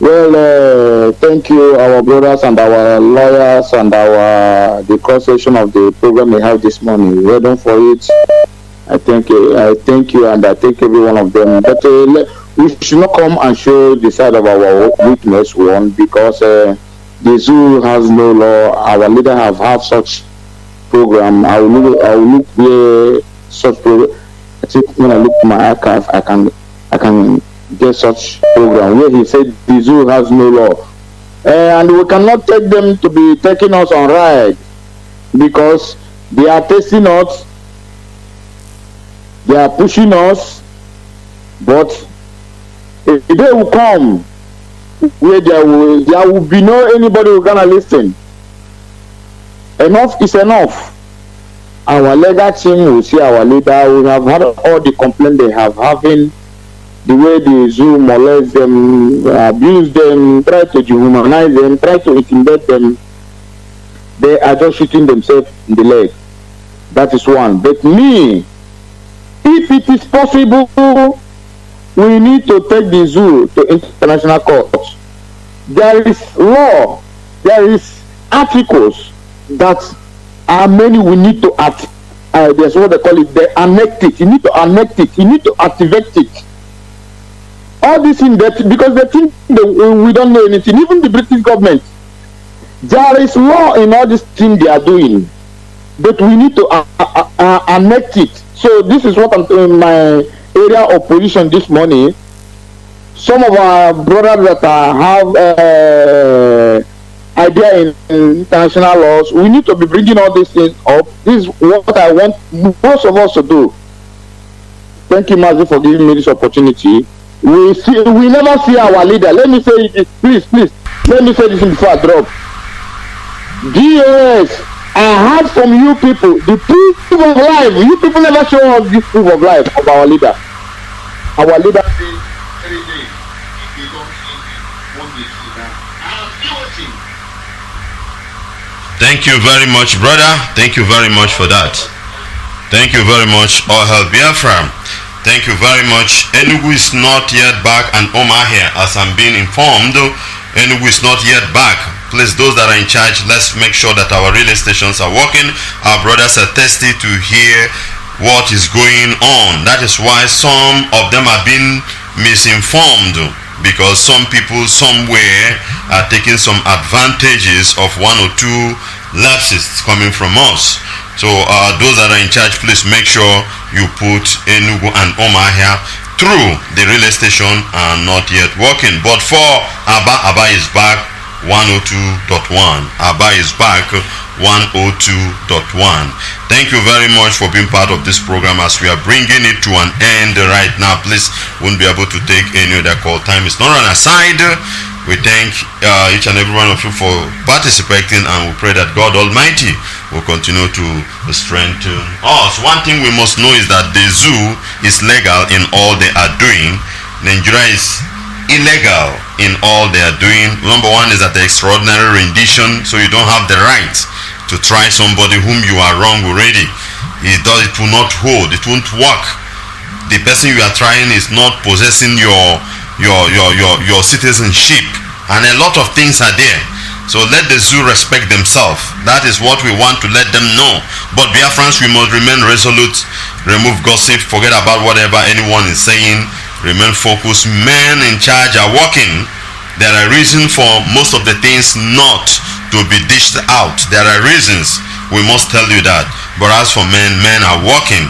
S13: Well, thank you, our brothers and our lawyers and the cross section of the program we have this morning. Well done for it. I thank you, and I thank every one of them. But we should not come and show the side of our weakness, one, because the zoo has no law. Our leader have such program. I will look where such program. I think when I look at my archive, I can get such program where he said the zoo has no law, and we cannot take them to be taking us on ride because they are testing us, they are pushing us, but a day will come where there will be no anybody who gonna listen. Enough is enough. Our legal team will see our leader. We have had all the complaints they have having, the way the zoo molest them, abuse them, try to dehumanize them, try to intimidate them. They are just shooting themselves in the leg. That is one. But me, if it is possible, we need to take the zoo to international court. There is law, there is articles that are many we need to there's what they call it, they annex it. You need to annex it, you need to activate it. All this in that, because they think we don't know anything, even the British government. There is law in all this thing they are doing, but we need to annex it. So this is what I'm in my area of position this morning. Some of our brothers that have idea in international laws, we need to be bringing all these things up. This is what I want most of us to do. Thank you, Mazi, for giving me this opportunity. We never see our leader. Let me say it, please. Let me say this before I drop. DOS, I heard from you people the proof of life. You people never show us this proof of life of our leader. Our leader says every day, if you don't see me, won't be seen. I'm watching.
S1: Thank you very much, brother. Thank you very much for that. Thank you very much. All help Biafra. Thank you very much. Enugu is not yet back, and Omar here, as I'm being informed, Enugu is not yet back. Please, those that are in charge, let's make sure that our relay stations are working. Our brothers are thirsty to hear what is going on. That is why some of them are being misinformed, because some people somewhere are taking some advantages of one or two lapses coming from us. So those that are in charge, please make sure you put Enugu and Omar here through the relay station are not yet working. But for Aba is back 102.1. Aba is back 102.1. Thank you very much for being part of this program as we are bringing it to an end right now. Please, won't be able to take any other call. Time is not on our side. We thank each and every one of you for participating, and we pray that God Almighty will continue to strengthen us. One thing we must know is that the zoo is legal in all they are doing. Nigeria is illegal in all they are doing. Number one is that the extraordinary rendition, so you don't have the right to try somebody whom you are wrong already. It will not hold, it won't work. The person you are trying is not possessing your citizenship, and a lot of things are there. So let the zoo respect themselves. That is what we want to let them know. But Biafrans, we must remain resolute, remove gossip, forget about whatever anyone is saying, remain focused. Men in charge are working. There are reasons for most of the things not to be dished out. There are reasons, we must tell you that. But as for men, men are working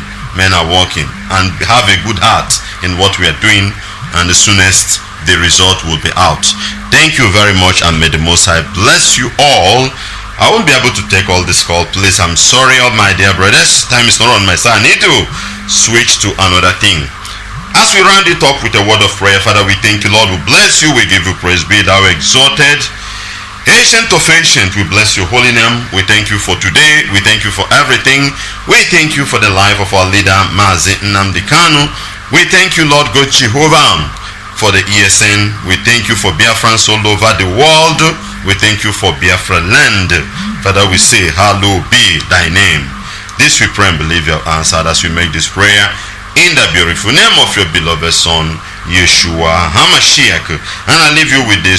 S1: and have a good heart in what we are doing, and the soonest the result will be out. Thank you very much, and may the Most High bless you all. I won't be able to take all this call. Please, I'm sorry, all my dear brothers. Time is not on my side. I need to switch to another thing. As we round it up with a word of prayer, Father, we thank you, Lord. We bless you. We give you praise. Be thou exalted. Ancient of ancient, we bless your holy name. We thank you for today. We thank you for everything. We thank you for the life of our leader, Mazi Nnamdi Kanu. We thank you, Lord God Jehovah, for the ESN. We thank you for Biafrans all over the world. We thank you for Biafra land. Father, we say, hallowed be thy name. This we pray and believe you have answered as we make this prayer in the beautiful name of your beloved Son, Yeshua HaMashiach. And I leave you with this